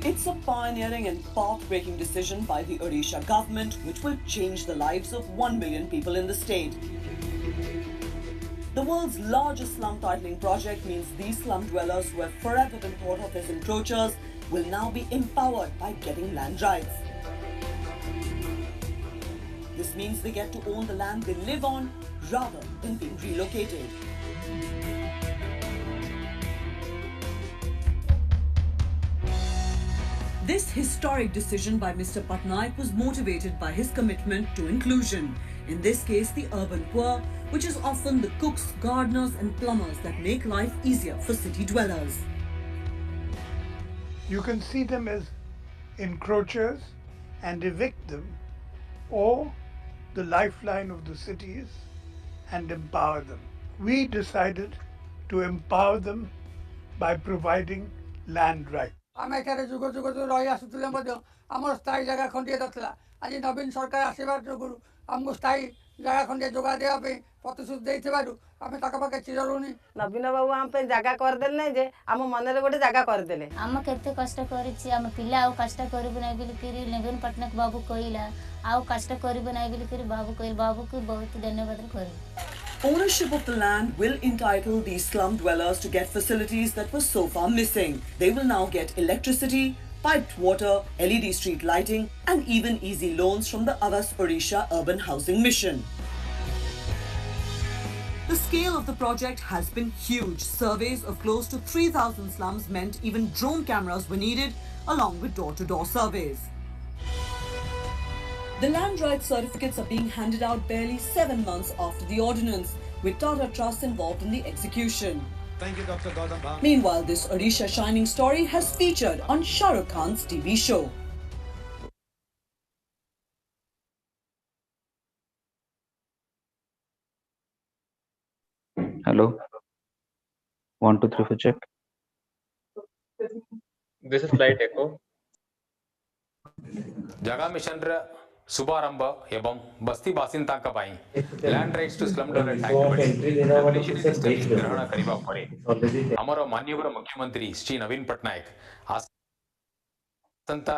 It's a pioneering and path-breaking decision by the Odisha government which will change the lives of 1 million people in the state. The world's largest slum titling project means these slum dwellers who have forever been thought of as encroachers will now be empowered by getting land rights. This means they get to own the land they live on rather than being relocated. This historic decision by Mr. Patnaik was motivated by his commitment to inclusion. In this case, the urban poor, which is often the cooks, gardeners and plumbers that make life easier for city dwellers. You can see them as encroachers and evict them, or the lifeline of the cities and empower them. We decided to empower them by providing land rights. ଆମେ ଏଠାରେ ଯୁଗ ଯୁଗ ଯୋଉ ରହି ଆସୁଥିଲେ ମଧ୍ୟ ଆମର ସ୍ଥାୟୀ ଜାଗା ଖଣ୍ଡିଏ ନଥିଲା। ଆଜି ନବୀନ ସରକାର ଆସିବା ଯୋଗୁଁ ଆମକୁ ସ୍ଥାୟୀ ଜାଗା ଖଣ୍ଡିଏ ଯୋଗାଇ ଦେବା ପାଇଁ ପ୍ରତିଶ୍ରୁତି ଦେଇଥିବାରୁ ଆମେ ତାଙ୍କ ପାଖେ ଚିରଋଣୀ। ନବୀନ ବାବୁ ଆମ ପାଇଁ ଜାଗା କରିଦେଲେ ନାହିଁ ଯେ ଆମ ମନରେ ଗୋଟେ ଜାଗା କରିଦେଲେ। ଆମ କେତେ କଷ୍ଟ କରିଛି ଆମ ପିଲା ଆଉ କଷ୍ଟ କରିବୁ ନାହିଁ ବୋଲିକିରି ନବୀନ ପଟ୍ଟନାୟକ ବାବୁ କହିଲା ଆଉ କଷ୍ଟ କରିବୁ ନାହିଁ ବୋଲିକିରି ବାବୁ କହିଲେ ବାବୁକୁ ବହୁତ ଧନ୍ୟବାଦ କରିବୁ। Ownership of the land will entitle these slum dwellers to get facilities that were so far missing. They will now get electricity, piped water, LED street lighting and even easy loans from the Avas Odisha Urban Housing Mission. The scale of the project has been huge. Surveys of close to 3,000 slums meant even drone cameras were needed along with door-to-door surveys. The land rights certificates are being handed out barely 7 months after the ordinance, with Tata Trust involved in the execution. Thank you, Dr. Gautam Bha. Meanwhile, this Odisha shining story has featured on Shah Rukh Khan's TV show. Hello. 1, 2, 3 for check. This is flight echo. Jaga Mission शुभारंभ एवं बस्ती बासिंदांका पाई land rights to slum development act demolition system ग्रहण करिबा परे हमर माननीय मुख्यमंत्री श्री नवीन Patnaik आसंता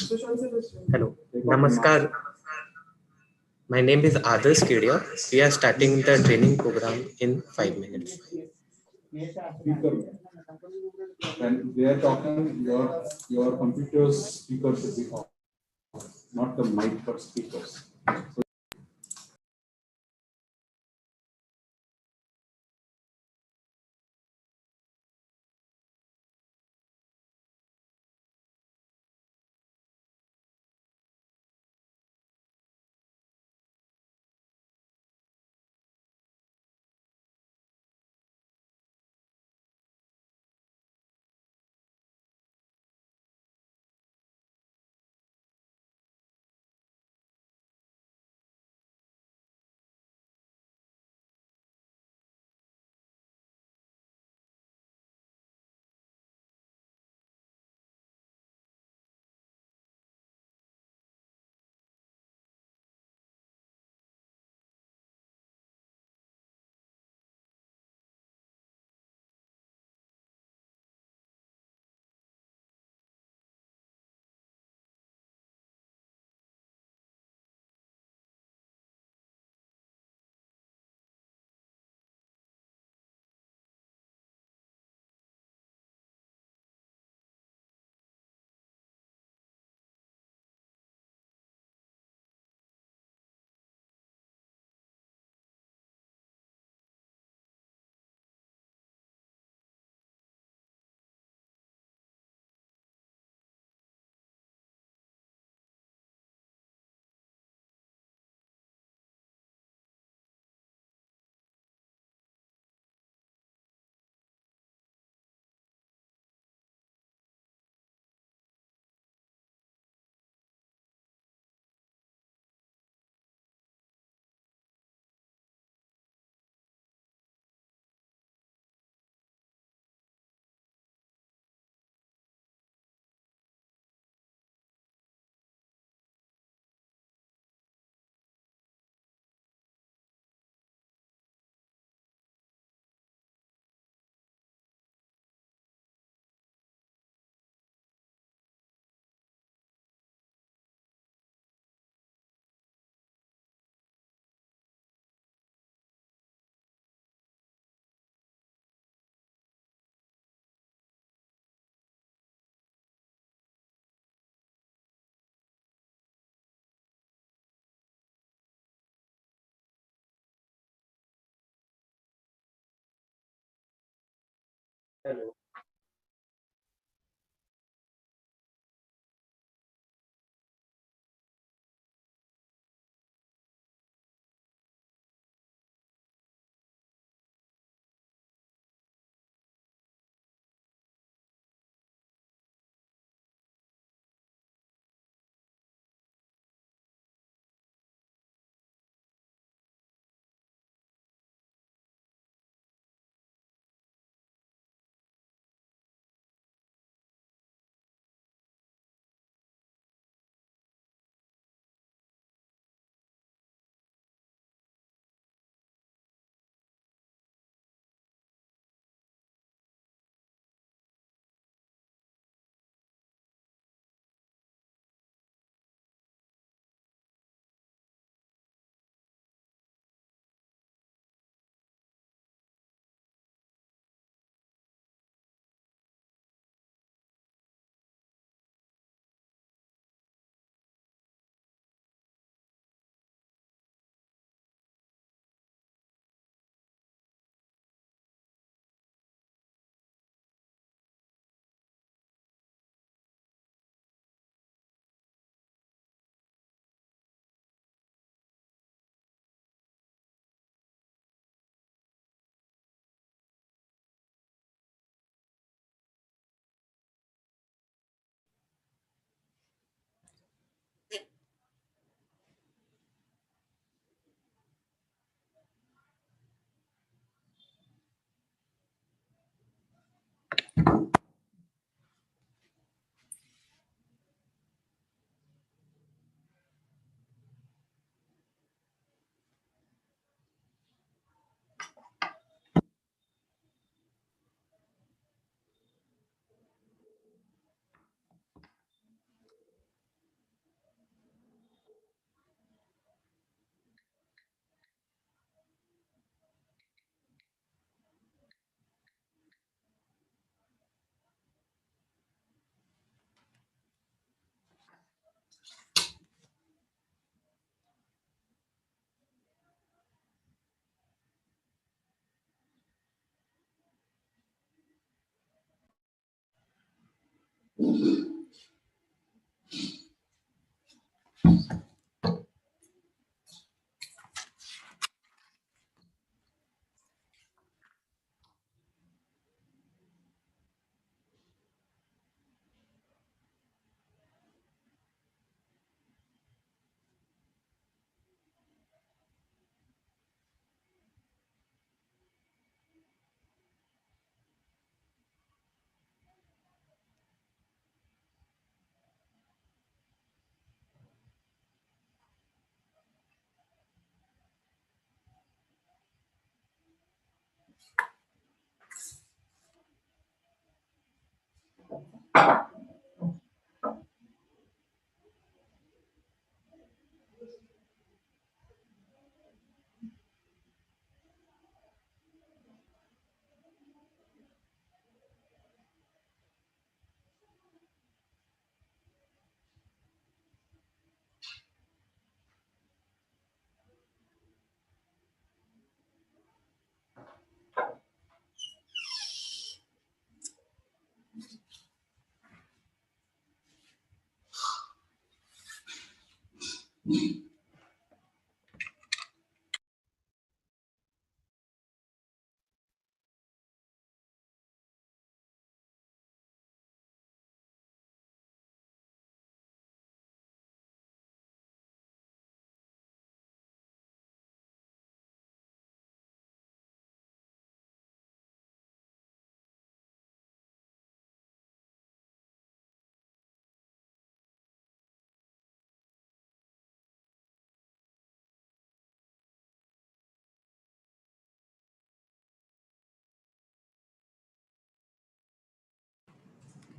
Hello. Namaskar. My name is Adarsh Kedia. We are starting the training program in 5 minutes. When they are talking, your computer's speaker should be off, not the mic but speakers. Hello. Good.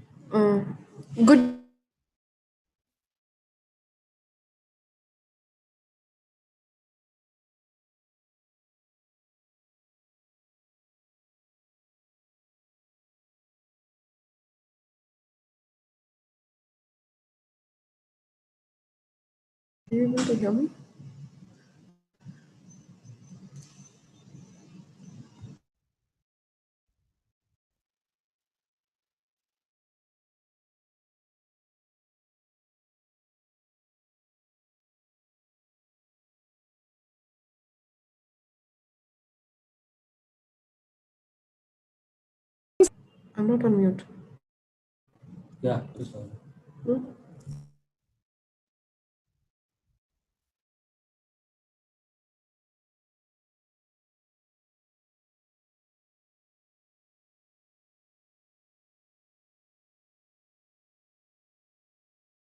Are you able to hear me? I'm not on mute. Yeah. Hmm?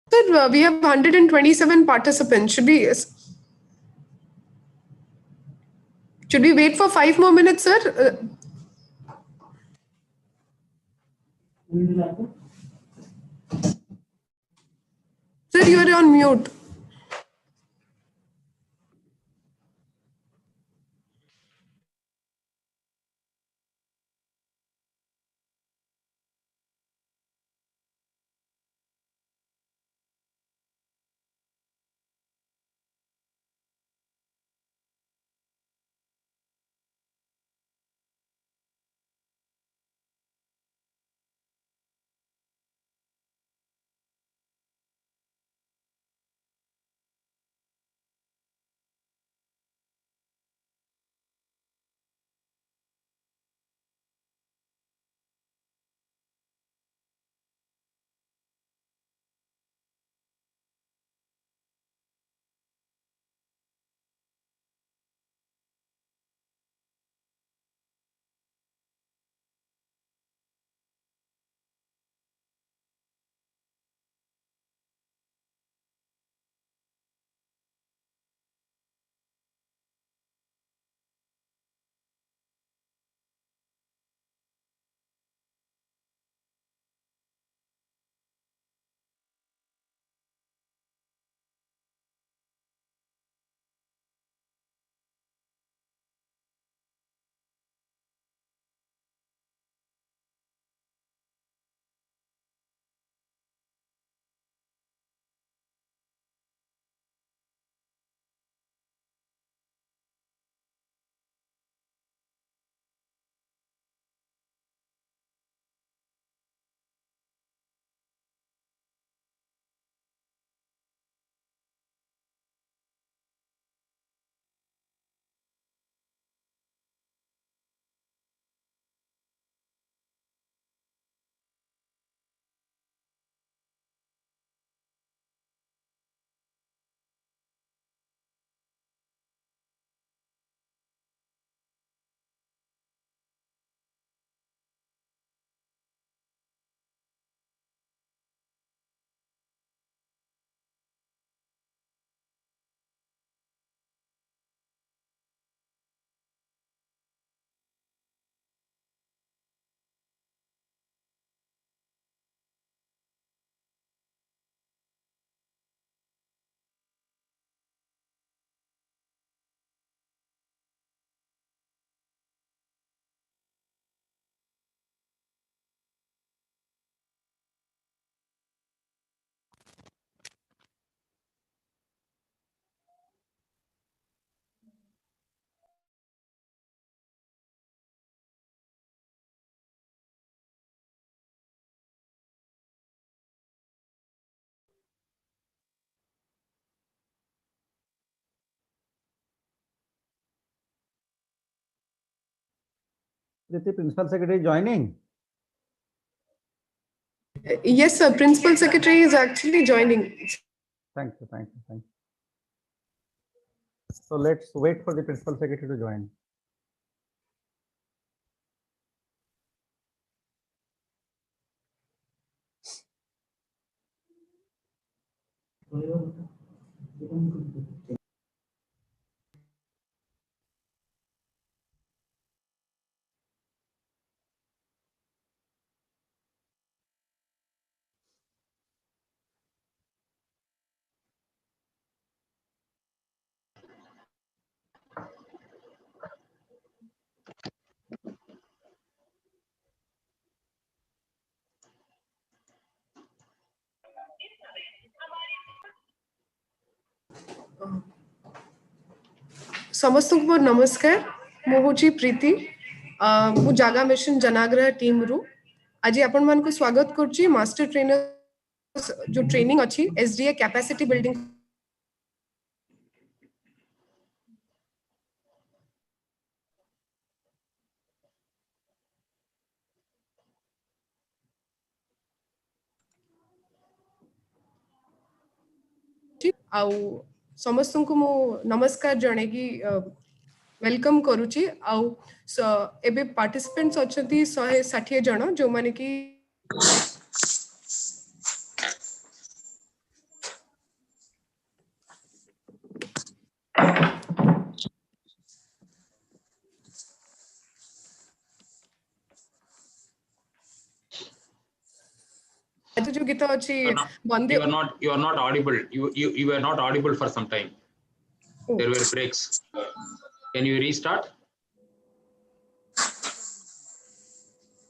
Sir, we have 127 participants. Should we wait for 5 more minutes, sir? Sir, you are on mute. Priti, Principal Secretary joining? Yes, sir. Principal Secretary is actually joining. Thank you, thank you, thank you. So let's wait for the Principal Secretary to join. ସମସ୍ତଙ୍କୁ ମୋର ନମସ୍କାର। ମୁଁ ହେଉଛି ପ୍ରୀତି। ମୁଁ ଜାଗା mission Janaagraha ଟିମ୍ରୁ ଆଜି ଆପଣମାନଙ୍କୁ ସ୍ୱାଗତ କରୁଛି ମାଷ୍ଟର ଟ୍ରେନର जो ट्रेनिंग अच्छी एसडीए कैपेसिटी बिल्डिंग आउ समस्तଙ୍କୁ ମୁଁ ନମସ୍କାର ଜଣେଇକି वेलकम करूची आउ एबे पार्टिसिपेंट्स अछंती 160 जण जो माने की जो गीत अछि बंदे you are not audible. You were not audible for some time. There were breaks. Can you restart?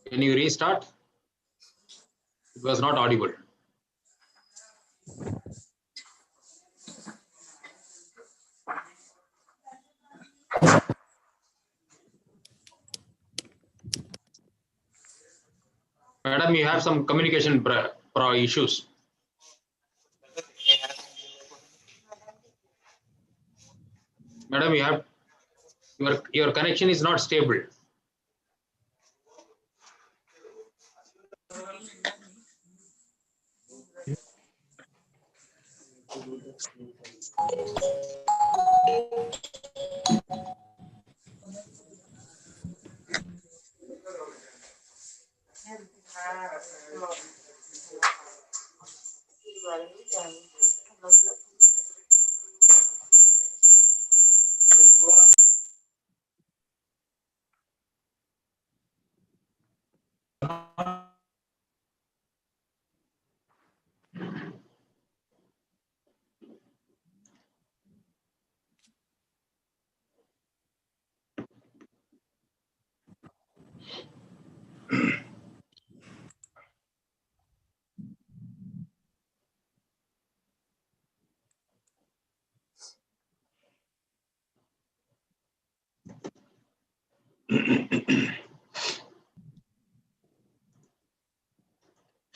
Can you restart? It was not audible. Madam, you have some communication issues. Madam, you have your connection is not stable.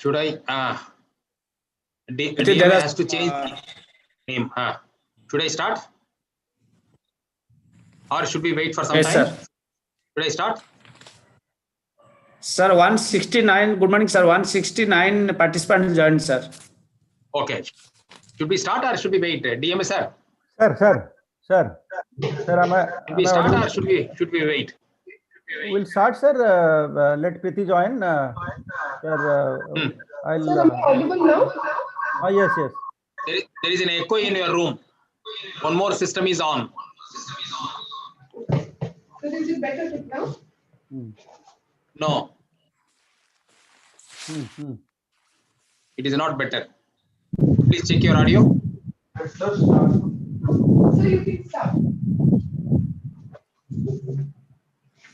Should I DMA has to change name. Should I start or should we wait for some time? Sir. Should I start? Sir, 169. Good morning, sir. 169 participants joined, sir. Okay. Should we start or should we wait? DMA sir. Sir, Should we start or should we wait? We'll start, sir. Let Priti join. Sir, I'll. Sir, am I audible now? Yes. There is an echo in your room. One more system is on. So is it better now? No. It is not better. Please check your audio. So you can start.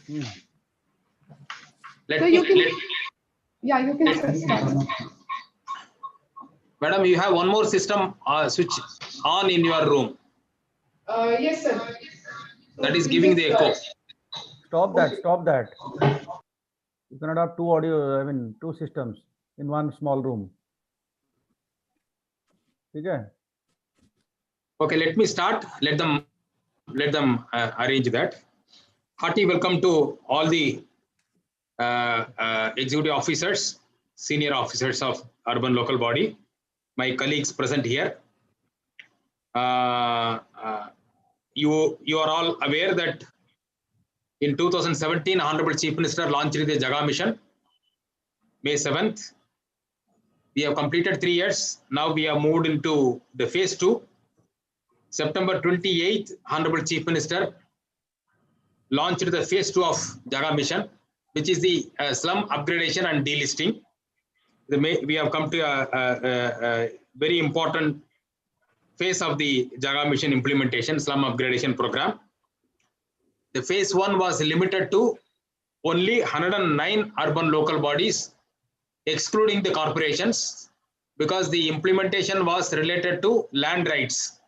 You can start. Madam, you have one more system switch on in your room. Yes, sir. That is giving the echo. Stop that. You cannot have two systems in one small room. Okay. Okay, let me start. Let them arrange that. Hearty welcome to all the executive officers, senior officers of urban local body, my colleagues present here. You are all aware that in 2017, Honorable Chief Minister launched the Jaga Mission, May 7th. We have completed 3 years. Now we have moved into the phase 2. September 28th, Honorable Chief Minister launched the phase 2 of Jaga Mission, which is the slum upgradation and delisting. We have come to a very important phase of the Jaga Mission implementation, slum upgradation program. The phase 1 was limited to only 109 urban local bodies, excluding the corporations, because the implementation was related to land rights.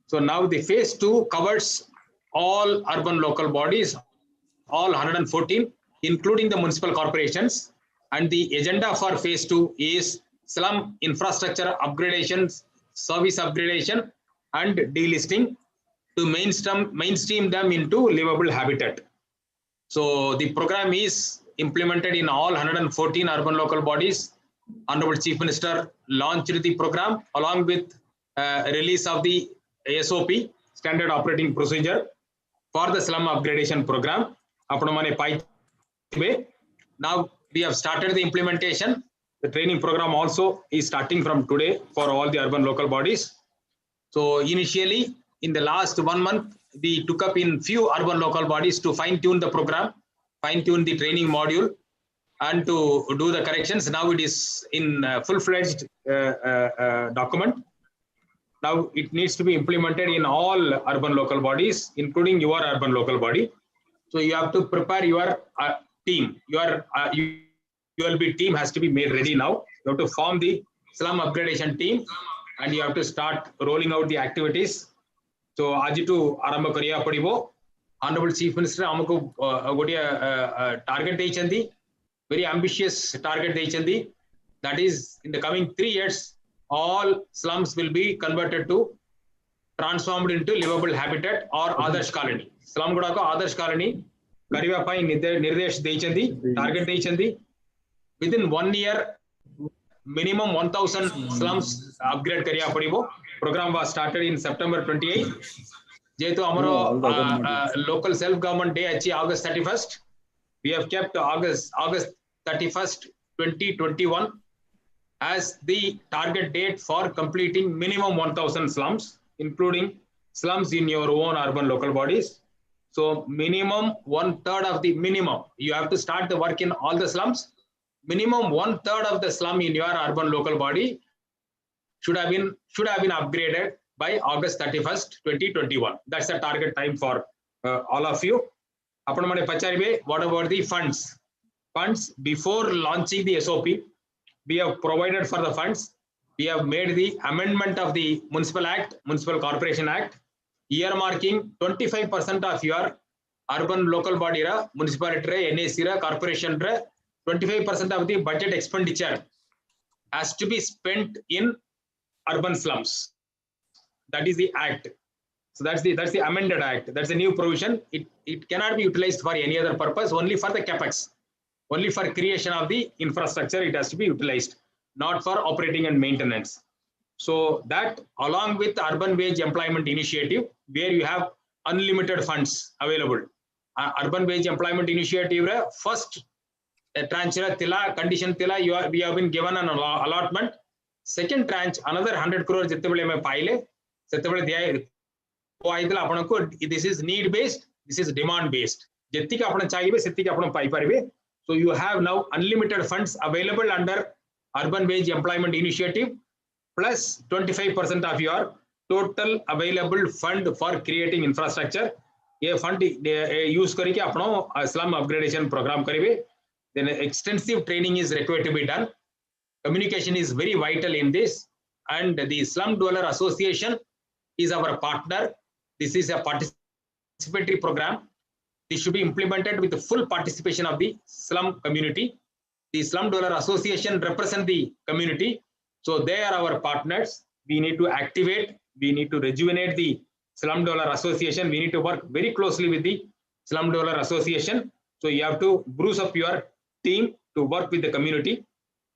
So now the phase 2 covers all urban local bodies, all 114, including the municipal corporations. And the agenda for phase 2 is slum infrastructure upgradation, service upgradation, and delisting to mainstream them into livable habitat. So the program is implemented in all 114 urban local bodies. Honorable Chief Minister launched the program along with release of the SOP, Standard Operating Procedure, for the slum upgradation program. Now we have started the implementation. The training program also is starting from today for all the urban local bodies. So initially, in the last 1 month, we took up in few urban local bodies to fine-tune the program, fine-tune the training module, and to do the corrections. Now it is in full-fledged document. Now it needs to be implemented in all urban local bodies, including your urban local body. So you have to prepare your team. Your ULB team has to be made ready now. You have to form the slum upgradation team, and you have to start rolling out the activities. So ajitu aramba kariya padibo. Honorable Chief Minister amaku gotiya target deichandi, very ambitious target deichandi. That is, in the coming 3 years, all slums will be converted to, transformed into livable habitat or Adarsh colony. Slum gudako Adarsh colony kariva pai nirdesh deichandi, target deichandi. Within 1 year, minimum 1,000 slums upgrade kariya padibo. Program was started in September 28. Jetu amaro local self-government day achi August 31st. We have kept August 31st, 2021 as the target date for completing minimum 1,000 slums, including slums in your own urban local bodies. So minimum 1/3 of the minimum. You have to start the work in all the slums. Minimum 1/3 of the slum in your urban local body should have been upgraded by August 31st, 2021. That's the target time for all of you. What about the funds? Funds, before launching the SOP, we have provided for the funds. We have made the amendment of the Municipal Act, Municipal Corporation Act, earmarking 25% of your urban local body, municipality, NAC, corporation, 25% of the budget expenditure has to be spent in urban slums. That is the act. So that's the amended act. That's a new provision. It cannot be utilized for any other purpose, only for the capex, only for creation of the infrastructure it has to be utilized, not for operating and maintenance. So that, along with Urban Wage Employment Initiative, where you have unlimited funds available. Urban Wage Employment Initiative, first tranche condition we have been given an allotment. Second tranche, another 100 crore this is need based, this is demand based. So you have now unlimited funds available under Urban Wage Employment Initiative, plus 25% of your total available fund for creating infrastructure. ये fund use करके अपनो slum upgradation program करेंगे. Then extensive training is required to be done. Communication is very vital in this, and the Slum Dweller Association is our partner. This is a participatory program. This should be implemented with the full participation of the slum community. The Slum Dweller Association represent the community, so they are our partners. We need to activate, we need to rejuvenate the Slum Dweller Association. We need to work very closely with the Slum Dweller Association. So you have to bruise up your team to work with the community.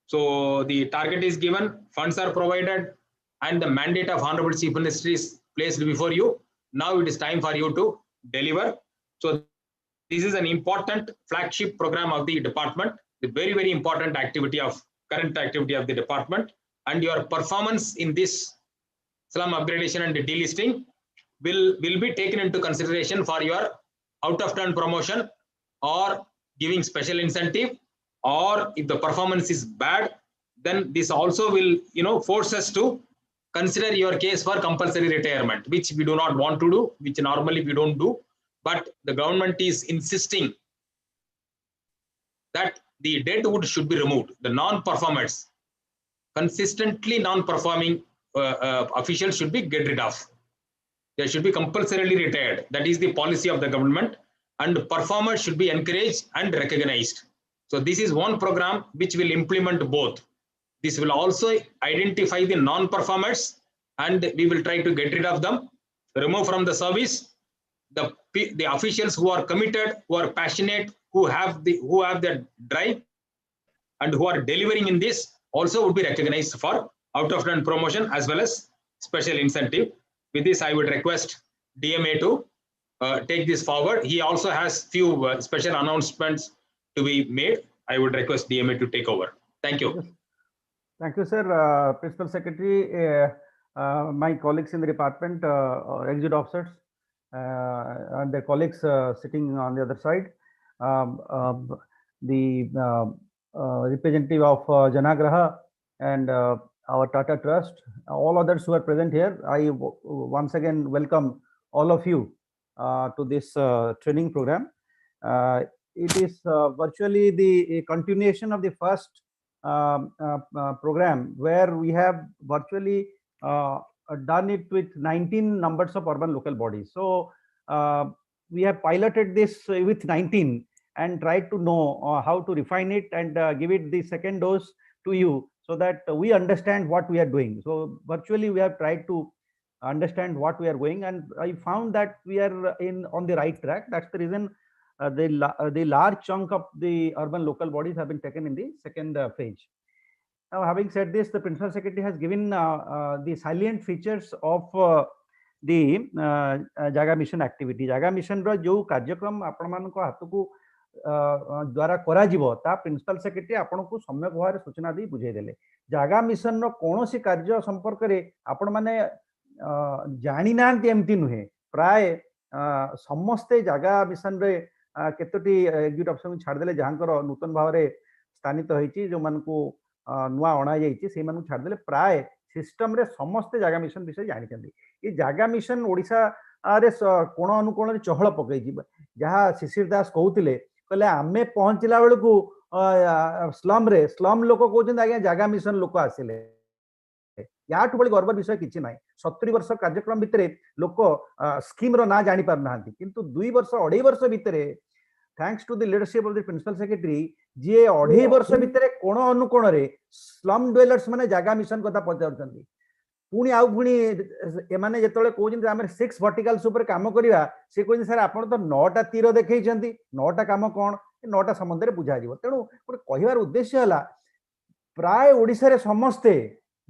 So the target is given, funds are provided, and the mandate of Honorable Chief Minister is placed before you. Now it is time for you to deliver. So this is an important flagship program of the department, the very, very important current activity of the department, and your performance in this slum upgradation and delisting will be taken into consideration for your out of turn promotion or giving special incentive, or if the performance is bad, then this also will force us to consider your case for compulsory retirement, which we do not want to do, which normally we don't do, but the government is insisting that the deadwood should be removed. The non-performers, consistently non-performing officials should be get rid of. They should be compulsorily retired. That is the policy of the government, and performers should be encouraged and recognized. So this is one program which will implement both. This will also identify the non-performers, and we will try to get rid of them, remove from the service. The officials who are committed, who are passionate, who have the drive, and who are delivering in this also would be recognized for out of turn promotion as well as special incentive. With this, I would request DMA to take this forward. He also has few special announcements to be made. I would request DMA to take over. Thank you. Thank you, sir. Principal Secretary, my colleagues in the department, executive officers, and their colleagues sitting on the other side, the representative of Janagraha and our Tata Trust, all others who are present here. I once again welcome all of you to this training program. It is virtually the continuation of the first program, where we have virtually done it with 19 numbers of urban local bodies. So we have piloted this with 19 and tried to know how to refine it and give it the second dose to you, so that we understand what we are doing. So virtually we have tried to understand what we are going, and I found that we are on the right track. That's the reason the large chunk of the urban local bodies have been taken in the second phase. Now, having said this, the Principal Secretary has given the salient features of the Jaga Mission activity. Jaga Mission ro jo कार्यक्रम आपण मानको हातकू द्वारा करा जिवो ता principal secretary आपण को सम्यक भाव सूचना दी बुझाई देले. जागा मिशन रो कोनोसी कार्य संपर्क रे आपण माने जानि नांती एमती नुहे. प्राय समस्ते जागा मिशन रे केतोटी एग्जीक्यूटिव ऑफिसर छाड़ देले जहांकर नूतन भाव रे स्थानित होईची जो मानको नुआ अणा जाईची से मानको छाड़ देले. प्राय सिस्टम रे समस्ते जागा मिशन विषय जानि छथि. ई जागा मिशन ओडिसा रे कोण अनुकोण चहल पकई जहाँ शिशिर दास कहते कहले आमे पहुंचला बेलू स्लम लोक कहते आज्ञा जागा मिशन लोक आसिले. याठू बड़ी गर्व विषय किसी ना. 70 वर्ष कार्यक्रम भितर लोक स्कीम रो ना जानी पार ना, किंतु 2 वर्ष 2.5 वर्ष भितर thanks to the leadership of the principal secretary ji 2.5 वर्ष भितर कोण अनुकोण रे स्लम ड्वेलर्स माने जागा मिशन कथा पचारछंती. पुणी आउ पुणी एमाने जेतले कहउछन आमे 6 वर्टिकल्स ऊपर काम करिवा से कहउछन सर आपण तो 9टा तीर देखैछंती 9टा काम कोन 9टा संबंध रे बुझा जिवो. तेणु गोटे कहिवार उद्देश्य हला प्राय ओडिसा रे समस्ते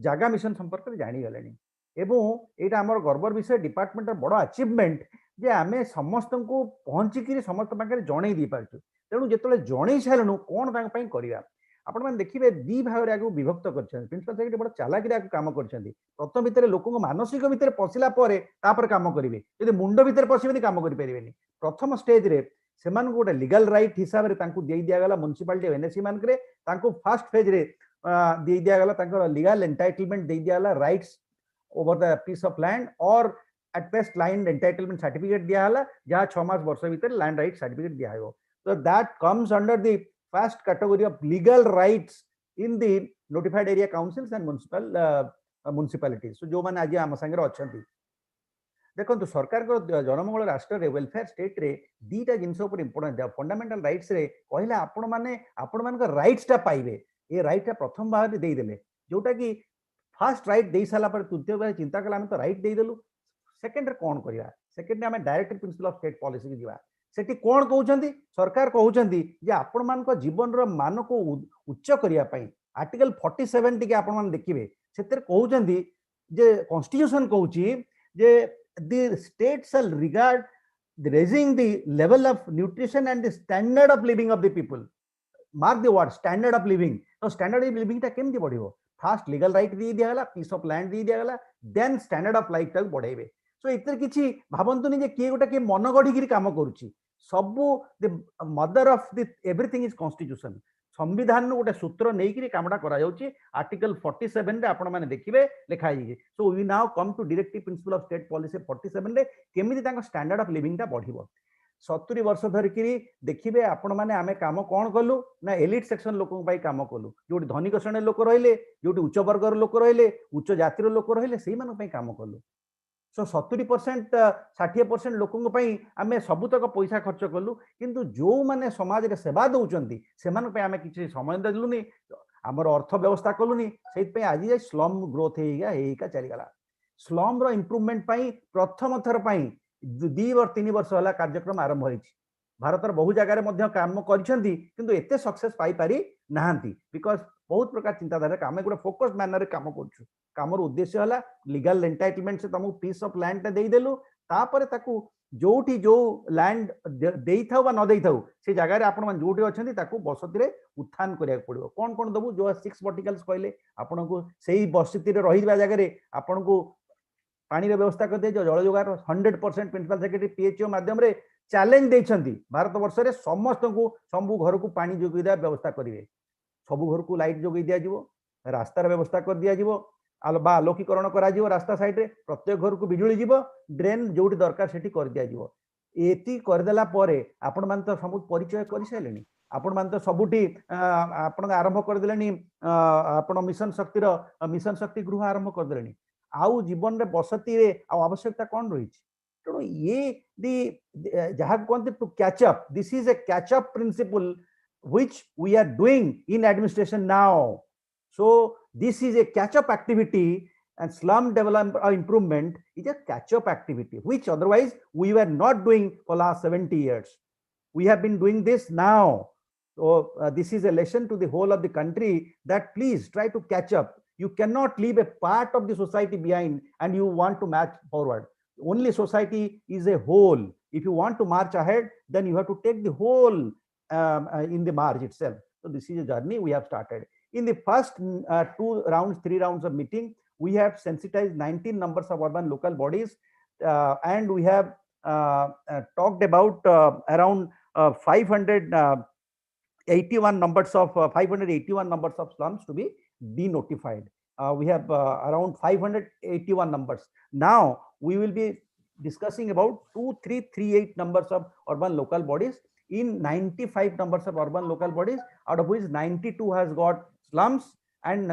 जागा मिशन संपर्क रे जानि गलेनी एवं एटा हमर गर्वर विषय डिपार्टमेंट र बड़ अचीवमेंट जे आमे समस्त को पहुंची कि समस्त पाखे जणै दी पारछु. तेणु जेतले जणै सारनु कोन तांग पई करिवा आपण माने देखिबे दी भाग रे आगु विभक्त करछन. प्रिंसिपल सेक्रेटरी बड़ चालाकी रे काम करछन. प्रथम भितर लोक मानसिक भितर पसिला परे तापर काम करिवे. यदि मुंड भितर पसिबेनी काम करि परिबेनी. प्रथम स्टेज रे सेमान को गोटे लीगल राइट हिसाब रे तांकु देई दिया गला म्युनिसिपालिटी एनएससी मान करे तांकु फर्स्ट फेज रे देई दिया गला तांको लीगल एंटाइटलमेंट देई दिया गला rights over the piece of land or at best land entitlement certificate दिया हला जहां 6 मास वर्ष भितर लैंड राइट सर्टिफिकेट दिया हो. So that comes under the first category of legal rights in the notified area councils and municipalities. So जो माने आज आम संगे अछंती देखो सरकार को जनमंगल राष्ट्र रे वेलफेयर स्टेट रे दीटा जिनस ऊपर इंपोर्टेंट फंडामेंटल राइट्स रे कहले आपण मान राइट्स टा पाइबे. ये राइट टा प्रथम भाग दे देले जोटा कि फर्स्ट राइट दे साला पर तृतीय भाग चिंता कला हम तो राइट दे देलु. सेकंड रे कोन करिया. सेकंड रे हम direct principal of state policy की दिवा सेठी कोन कहउछंती सरकार कहउछंती जे आपण मान को जीवन रो मान को उच्च करिया पई आर्टिकल 47 टिके आपण मान देखिबे सेतिर कहउछंती जे कॉन्स्टिट्यूशन कहउची जे the state shall regard raising the level of nutrition and the standard of living of the people. Mark the word standard of living. तो standard of living टा केमती बढ़िबो फास्ट लीगल राइट दी दिया गला पीस ऑफ लैंड दी दिया गला then standard of life तक बढ़ाइबे सो इतर किछि भाबंतुनी जे किए गोटा के मन गढी गिरी काम करूची सबु the mother of the everything is constitution संविधान नु गोटे सूत्र नेई किरी कामडा करा जाउची आर्टिकल 47 रे आपण माने देखिबे लिखा जाई so we now come to directive principle of state policy 47 रे केमिति तांको स्टैंडर्ड ऑफ लिविंग टा बढ़िबो 70 वर्ष धरिकी देखिए आपण मैंने आम कम कौन कलु ना एलिट सेक्शन लोक कम कलु जो धनिक श्रेणी लोक रहिले जो उच्च वर्गर लोक रहिले उच्च जातिर लोक रहिले से कम कलु सो 70% 60% लोक आम सबुतक पैसा खर्च कलु किंतु जो माने समाज रे सेवा दउचंती सेमान पे आम किसी समय देलुनी आमर अर्थ व्यवस्था कलुनी से आज जाए स्लम ग्रोथ होगा चलीगला स्लम रो इम्प्रूवमेंट प्रथम थर 2 और 3 वर्ष है कार्यक्रम आरंभ हो भारत बहु जगह काम कर एते सक्सेस पाई पारि नाहांती बिकॉज बहुत प्रकार चिंताधारा आम गोटे फोकस्ड मैनर काम करूँ कामर उद्देश्य है लीगल एंटाइटलमेंट से तुमको पीस ऑफ लैंड देदेलु तापर ताकू जोठी जो लैंड देई थाउ बा न देई थाउ से जगह रे आपण मान जोठी अछंती ताकू बसती रे उत्थान करिया पड़िबो कोन कोन दबु जो 6 वर्टिकल्स कहले आपण को सेही बसती रे रहिबा जगह रे आपण को पानी रे व्यवस्था कर दे जो जल जोगार 100% प्रिंसिपल सेक्रेटरी पीएचओ माध्यम रे चैलेंज देछंती भारत वर्ष रे समस्त को सबु घर को पानी जोगी दे व्यवस्था करिवे सबु घर को लाइट जोगी दिया जिवो रास्ता रे व्यवस्था कर दिया जिवो बा आलोकीकरण करा जिवो रास्ता साइड रे प्रत्येक घर को बिजुली जिवो ड्रेन जोटी दरकार सेठी कर दिया जिवो एती कर देला परे आपण मान तो सब परिचय कर सैलेनी आपण मान तो सबुठी आपण आरंभ कर देलेनी आपण मिशन शक्ति गृह आरंभ कर देलेनी आउ जीवन रे बसती रे आवश्यकता कौन रही तेणु ये दी जहाँ कहते to catch up this is a catch up principle which we are doing in administration now. So this is a catch up activity and slum development improvement is a catch up activity which otherwise we were not doing for last 70 years. We have been doing this now. So this is a lesson to the whole of the country that please try to catch up. You cannot leave a part of the society behind and you want to march forward. Only society is a whole. If you want to march ahead, then you have to take the whole in the march itself. So this is a journey we have started. In the first 3 rounds of meeting, we have sensitized 19 numbers of urban local bodies and we have talked about around 581 numbers of slums to be denotified. We have around 581 numbers. Now we will be discussing about 2338 numbers of urban local bodies in 95 numbers of urban local bodies, out of which 92 has got slums and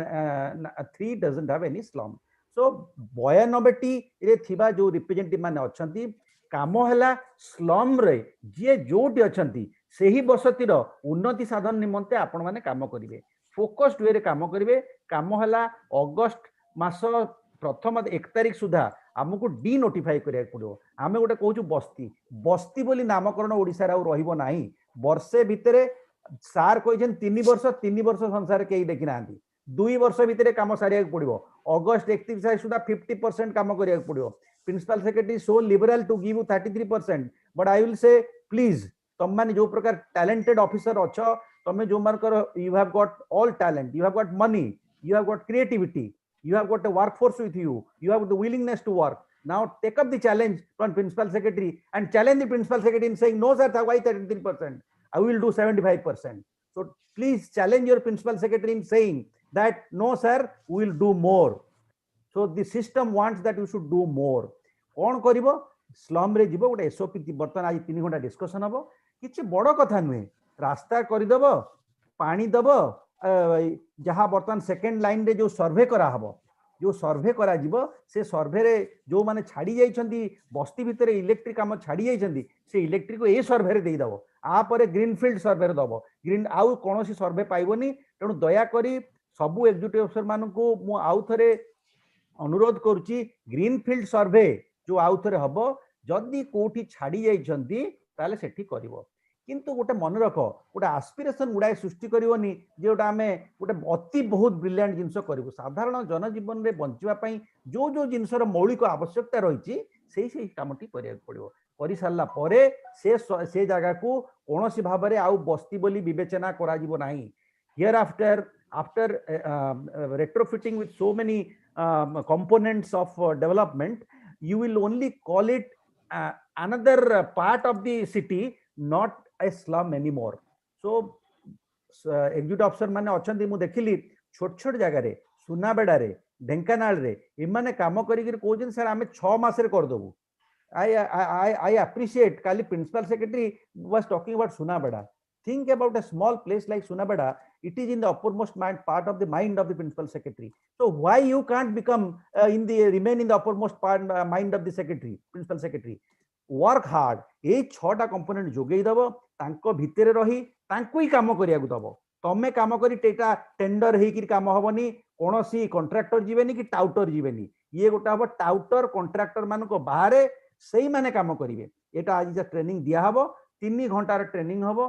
3 doesn't have any slum. So 92 रे थिबा जो representative माने अछंती कामो हला slum रे जे जोटी अछंती सेही बसतीर उन्नति साधन निमंते आपण माने काम करिवे फोकस्ड वे रे काम करिवे कामो हला अगस्त मास प्रथम 1 तारिख सुधा आमको डी नोटिफाई करिया पड़ो आम गोटे कहूँ बस्ती बस्ती बोली नामकरण ओडिसा रे रहिबो नाही वर्षे भितरे सार कहिजन 3 वर्ष संसार के देखि नांती 2 वर्ष भितरे काम सारिया पड़ो अगस्त 31 तारिख सुधा 50% काम करिया पड़ो principal secretary so liberal to give 33% but I will say please तुम माने जो प्रकार टैलेंटेड ऑफिसर अच्छो तमे जो मानकर you have got all talent you have got money you have got creativity you have got a workforce with you have the willingness to work. Now take up the challenge from principal secretary and challenge the principal secretary in saying no sir why 33%, I will do 75%. So please challenge your principal secretary in saying that no sir we will do more. So the system wants that you should do more. कौन करिवो slum रे जीवो गोटे SOP बर्तन आज 3 घंटा discussion हबो किछि बड़ कथा नुहे रास्ता करिदबो पानी दबो जहाँ बर्तमान सेकेंड लाइन रे जो सर्वे करा हबो जो सर्वे करा जीवो से सर्वे रे जो माने छाड़ी जाइछंती बस्ती भितर इलेक्ट्रिक काम छाड़ी जाइछंती से इलेक्ट्रिक को ए सर्वे रे देई दबो आ परे ग्रीनफील्ड सर्वे रे दबो ग्रीन आउ कोनोसी सर्वे पाइबोनी तेणु दया करी सबु एग्जीक्यूटिव अफिसर मानकू मु आउ थरे अनुरोध करूची ग्रीनफील्ड सर्वे जो आउ थरे हबो जदी कोठी छाड़ी जाइछंती ताले सेठी करिवो किंतु गोटे मन रख गोटे आस्पिरेशन गुड़ाए सृष्टि करनी जोटा आम गोटे अति बहुत ब्रिलियंट जिनस करूँ साधारण जनजीवन में बंचापी जो जो जिनसर मौलिक आवश्यकता रही से कामटी पड़ो कर सारा से जगह को कौन सी भाव में आउ बस्ती बोली विवेचना करा here after retrofitting with so many components of development, you will only call it another part of the city, not a slum anymore. So executive officer माने अच्छी मुझे देखिली छोट छोट जगह रे सुनाबेड़ा रे ढेंकानाल रे इमाने काम करिक कहते सर आम 6 मास करदेबू I appreciate काली principal secretary was talking about Sunabeda. Think about a small place like Sunabeda. It is in the uppermost part of the mind of the principal secretary. So why you can't become remain in the uppermost mind of the secretary, principal secretary? Work hard. ये 6टा component जोगेई दबो तांको भितरे रही तांको ही काम करिया को दबो तमे काम करी टेटा टेंडर हेकी काम हबनी कोनोसी कॉन्ट्रैक्टर जीवेनी कि टाउटर जीवेनी ये गोटा हबो टाउटर कॉन्ट्रैक्टर मानको बाहरे सेही माने काम करिवे एटा आज जा ट्रेनिंग दिया हबो 3 घंटार ट्रेनिंग हबो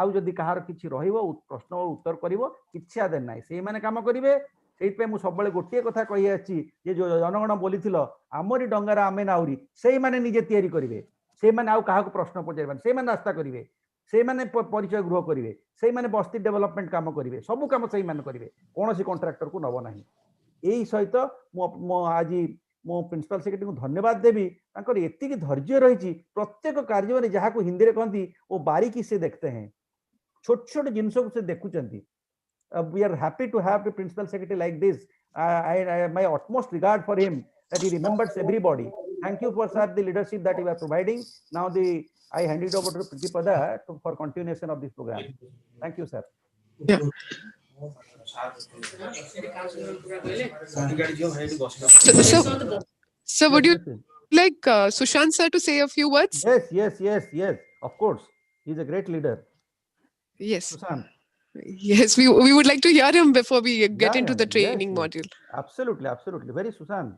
आउ जदि कहार किछि रहिबो प्रश्न उत्तर करिवो किछि आदे नाही सेही माने काम करिवे सेही पे मु सबले गोटिए कथा कहि आछि जे जो जनगण बोलिथिलो आमरी डंगार आमे नाउरी सेही माने निजे तयारी करिवे सेही माने आउ काहाको प्रश्न पचारबान सेही माने रास्ता करिवे सेही माने परिचय गृह करिवे सेही माने बस्ती डेवलपमेंट काम करिवे सब काम सेही माने करिवे कोनोसी कॉन्ट्रैक्टर को नबो नाही एही सहित मो आज मो प्रिंसिपल सेक्रेटरी को धन्यवाद देवी तांकर एतिकी धैर्य रही प्रत्येक कार्य में जहाँ को हिंदी में कहती वो बारीकी से देखते हैं छोट छोट जिनस को से देखुचंती we are happy to have a principal secretary like this. My utmost regard for him that he remembers everybody. Thank you for sir the leadership that you are providing. Now I hand it over to Priti Pada for continuation of this program. Thank you, sir. Yeah. So would you like Sushant sir to say a few words? Yes. Of course, he's a great leader. Yes. Sushant. Yes, we would like to hear him before we get into the training module. Absolutely. Very Sushant.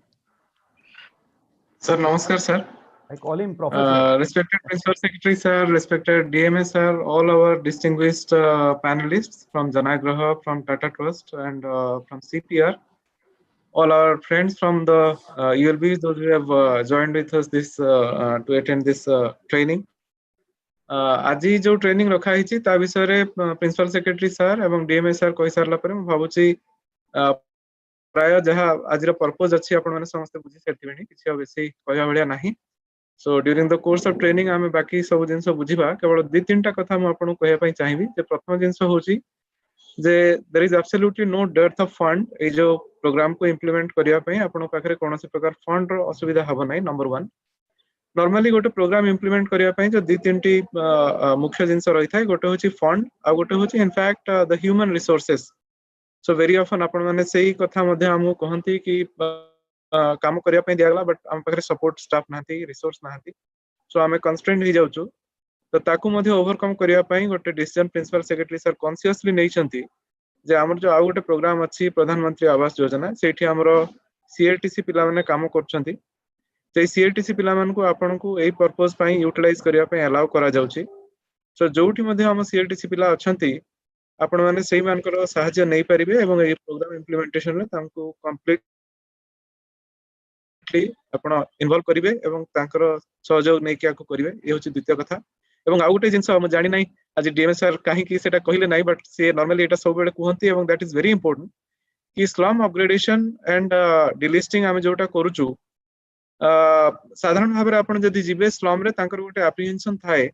Sir, namaskar, sir. I call him Professor. Respected Principal Secretary, sir, respected DMS, sir, all our distinguished panelists from Janagraha, from Tata Trust, and from CPR, all our friends from the ULBs, those who have joined with us this to attend this training. आज जो training रखा हिची ता विषय रे principal secretary sir एवं DMs sir कहि सारला परे म भाबुची प्राय जहा आज रो पर्पस अछि आपण माने समस्त बुझी सेतिबेनी किछि बेसी कहया भलिया नाही so during the course of training आमे बाकी सब जिंस बुझिबा केवल 2-3टा कथा म आपन कहया पई चाहिबी जे प्रथम जिंस होची जे there is absolutely no depth of fund ए जो प्रोग्राम को इंप्लीमेंट करिया पई आपण पाखरे कोनोसी प्रकार फंड रो असुविधा हबो नाही नंबर 1 नॉर्मली गोटे प्रोग्राम इंप्लीमेंट करिया पई जो 2-3टी मुख्य जिंस रही थाए गोटे होची फंड आ गोटे होची in fact the human resources so very often आपण माने सेही कथा मध्ये हमहु कहंती कि काम करिया पई दियागला बट हम पाखरे सपोर्ट स्टाफ नाथि रिसोर्स नाथि सो हमें कंस्ट्रेंट ही जाउछु तो ताकू मध्ये ओवरकम करिया पई गोटे decision principal secretary sir consciously नै छंती जे हमर जो आ गोटे प्रोग्राम अछि प्रधानमंत्री आवास योजना सेठी हमरो सीएलटीसी पिला माने काम करछंती सीएलटीसी पिला को आपन को एई पर्पस पई यूटिलाइज करिया पई अलाउ करा जाउची सो जोठी मध्ये हम सीएलटीसी पिला अछंती आपण माने सेही मानकर सहायता नै परिबे एवं एई प्रोग्राम इंप्लीमेंटेशन रे तांको कंप्लीटली आपण इन्वॉल्व करिवे एवं तांकर सहयोग नै किया को करिवे ए होची द्वितीय कथा एवं आ गुटे जिंस हम जानि नै आज डीएमएस सर काहे कि सेटा कहिले नै बट से नॉर्मली एटा सब बेले कहंती एवं दैट इज वेरी इंपोर्टेंट कि स्लम अपग्रेडेशन एंड डिलिस्टिंग हम जोटा करूचू साधारण भाव में आपन जदि जिबे स्लम रे तांकर गोटे एप्रीहेंशन थाए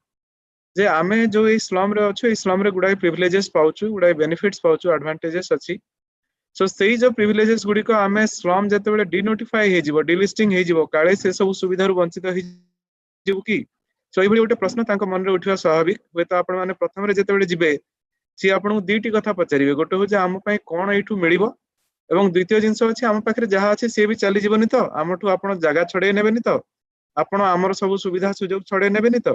जे आमे जो ए स्लम रे अछो ए स्लम रे गुडाई प्रिविलेजेस पाउछु गुडाई बेनिफिट्स पाउछु एडवांटेजेस अछि सो सेही जो प्रिविलेजेस गुडी को आमे स्लम जते बेले डिनोटिफाई हे जिवो डिलिस्टिंग हे जिवो काळे से सब सुविधा रु वंचित हे जिवो की सो ए भली गोटे प्रश्न तांको मन रे उठिवा स्वाभाविक होय तो आपण माने प्रथम रे जते बेले जिबे सी आपन दुईटी कथा पचारिबे गोटे हो जे आम पई कोन एठु मिलिबो एवं द्वितीय जिंस अछि हम पाखरे जहा अछि से भी चली जीवनी तो हमठु आपण जगह छडे नेबेनी तो आपण हमर सब सुविधा सुयोग छडे नेबेनी तो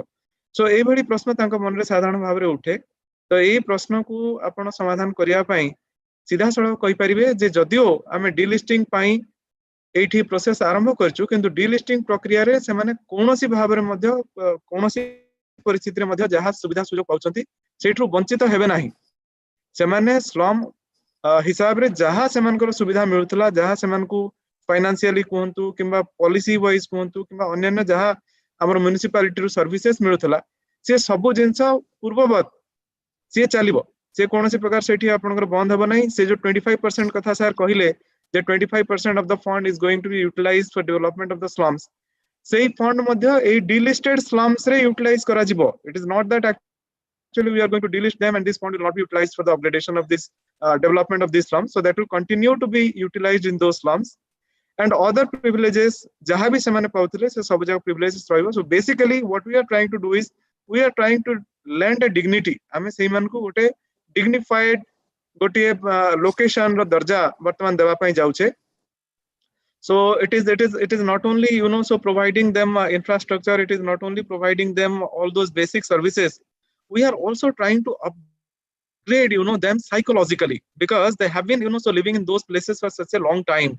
सो एई भली प्रश्न तांको मन रे साधारण भाव रे उठे तो एई प्रश्न को आपण समाधान करिया पई सीधा सळख कहि परिबे जे जदियो आमे डिलिस्टिंग पई एठी प्रोसेस आरंभ करछु किंतु डिलिस्टिंग प्रक्रिया रे से माने कोनोसी भाव रे मध्य कोनोसी परिस्थिति रे मध्य जहा सुविधा सुजोग पाउछंती सेठु वंचित हेबे नाही सेमाने स्लम हिसाब रे जहा सेमानकर सुविधा मिलुतला जहा सेमानकु फाइनेंशियली कहंतु किंबा पॉलिसी वाइज कहंतु किंबा अन्य जहा हमर म्युनिसिपालिटी रो सर्विसेस मिलुतला से सब जिंस पूर्ववत से चलिबो से कोनोसी प्रकार सेठी आपनकर बंद हेबो नाही से जो 25% कथा सर कहिले जे 25% of the fund is going to be utilised for development of the slums सेही फंड मध्य ए डिलिस्टेड स्लम्स रे यूटिलाइज करा जिवो it is not that actually we are going to delist them and this fund will not be utilized for the upgradation of this development of these slums so that will continue to be utilized in those slums and other privileges jaha bhi semane pautile se sab jaga privileges rahibo so basically what we are trying to do is we are trying to lend a dignity ame sei man ko gote dignified gote location ro darja bartaman deba pai jauche so it is not only so providing them infrastructure it is not only providing them all those basic services we are also trying to upgrade them psychologically because they have been so living in those places for such a long time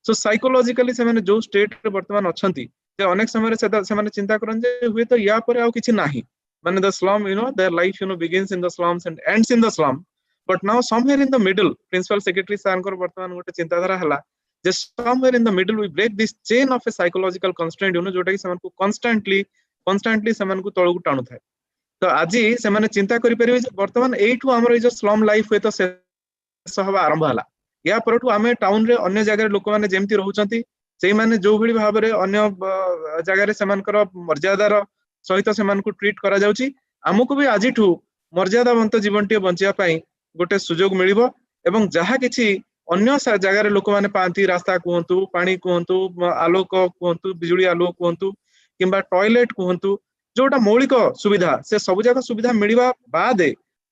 so psychologically semane jo state re bartaman achanti je onek samay re semane chinta karan je huye to ya pare au kichi nahi mane the slum their life begins in the slums and ends in the slum but now somewhere in the middle principal secretary sir kor bartaman gote chinta dhara hala just somewhere in the middle we break this chain of a psychological constraint jota ki seman ko constantly seman ko tolu tanu thae तो आज से माने चिंता करि परिबे जे वर्तमान एठू हमर ए जो स्लम लाइफ होय तो शेष हवा आरंभ हला या परठू आमे टाउन रे अन्य जगह रे लोक माने जेमति रहउचंती सेही माने जो भली भाव रे अन्य जगह रे सेमानकर मर्यादार सहित सेमान को ट्रीट करा जाउची हमकु भी आजिठू मर्यादावंत जीवनटी बंचिया पई गोटे सुजोग मिलिबो एवं जहा किछि अन्य जगह रे लोक माने पांती रास्ता कहंतु पानी कहंतु आलोक कहंतु बिजुली आलोक कहंतु किंबा टॉयलेट कहंतु जोटा मौलिक सुविधा से सब जगह सुविधा मिलवा बाद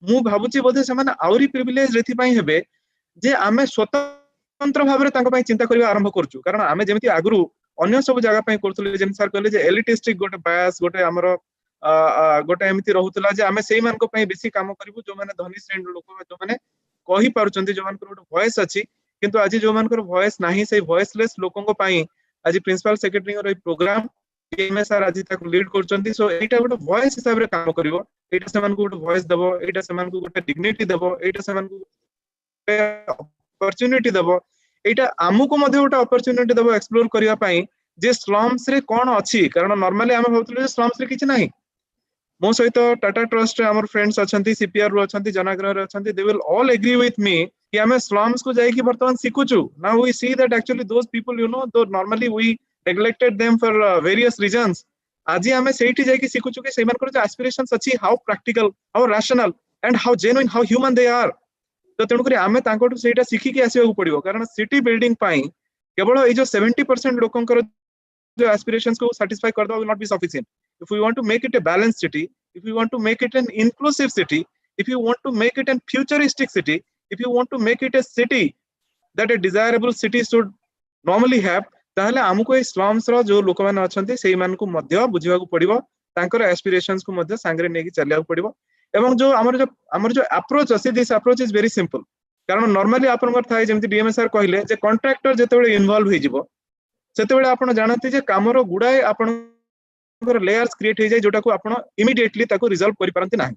मु भाबुची बोधे से माने आउरी प्रिविलेज रेथि पई हेबे जे आमे स्वतंत्र भाव रे तांको पई चिंता करबा आरंभ करछु कारण आमे जेमिति आगरु अन्य सब जगह पई करथले जेम सर कहले जे एलिटिस्टिक गोटे बायस गोटे हमर गोटे एमिति रहउतला जे आमे सेही मान को पई बेसी काम करबु जो माने धनी श्रेणी लोक जो माने कहि पारुचंती जो मान को गोटे वॉइस अछि किंतु आज जो मान को वॉइस नाही सेही वॉइसलेस लोकन को पई आज प्रिंसिपल सेक्रेटरी रो प्रोग्राम सर आज लीड कर सो एटा गोटे वॉइस हिसाब रे काम करिवो एटा सेमान को गोटे वॉइस देबो एटा सेमान को गोटे डिग्निटी देबो एटा सेमान को अपॉर्चुनिटी देबो एटा आमु को मध्ये गोटे अपॉर्चुनिटी देबो एक्सप्लोर करिया पई जे स्लम्स रे कोन अछि कारण नॉर्मली हम भाबुतले जे स्लम्स रे किछि नाही मो सहित टाटा ट्रस्ट रे हमर फ्रेंड्स अछंती सीपीआर रो अछंती जनाग्रह रे अछंती they will all agree with me कि हमें स्लम्स को जाई कि वर्तमान सिकुचु now we see that actually those people though normally we neglected them for various reasons आज हमें सेठी जाई कि सिकुचु के सेमान कर जो एस्पिरेशंस अछि how practical how rational and how genuine how human they are तो तेणु करी आमे तांकोटु सेटा सिखि के आसीबा पड़िबो कारण सिटी बिल्डिंग पाई केवल ए जो 70% लोकंकर जो एस्पिरेशंस को सैटिस्फाई कर दो will not be sufficient if we want to make it a balanced city if we want to make it an inclusive city if you want to make it an futuristic city if you want to make it a city that a desirable city should normally have ताहले हमको ए slums रो जो लोक मान अछंती सेही मान को मध्य बुझिबा को पड़िबो तांकर एस्पिरेशंस को मध्य सांगरे नेकी चलिया को पड़िबो एवं जो हमर जो अप्रोच अछि this approach is very simple कारण नॉर्मली आपनकर थाय जेमति डीएमएस सर कहिले जे कॉन्ट्रैक्टर जेतेबेले इन्वॉल्व होई जिवो सेतेबेले आपण जानते जे कामरो गुडाय आपनकर लेयर्स क्रिएट हो जाय जोटा को आपण इमीडिएटली ताको रिजॉल्व करि परंती नाही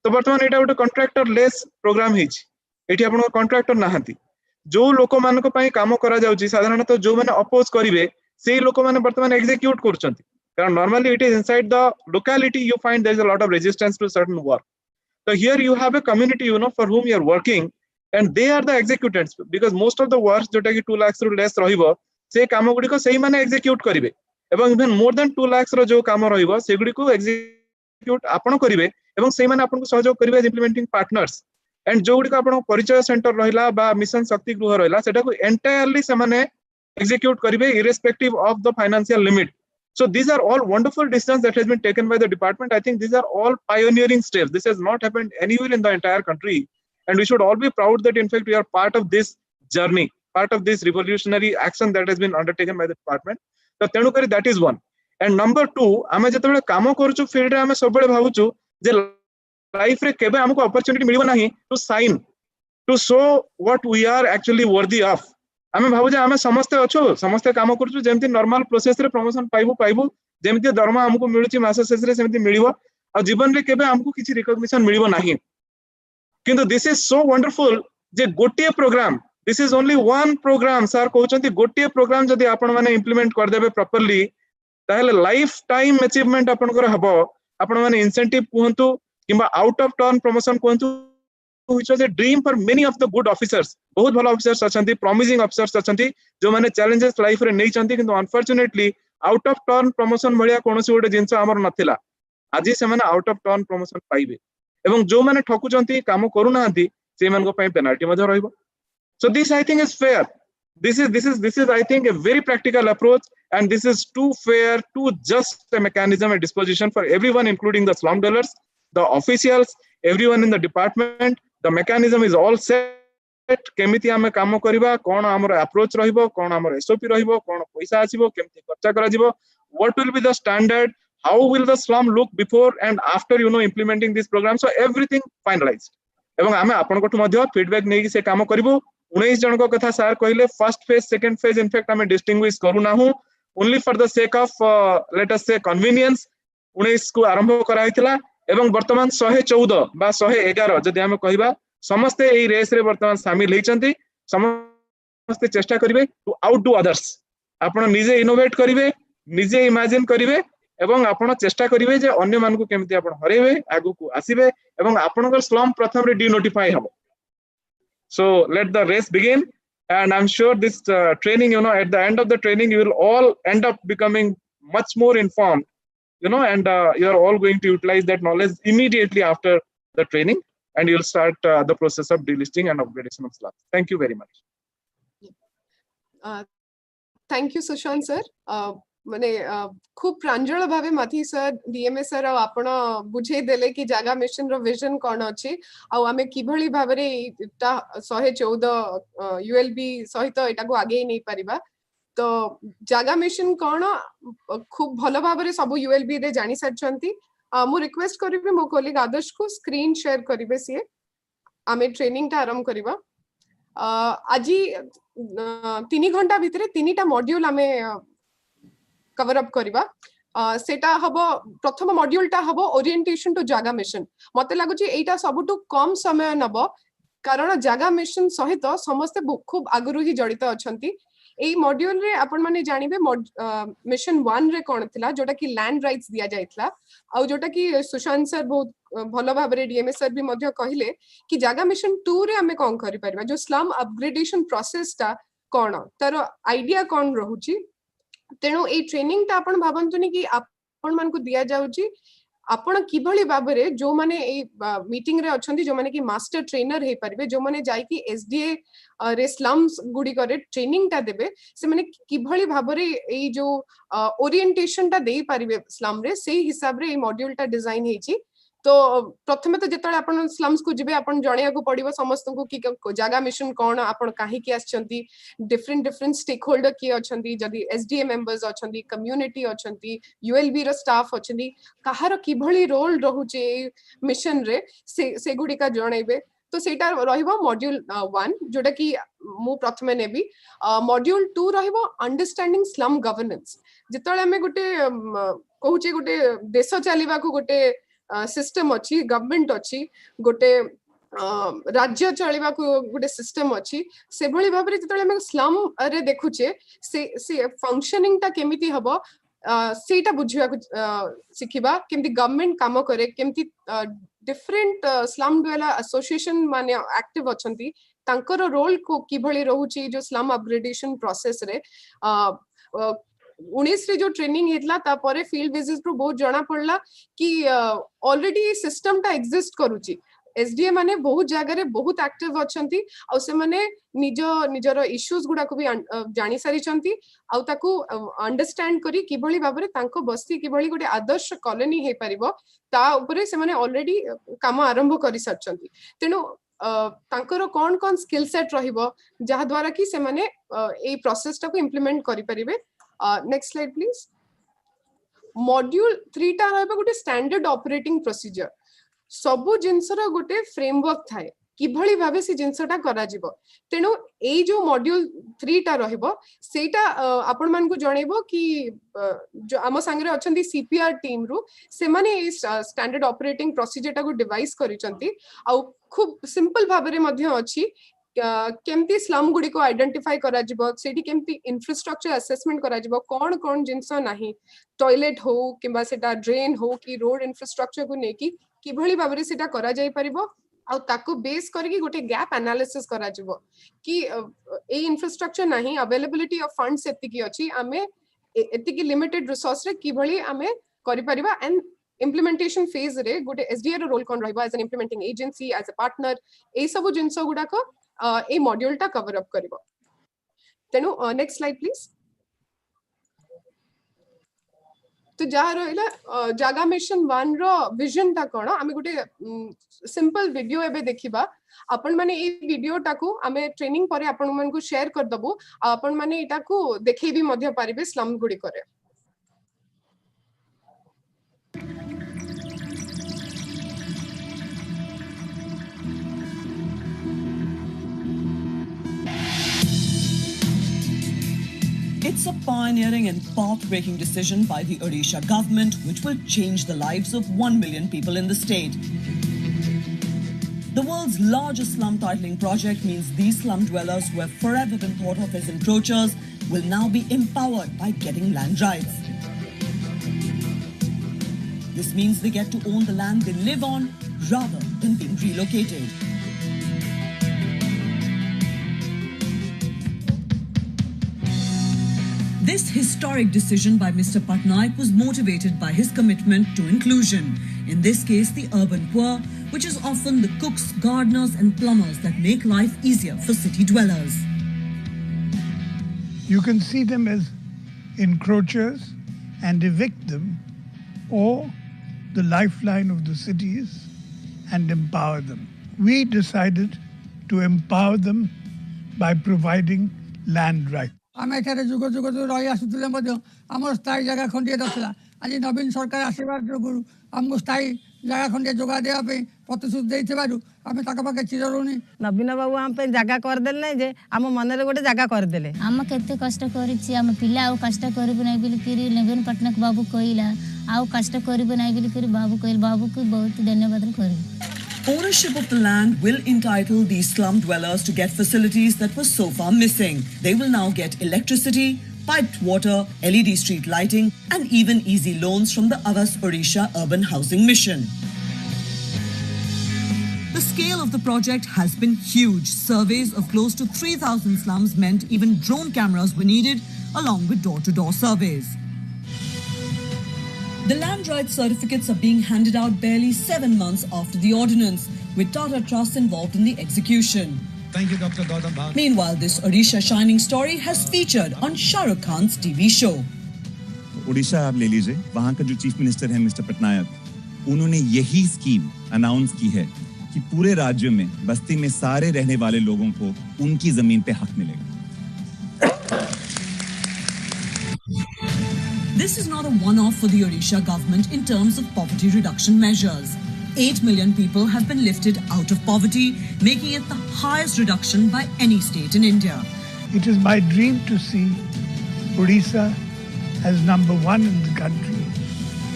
तो वर्तमान एटा गोटे कॉन्ट्रैक्टर लेस प्रोग्राम हिच एठी आपण कॉन्ट्रैक्टर नाहंती जो लोक मान को पई काम करा जाउची साधारणतः जो माने अपोज करिवे सेही लोक माने वर्तमान एग्जीक्यूट करचंती कारण normally it is inside the locality you find there is a lot of resistance to certain work so here you have a community for whom you are working and they are the executants because most of the works jota ki 2 lakhs ru less rahibo se काम गुडी को सेही माने execute करिवे एवं even more than 2 lakhs रो जो काम रहिबो से गुडी को एग्जीक्यूट आपण करिवे एवं सेही माने आपन को सहयोग करिवे इंप्लीमेंटिंग पार्टनर्स एंड जो गुडी को आपण परिचय सेंटर रहिला बा मिशन शक्ति गृह रहिला सेटा को एंटायरली से माने एग्जीक्यूट करिवे irrespective of the financial limit so these are all wonderful decisions that has been taken by the department I think these are all pioneering steps this has not happened anywhere in the entire country and we should all be proud that in fact we are part of this journey part of this revolutionary action that has been undertaken by the department so tenu kari that is one and number 2 ame jetebele काम करछु field रे ame सबबेले भाबुछु जे life रे केबे हमको opportunity मिलिबो नाही to shine to show what we are actually worthy of आमे भाबु जे आमे समस्त अछु समस्त काम करछु जेमति नॉर्मल प्रोसेस रे प्रमोशन पाइबु जेमति दरमा हमको मिलुची मास शेष रे सेमति मिलिबो आ जीवन रे केबे हमको किछि रिकॉग्निशन मिलिबो नाही किंतु दिस इज सो वंडरफुल जे गोटे programme this is only one programme sir कहउचंती गोटे प्रोग्राम जदि आपण माने इंप्लीमेंट कर देबे प्रॉपर्ली ताहले लाइफ टाइम अचीवमेंट आपनकर हबो आपण माने इंसेंटिव कहंतु किबा आउट ऑफ टर्न प्रमोशन कहंतु which was a dream for many of the good officers बहुत भलो ऑफिसर्स अछंती promising officers अछंती जो माने challenges लाइफ रे नै चंती किंतु unfortunately out of turn promotion भलिया कोनोसी गोटे जिंस हमर नथिला आज से माने आउट ऑफ टर्न प्रमोशन पाइबे एवं जो माने ठकु चंती काम करू नांती से मान को पई पेनल्टी मधे रहइबो so this I think is fair this is I think a very practical approach and this is too fair too just a mechanism a disposition for everyone including the slum dwellers the officials everyone in the department the mechanism is all set केमिति आमे काम करिबा कोन हमर approach रहिबो कोन हमर SOP रहिबो कोन पैसा आसीबो केमिति खर्चा करा जिवो what will be the standard how will the slum look before and after implementing this program so everything finalized एवं आमे आपन कोठु मध्ये फीडबैक नै कि से काम करिवो 19 जन को कथा सर कहिले first phase second phase in fact आमे डिस्टिंग्विश करू ना हूं only for the sake of let us से कन्वीनियंस 19 को आरंभ करा हितला एवं वर्तमान 114 बा 111 जदि आमे कहिबा समस्त एई रेस रे वर्तमान शामिल हेचंती समस्त चेष्टा करिवे टू आउट डू अदर्स आपण निजे इनोवेट करिवे निजे इमेजिन करिवे एवं आपण चेष्टा करिवे जे अन्य मान को केमिति आपण हरेबे आगु को आसीबे एवं आपनकर स्लम प्रथम रे डिनोटिफाई हबो so let the race begin and I'm sure this training at the end of the training you will all end up becoming much more informed and you are all going to utilize that knowledge immediately after the training and you'll start the process of delisting and upgradation of slums. Thank you very much. Thank you Sushant sir. माने खूब प्रांजल भावे माथी sir DMA sir आपण बुझे देले कि Jaga mission रो vision कोन अछि आ हमें किभली भाबरे एटा 114 ULB सहित एटा को आगे नै परिबा तो जागा मिशन कोन खूब भलो भाबरे सब यूएलबी रे जानि सरचंती मु रिक्वेस्ट करिबे मो कोलिग आदर्श को स्क्रीन शेयर करिवे सिए आमे ट्रेनिंग ता आरंभ करिबा आजी 3 घंटा भितरे 3टा मॉड्यूल आमे कवर अप करिबा सेटा हबो प्रथम मॉड्यूल टा हबो ओरिएंटेशन टू जागा मिशन मते लागु छी एटा सबटु कम समय नबो कारण जागा मिशन सहित समस्त खूब आगरु ही जड़ित अछंती एई मॉड्यूल रे आपण माने जानिबे मिशन 1 रे कोन थिला जोटा कि लैंड राइट्स दिया जायतला आ जोटा कि सुशांत सर बहुत भलो भाबरे डीएमएस सर भी मध्य कहिले कि जागा मिशन 2 रे हमें कोन करि परबा जो स्लम अपग्रेडेशन प्रोसेस टा कोन तार आईडिया कोन रहूची तेणु ए ट्रेनिंग ता आपण भाबंतुनी कि आपण मान को दिया जाउची आपण किभली बाबरे जो माने ए मीटिंग रे अछंती जो माने कि मास्टर ट्रेनर हे परिबे जो माने जाई कि एसडीए रे स्लम्स गुडी करे ट्रेनिंग ता देबे से माने किभली भाबरे ए जो ओरिएंटेशन ता देई परिबे स्लम रे सेही हिसाब रे ए मॉड्यूल ता डिजाइन हेची तो प्रथमे तो जेतले आपण स्लम्स को जिबे आपण जणिया को पड़िबो समस्त को कि जागा मिशन कोन आपण काहे कि आछंती डिफरेंट स्टेक होल्डर की अछंती जदी एसडीए मेंबर्स अछंती कम्युनिटी अछंती यूएलबी रो स्टाफ अछंती काहार किभली रोल रहूचे मिशन रे से गुडी का जणैबे तो सेटा रहिबो मॉड्यूल 1 जोटा कि मु प्रथमे नेबी मॉड्यूल 2 रहिबो अंडरस्टैंडिंग स्लम गवर्नेंस जेतले हमें गोटे कहूचे गोटे देश चलीबा को गोटे सिस्टम अच्छी गवर्नमेंट अच्छी गोटे राज्य चलवा को गोटे सिस्टम अच्छी से भली भाबरे जेतले हम स्लम रे देखुचे से फंक्शनिंग ता केमिति हबो सेटा बुझिया को सिखिबा केमिति गवर्नमेंट काम करे केमिति डिफरेंट स्लम ड्वेलर एसोसिएशन माने एक्टिव अछंती तांकर रोल को किभली रहूची जो स्लम अपग्रेडेशन प्रोसेस रे 19 रे जो ट्रेनिंग हेतला तापरे फील्ड विजिट pro बहुत जणा पड़ला कि ऑलरेडी सिस्टम ता एग्जिस्ट करूची एसडीए माने बहुत जगह रे बहुत एक्टिव अछंती आ से माने निजर इश्यूज गुडा को भी जानि सारी चंती आ ताको अंडरस्टैंड करी किभली बाबरे तांको बस्ती किभली गोटे आदर्श कॉलोनी हे परिबो ता ऊपरे से माने ऑलरेडी काम आरंभ करि सरचंती तेनु तांकर कोन स्किल सेट रहिबो जहा द्वारा कि से माने ए प्रोसेस टा को इंप्लीमेंट करि परिबे नेक्स्ट स्लाइड प्लीज मॉड्यूल 3 टा रहबा गोटे स्टैंडर्ड ऑपरेटिंग प्रोसीजर सबु जिंसर गोटे फ्रेमवर्क थाए किभली भाबे से जिंसटा करा जिवो तेनो एई जो मॉड्यूल 3 टा रहइबो सेटा आपण मान को जणेबो कि जो आम संगे अछंती सीपीआर टीम रु से माने स्टैंडर्ड ऑपरेटिंग प्रोसीजर टा को डिवाइस करिसंती आ खूब सिंपल भाबरे मध्य अछि केमती स्लम गुडी को आइडेंटिफाई करा जिवो सेठी केमती इंफ्रास्ट्रक्चर असेसमेंट करा जिवो कोन कोन जिंस नाही टॉयलेट हो किबा सेटा ड्रेन हो कि रोड इंफ्रास्ट्रक्चर को नेकी किभली भाबरे सेटा करा जाई परिबो आ ताको बेस करके गोटे गैप एनालिसिस करा जिवो कि ए इंफ्रास्ट्रक्चर नाही अवेलेबिलिटी ऑफ फंड्स एतिकी अछि आमे एतिकी लिमिटेड रिसोर्स रे किभली आमे करि परिबा एंड implementation phase रे गोटे एसडीए रो रोल कोन रहबा as an implementing agency as a partner ए सब जिंस गुडा को ए मॉड्यूल टा कवर अप करिवो तेनु नेक्स्ट स्लाइड प्लीज तो जहाँ रहा जागा मिशन 1 रो विजन टा कोन आमे गोटे सिंपल वीडियो एबे देखिबा आपण माने ए वीडियो टाको आमे ट्रेनिंग परे आपण मन को शेयर कर दबो आपण माने एटा को देखै भी मध्य पारिबे स्लम गुडी करे It's a pioneering and path-breaking decision by the Odisha government which will change the lives of 1 million people in the state. The world's largest slum titling project means these slum dwellers who have forever been thought of as encroachers will now be empowered by getting land rights. This means they get to own the land they live on rather than being relocated. This historic decision by Mr. Patnaik was motivated by his commitment to inclusion. In this case, the urban poor, which is often the cooks, gardeners and plumbers that make life easier for city dwellers. You can see them as encroachers and evict them, or the lifeline of the cities and empower them. We decided to empower them by providing land rights. आम एठारे जुग जुग जो रही आसुले आम स्थायी जगह खंडे नथिला आज नवीन सरकार आशीर्वाद जो आमको स्थायी जगह खंडे जोगा देवाई प्रतिश्रुति देइथिबारु आमे ताका पाके चिरऋणी नवीन बाबू आम पे जगह करदेले नै जे आम मन रे गोटे जगह करदेले आम केते कष्ट करिछि आम पिला आ कष्ट करबो नै बिल किरी नवीन पटनायक बाबू कहिला आ कष्ट करबो नै बिल किरी बाबू कहिल बाबू को बहुत धन्यवाद करी Ownership of the land will entitle these slum dwellers to get facilities that were so far missing. They will now get electricity, piped water, LED street lighting, and even easy loans from the Avas Odisha Urban Housing Mission. The scale of the project has been huge. Surveys of close to 3,000 slums meant even drone cameras were needed, along with door-to-door surveys. The land rights certificates are being handed out barely 7 months after the ordinance, with Tata Trust involved in the execution. Thank you, Dr. Gautam Bhatt. Meanwhile, this Odisha shining story has featured on Shah Rukh Khan's TV show. Orissa आप ले लीजिए, वहाँ का जो chief minister है mister Patnaik, उन्होंने यही scheme announce की है कि पूरे राज्य में बस्ती में सारे रहने वाले लोगों को उनकी जमीन पे हक मिलेगा. This is not a one-off for the Odisha government in terms of poverty reduction measures. 8 million people have been lifted out of poverty, making it the highest reduction by any state in India. It is my dream to see Odisha as number 1 in the country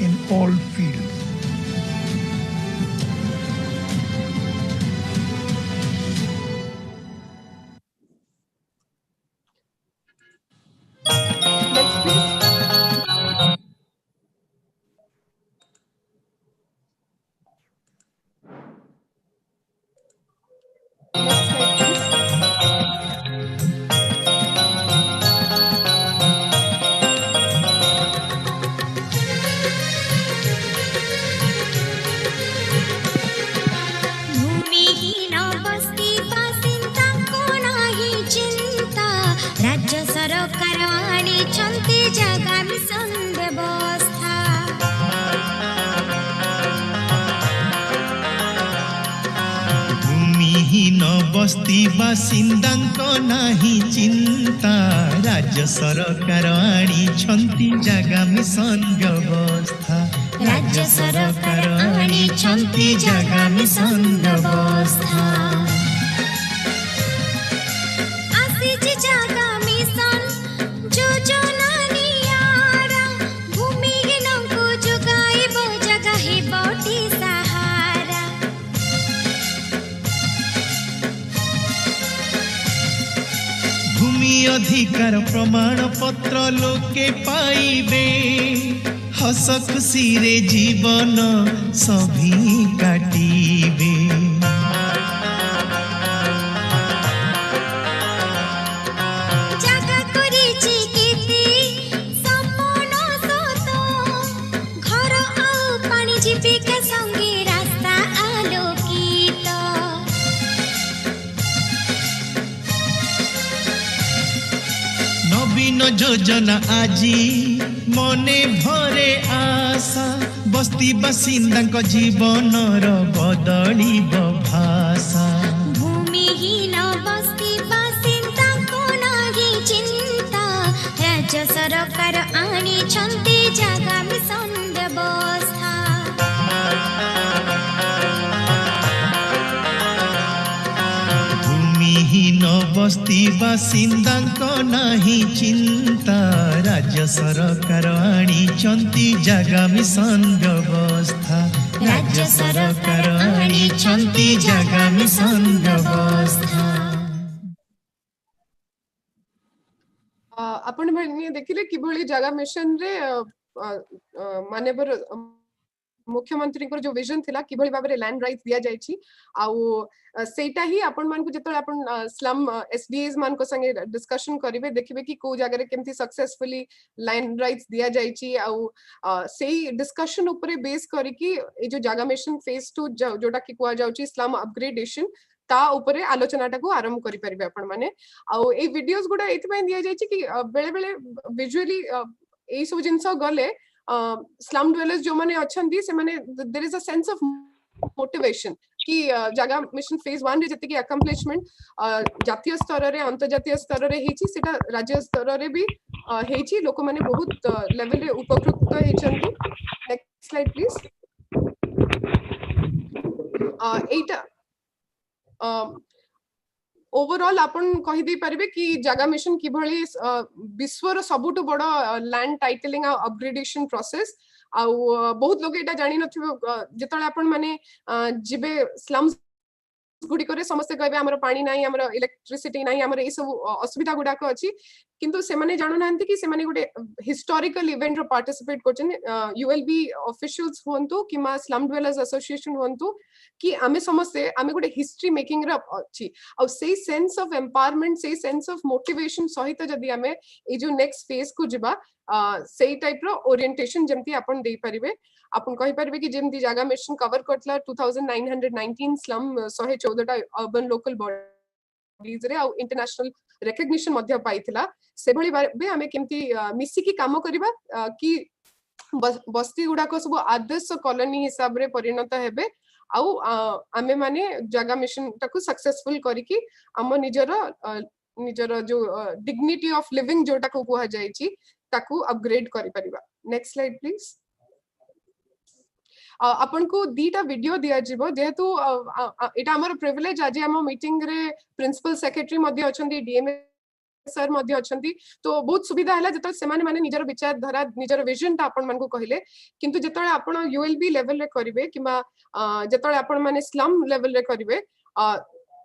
in all fields. जागा mission व्यवस्था भूमिहीन बस्ती बासिंदांक नाही चिंता राज्य सरकार आनी छंती जागा mission व्यवस्था राज्य सरकार आनिछन्ति जगा मिशन व्यवस्था आसीछि जगा मिशन योजना नियारा भूमिहीनଙ୍କୁ जोगाइब जगा हेबटी सहारा भूमि अधिकार प्रमाण पत्र लोके पाइबे हस खुशी रे जीवन सभी काटिबे जागा करिछि कीर्ति सम्मान सत घर आउ पानी जीविका संगे रास्ता आलोकित नवीन योजना आजी मने भरे आशा बस्ती बासिंदा जीवन बदलिब भाषा भूमिहीन बस्ती बासिन्दाको लागि चिन्ता राज्य सरकार आनिछन्ति जगा मिशन व्यवस्था भूमिहीन बस्ती बासिंदा नाही चिंता राज्य सरकार आनिछन्ति जगा मिशन व्यवस्था राज्य सरकार आनिछन्ति जगा मिशन व्यवस्था आपण माने देखिले किभଳି ଜାଗା ମିଶନ ରେ माननीय मुख्यमंत्री जो विजन थिला किभଳି भाबरे लैंड राइट्स दिया जायछि आउ सेटा ही आपण मान को जेतले आपण स्लम एसडीएस मान को संगे डिस्कशन करिवे देखिबे कि को जगह रे केमती सक्सेसफुली लैंड राइट्स दिया जायछि आउ सेही डिस्कशन ऊपर बेस करी कि ए जो जागा मिशन फेज 2 जोटा कि कुआ जाउछि स्लम अपग्रेडेशन ता ऊपर आलोचनाटा को आरंभ करि परिबे आपण माने आउ ए वीडियोस गुडा एथि पय दिया जायछि कि बेले बेले विजुअली ए सब जिंस गले स्लम ड्वेलर्स जो माने अछंती से माने there is a sense of motivation कि जागा मिशन फेज 1 रे जति कि अकम्प्लिशमेंट जातीय स्तर रे अंतर्जातीय स्तर रे हेछि सेटा राज्य स्तर रे भी हेछि लोक माने बहुत लेवल रे उपकृत हेछंती next slide please Etah overall आपण कहि दे परिबे कि जागा मिशन किभଳି विश्वर सबुटु बड़ लैंड टाइटलिंग आ अपग्रेडेशन प्रोसेस आ बहुत लोग एटा जानि नथिबो जेतले आपण माने जिबे स्लम्स गुडी करे समस्त कहबे हमर पानी नाही हमर इलेक्ट्रिसिटी नाही हमर ए सब असुविधा गुडा को अछि किंतु से माने जानु नांती कि से माने गुडे हिस्टोरिकल इवेंट रो पार्टिसिपेट करछन यूएलबी ऑफिशियल्स होंतु किमा स्लम ड्वेलर्स एसोसिएशन होंतु कि आमे समस्त आमे गुडे हिस्ट्री मेकिंग रो अछि और से सेंस ऑफ एम्पावरमेंट से सेंस ऑफ मोटिवेशन सहित जदी आमे ए जो नेक्स्ट फेज को जिबा सेही टाइप रो ओरिएंटेशन जेमती आपण देई परिबे आपण कहि परिबे कि जेमती जागा मिशन कवर करतला 2919 स्लम 114 टा अर्बन लोकल बॉडीज रे आ इंटरनेशनल रिकॉग्निशन मध्य पाइथिला से भली बे हमें केमती मिसी की काम करबा कि बस्ती गुडा को सब आदर्श कॉलोनी हिसाब रे परिणत हेबे आउ आमे माने जागा मिशन टाकू सक्सेसफुल करिकि हम निजर जो डिग्निटी ऑफ लिविंग जोटा को कुहा जायछि ताकू अपग्रेड करि परिबा नेक्स्ट स्लाइड प्लीज अपन को दीटा वीडियो दिया जिवो जेहेतु एटा हमर प्रिविलेज आज हम मीटिंग रे प्रिंसिपल सेक्रेटरी मध्ये अछंती डीएमए सर मध्ये अछंती तो बहुत सुविधा हला जत से माने निजर विचार धारा निजर विजन ता अपन मान को कहिले किंतु जतळे आपण यूएलबी लेवल रे करिवे किबा जतळे आपण माने स्लम लेवल रे करिवे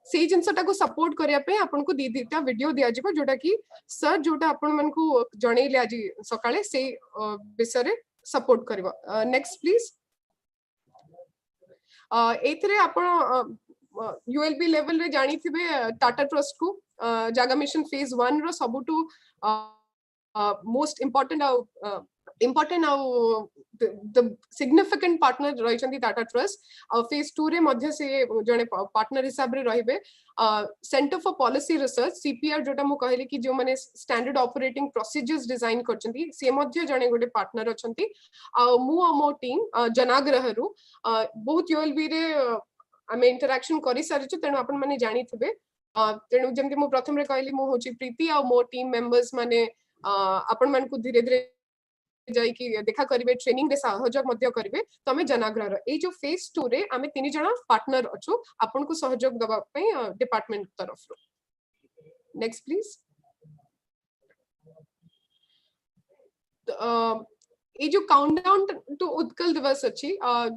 से जिनसटा को सपोर्ट करिया पे अपन को दीटा वीडियो दिया जिवो जोटा कि सर जोटा अपन मान को जणैले आज सकाळे से विषय रे सपोर्ट करबो नेक्स्ट प्लीज एथरे आपण यूएलबी लेवल रे जानी थिबे टाटा ट्रस्ट को जागा मिशन फेज 1 रो सबुटू most important the significant partner रहिचंती टाटा ट्रस्ट फेज 2 रे मध्य से जने पार्टनर हिसाब रे रहिबे centre for policy research CPR जोटा मु कहले कि जो माने स्टैंडर्ड ऑपरेटिंग प्रोसीजर्स डिजाइन करचंती से मध्य जने गोटे पार्टनर अछंती मु आ मो टीम जनाग्रह रु बहुत यूएलबी रे आमे इंटरेक्शन करि सारिछु तेनु आपण माने जानि थिबे तेनु जेमति मु प्रथम रे कहली मु होची प्रीति आ मो टीम मेंबर्स माने आपण मान को धीरे धीरे जाई कि देखा करिवे ट्रेनिंग रे सहयोग मध्य करिवे तो हमें जनाग्रह ए जो फेज 2 रे हमें 3 जण पार्टनर अछु आपन को सहयोग दबा पई डिपार्टमेंट तरफ रो नेक्स्ट प्लीज ये जो काउंटडाउन टू उत्कल दिवस अच्छी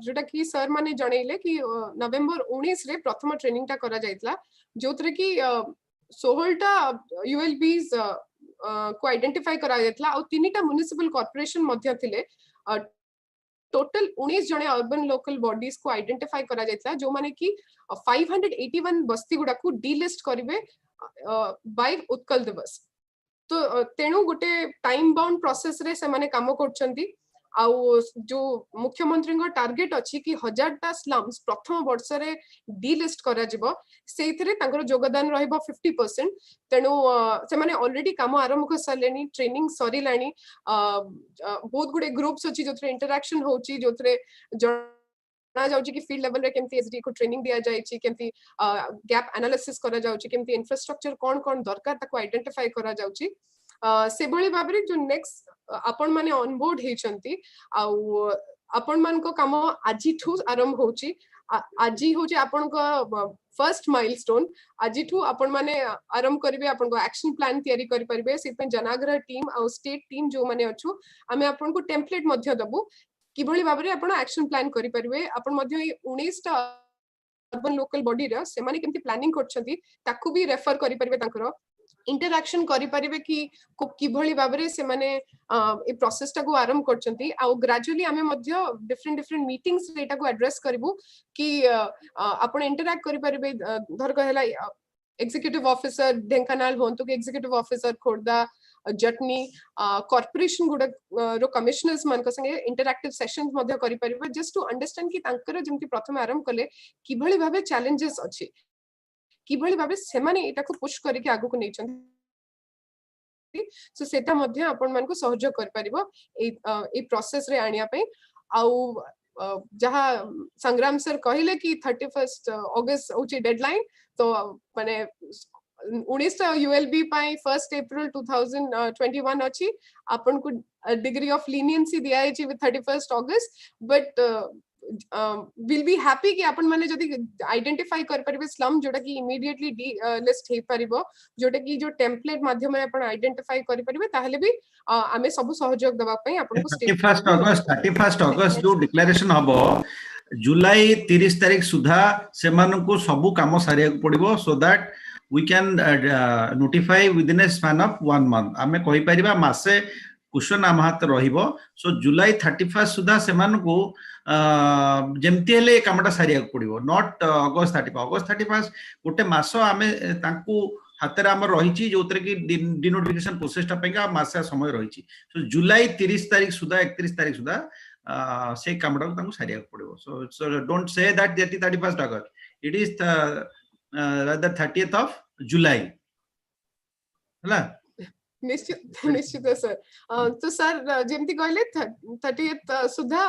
जोटा कि सर माने जणैले कि नवेंबर 19 रे प्रथम ट्रेनिंग टा करा जायतला जोतरे कि 16 टा यूएलबीज को आइडेंटिफाई करा जायतला और 3टा म्युनिसिपल कॉर्पोरेशन मध्य थिले टोटल 19 जने अर्बन लोकल बॉडीज को आइडेंटिफाई करा जायतला जो माने कि 581 बस्ती गुडा को डीलिस्ट करिवे बाय उत्कल दिवस तो तेणु गोटे टाइम बाउंड प्रोसेस रे से माने काम करछंती आउ जो मुख्यमंत्री को टार्गेट अछि कि 1000टा स्लम्स प्रथम वर्ष रे डीलिस्ट करा जिवो सेइथरे तांकर योगदान रहइबो 50% तेणु से माने ऑलरेडी काम आरंभ कर सालेनी ट्रेनिंग सरी लानी बहुत गुडे ग्रुप्स अछि जोथरे इंटरेक्शन होची जोथरे ना जाउची कि फील्ड लेवल रे केमती एसडी को ट्रेनिंग दिया जाय छी केमती गैप एनालिसिस करा जाउची केमती इंफ्रास्ट्रक्चर कोन कोन दरकार ताको आइडेंटिफाई करा जाउची से भली भाबरे जो नेक्स्ट आपण माने ऑन बोर्ड हेचंती आउ आपण मान को काम आजी ठू आरंभ होची आजी होची आपण को फर्स्ट माइलस्टोन आजी ठू आपण माने आरंभ करिवे आपण को एक्शन प्लान तयारी करि परिबे सेपे जनाग्रह टीम आउ स्टेट टीम जो माने अछु हमें आपण को टेम्पलेट मध्य दबु कि भली भाबरे आपण एक्शन प्लान करि परिबे आपण मध्य 19 टा अर्बन लोकल बॉडी रे से माने केमती प्लानिंग करछंती ताकू भी रेफर करि परिबे तांकर इंटरैक्शन करि परिबे कि भली भाबरे से माने ए प्रोसेस टा को आरंभ करछंती आ ग्रेजुअली हमें मध्य डिफरेंट मीटिंग्स रेटा को एड्रेस करबु कि आपण इंटरैक्ट करि परिबे धर कहला एग्जीक्यूटिव ऑफिसर ढेंकानाल होंतु कि executive officer Khordha Jatni corporation good रो कमिश्नर्स मान संगे इंटरैक्टिव सेशंस मध्य करि परिबे जस्ट टू अंडरस्टैंड कि तांकर जेमति प्रथम आरंभ कले कि भली भाबे चैलेंजेस अछि कि भली भाबे से माने एटा को पुश करके आगु को नेचन सो सेटा मध्य आपण मान को सहयोग कर परिबो ए प्रोसेस रे आनिया पे आउ जहा संग्राम सर कहिले कि 31 अगस्त होची डेडलाइन तो माने 19 यूएलबी पाई 1 अप्रैल 2021 अछि आपण को डिग्री ऑफ लीनियंसी दिया है with 31 August but will be happy कि आपण माने जदी आइडेंटिफाई कर परिबे स्लम जोटा कि इमीडिएटली लिस्ट हे परिबो जोटा कि जो टेम्पलेट माध्यम रे आपण आइडेंटिफाई कर परिबे ताहले भी आमे सब सहयोग दबा पई आपण को 31 अगस्त जो डिक्लेरेशन हबो जुलाई 30 तारिख सुधा सेमान को सब काम सारिया पड़िबो so that we can notify within a span of 1 month आमे कहि परिबा मासे क्वेश्चन आम हाथ रहिबो सो जुलाई 31 सुधा सेमान को जेमती हेले कामटा सारिया पड़िबो नॉट अगस्त 31 गोटे मास आमे तांकू हाथ आम रही जो कि डिनोटिफिकेशन प्रोसेसटा पेगा मासे समय रही सो जुलाई 30 तारिख सुधा 31 तारिख सुधा से कामटा को सारिया पड़िबो so don't say that 31 August it is rather 30th of July हला निश्चित सर तो सर जेमती कहले 30th सुधा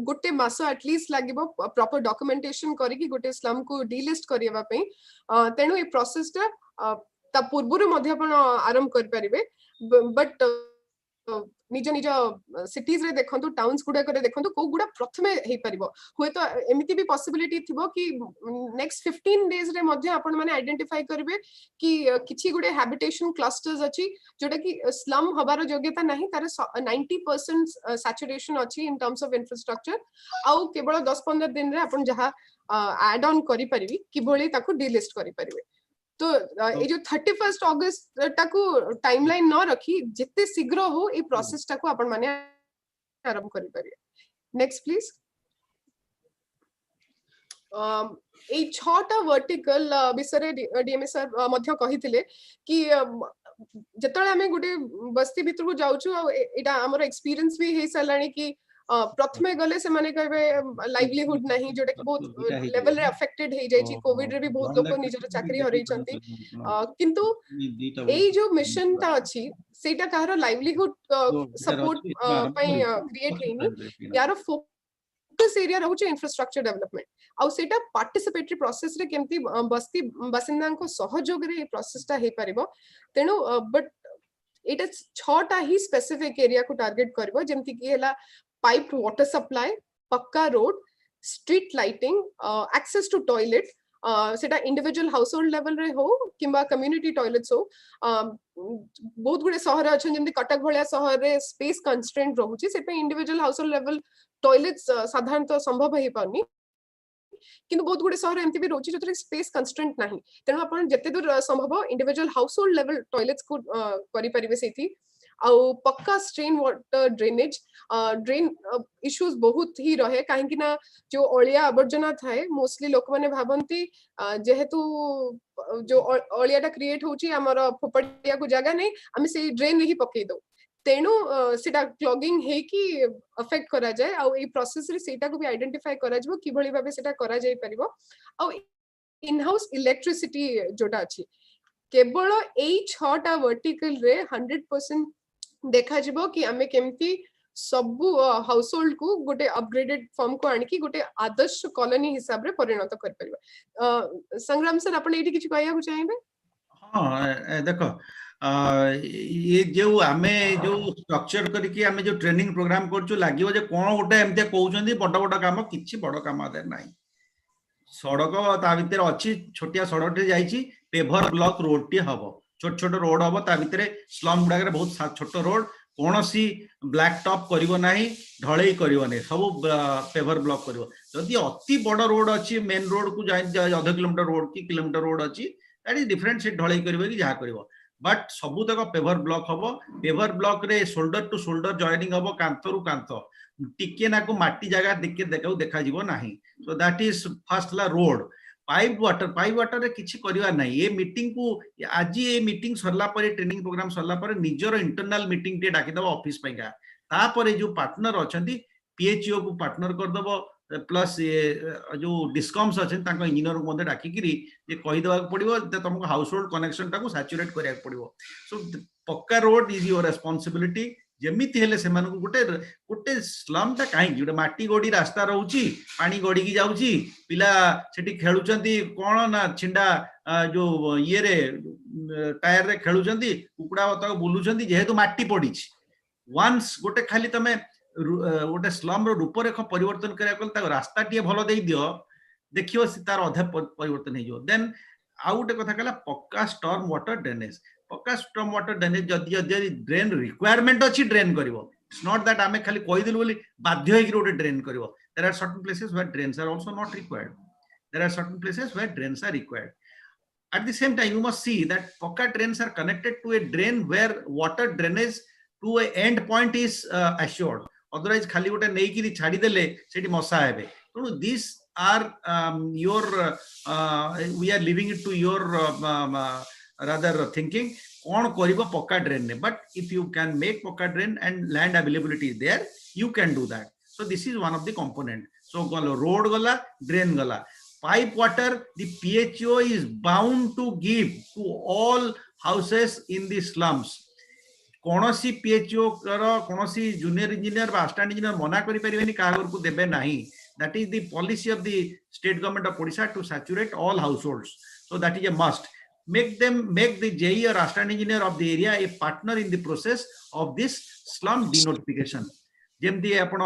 गोटे मास एटलीस्ट लागिबो प्रॉपर डॉक्यूमेंटेशन करी कि गोटे स्लम को डीलिस्ट करियबा पई तेनु ए प्रोसेस ता पूर्वरु मध्य आपण आरंभ कर परिबे बट निज निज सिटीज रे देखंतु टाउन्स गुडा करे देखंतु को गुडा प्रथमे हे परिबो होय तो एमिति भी पॉसिबिलिटी थिबो कि नेक्स्ट 15 डेज रे मध्य आपण माने आइडेंटिफाई करबे कि किछि गुडे हैबिटेशन क्लस्टर्स अछि जोटा कि स्लम हबार योग्यता नाही तार 90% सैचुरेशन अछि इन टर्म्स ऑफ इंफ्रास्ट्रक्चर आउ केवल 10-15 दिन रे आपण जहा ऐड ऑन करि परिबी कि भली ताको डीलिस्ट करि परिबे तो ये जो 31 अगस्त टाको टाइमलाइन न रखी जिते शीघ्र हो ये प्रोसेस टाको आपण माने आरंभ करि परिए नेक्स्ट प्लीज ए छटा वर्टिकल विषय डीएमए सर मध्य कहिथिले कि जतळे हमें गुटे बस्ती भीतर को जाउछु एटा हमर एक्सपीरियंस भी हे सलाणी कि प्रथमे गले से माने कहबे लाइवलीहुड नहीं जोटा कि बहुत लेवल रे अफेक्टेड हे जाई छी कोविड रे भी बहुत लोग निजर चाकरी हरई छंती किंतु एई जो मिशन ता अछि सेटा कहरो लाइवलीहुड सपोर्ट पई क्रिएट हेनी यार फोकस एरिया रहउछ इंफ्रास्ट्रक्चर डेवलपमेंट आ सेटा पार्टिसिपेटरी प्रोसेस रे केमती बस्ती बासिंदा को सहयोग रे प्रोसेस ता हे परिबो तेनु बट एटा 6टा ही स्पेसिफिक एरिया को टार्गेट करबो जेमति कि हला पाइप्ड वाटर सप्लाई, पक्का road, street lighting, access to toilet, सेटा इंडिविजुअल हाउस होल्ड लेवल रे हो किंबा कम्युनिटी टॉयलेट्स हो। बहुत गुडे सहर अच्छन जेमति कटक भलिया सहर रे स्पेस कंस्ट्रेंट रहउची, सेटा individual household level toilets साधारणतः संभव हे पानी, किंतु बहुत गुडे सहर एमती भी रोची जोतरे स्पेस कंस्ट्रेंट नाही। तेणु आपण जते दूर संभव individual household level toilets को करि परिबे सेठी। आउ पक्का strain water drainage, drain issues बहुत ही रहे कहीं ना जो अलिया आवर्जना थाए मोस्टली लोक माने भाबंती जेहेतु जो अलियाटा क्रिएट होची हमर फोपड़िया को जगह नहीं आमे से ड्रेन ही पकई दो, तेणु सेटा क्लॉगिंग है कि अफेक्ट करा जाए। आउ ए प्रोसेस रे सेटा को भी आइडेंटिफाई करा जबो कि भली भाबे सेटा करा जाय परिबो। आउ इन हाउस इलेक्ट्रिसिटी जोटा अछि केवल ए 6टा वर्टिकल रे 100% देखा जिवो कि आमे केमती सब हाउस होल्ड को गोटे अपग्रेडेड फॉर्म को आनी कि गोटे आदर्श कॉलोनी हिसाब रे परिणत कर परिबा। संग्राम सर आपण एठी किछ कहया को चाहिबे? हां देखो ये जो आमे जो स्ट्रक्चर करके आमे जो ट्रेनिंग प्रोग्राम करछु लागिवो जे कोन गोटे एमते कहउछंदी बड़ बड़ काम, किछि बड़ काम आदर नाही। सड़क ता भितर अच्छी छोटिया सड़क जाइछि, पेभर ब्लॉक रोड टी हबो, छोट छोट रोड हबो, ता भितर स्लम गुडा रे बहुत छोट रोड, कोनोसी ब्लैक टॉप करिवो नाही, ढळई करिवो नाही, सब पेभर ब्लॉक करिवो। जदि अति बड़ रोड अछि, मेन रोड को जाय आधा किलोमीटर रोड की किलोमीटर रोड अछि, दैट इज डिफरेंट, से ढळई करिवो कि जहा करिवो, बट सबु तक पेभर ब्लॉक हबो। पेभर ब्लॉक रे शोल्डर टू शोल्डर जॉइनिंग हबो, कांथरु कांथ, टिके ना को माटी जगह देखा जीवो नाही। सो दैट इज फर्स्ट ला रोड। पाइप वाटर रे किछि करिवा नाही। ये मीटिंग को आज ये मीटिंग सरला परे, ट्रेनिंग प्रोग्राम सरला परे निजर इंटरनल मीटिंग टे डाकी दबो ऑफिस पैका, ता परे जो पार्टनर अछंती पीएचओ को पार्टनर कर दबो, प्लस ये जो डिस्कम्स अछन ताको इंजीनियर को मध्ये डाकी किरी ये कहि दबा पड़िबो जे तुमको हाउस होल्ड कनेक्शन टाको सैचुरेट करिया पड़िबो। सो पक्का रोड इज योर रिस्पांसिबिलिटी। जेमिति हेले से मानको गोटे गोटे स्लम ता काहे गोटे माटी गोडी रास्ता रहउची, पानी गडी की जाउची, पिला सेठी खेलुचंती कोन ना छिंडा जो ये रे टायर रे खेलुचंती, कुकुडा तक बुलुचंती, जेहेतु माटी पड़ीची। वंस गोटे खाली तमे गोटे स्लम रो रूपरेख परिवर्तन करिया कोल ता रास्ता टिए भलो देई दियो, देखियो से तार अधा परिवर्तन हे जो। देन आउ गोटे कथा कला पक्का स्टॉर्म वाटर ड्रेनेज। पक्का स्टॉर्म वाटर ड्रेनेज जदि ड्रेन रिक्वायरमेंट अछि ड्रेन करिवो, इट्स नॉट दैट आमे खाली कहि दिलु बोली बाध्य होई कि रोड ड्रेन करिवो। There are certain places where drains are also not required, there are certain places where drains are required. At the same time, you must see that Pokka drains are connected to a drain where water drainage to a end point is assured. Otherwise, khali gote nei ki chhadi dele seti mosa hebe. So these are your we are leaving it to your rather thinking on koribo Pokka drain ne. But if you can make Pokka drain and land availability is there, you can do that. So this is one of the component. So road gala, drain gala. Pipe water, the PHO is bound to give to all houses in the slums. कोनोसी PHO करो, कोनोसी junior engineer बा assistant engineer मना करि परिबेनी कागर को देबे नाही। That is the policy of the state government of Odisha to saturate all households. So that is a must. Make the JE or assistant engineer of the area a partner in the process of this slum denotification. जेमती आपण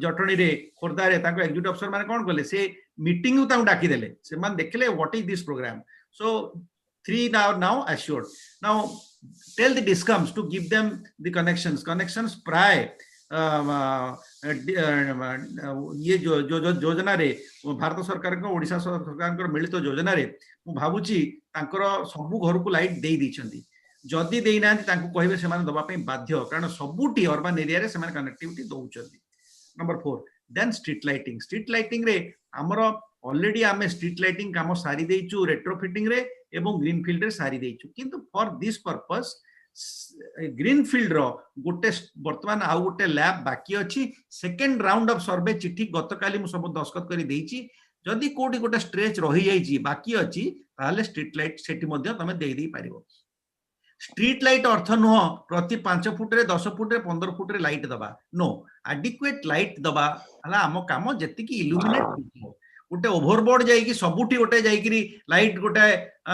जटणी रे खोरदा रे ताको executive अफसर माने कोन करले से meeting उ ताऊ डाकी देले, से मान देखले what is this programme. So 3 now assured. Now tell the discoms to give them the connections प्राय ये जो योजना रे भारत सरकार को ओडिशा सरकार को मिलित योजना रे मु भाबुची तांकर सब घर को लाइट देई दिछंती। जदि देई ना तांको कहिबे से माने दबा पे बाध्य, कारण सबुटी अर्बन एरिया रे से माने कनेक्टिविटी दउचंती। नंबर 4 देन स्ट्रीट लाइटिंग रे हमर ऑलरेडी आमे स्ट्रीट लाइटिंग काम सारी देइचु, रेट्रोफिटिंग रे एवं ग्रीनफील्ड रे सारी देइचु, किंतु फॉर दिस पर्पस ग्रीनफील्ड रो गोटे वर्तमान आउ गोटे लैब बाकी अछि। सेकंड राउंड ऑफ सर्वे चिठी गतकाली मु सब दस्खत करी देइची। जदि कोडी गोटे स्ट्रेच रही जाइची बाकी अछि ताले स्ट्रीट लाइट सेठी मध्ये तमे देई देई पारिबो। स्ट्रीट लाइट अर्थ नुह प्रति 5 फुट रे 10 फुट रे 15 फुट रे लाइट दबा, नो एडिक्वेट लाइट दबा हला हम काम जति की इल्यूमिनेट हो। गोटे ओभरबोर्ड जाइकी सबुठी गोटे जाइकी लाइट गोटे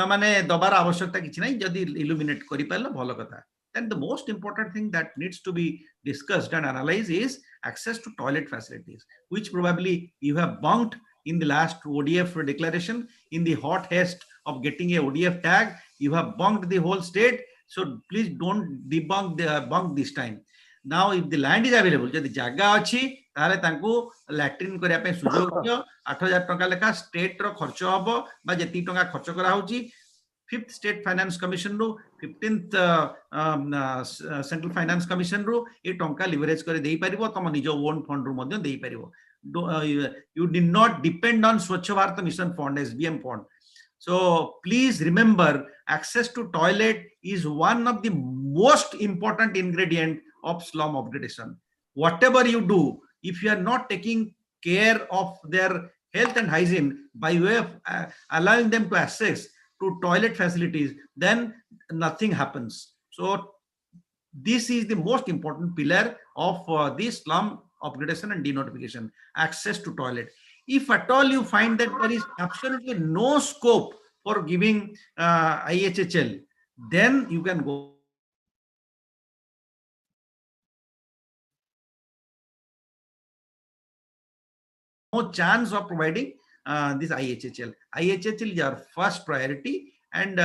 माने दबार आवश्यकता किछि नै जदि इल्युमिनेट करि पारलो भलो कथा. Then the most important thing that needs to be discussed and analyzed is access to toilet facilities, which probably you have bunked in the last ODF declaration. In the hot haste of getting a ODF tag, you have bunked the whole state. So please don't debunk the bunk this time. Now if the land is available, जदि जागा अछि ताले तांको latrine करिया पे सुजोग दियो. 8000 टका लेखा स्टेट रो खर्च हबो बा जति टका खर्च करा होची 5th State Finance Commission रू 15th Central Finance Commission रू ए टंका लिवरेज करे देई परिबो तम निजो ओन फंड रू मध्ये देई परिबो. You did not depend on Swachh Bharat Mission Fund, SBM fund. So please remember, access to toilet is one of the most important ingredient of slum upgradation. Whatever you do, if you are not taking care of their health and hygiene by way of allowing them to access to toilet facilities, then nothing happens. So this is the most important pillar of this slum upgradation and denotification, access to toilet. If at all you find that there is absolutely no scope for giving IHHL, then you can go no chance of providing this IHHL. IHHL is our first priority and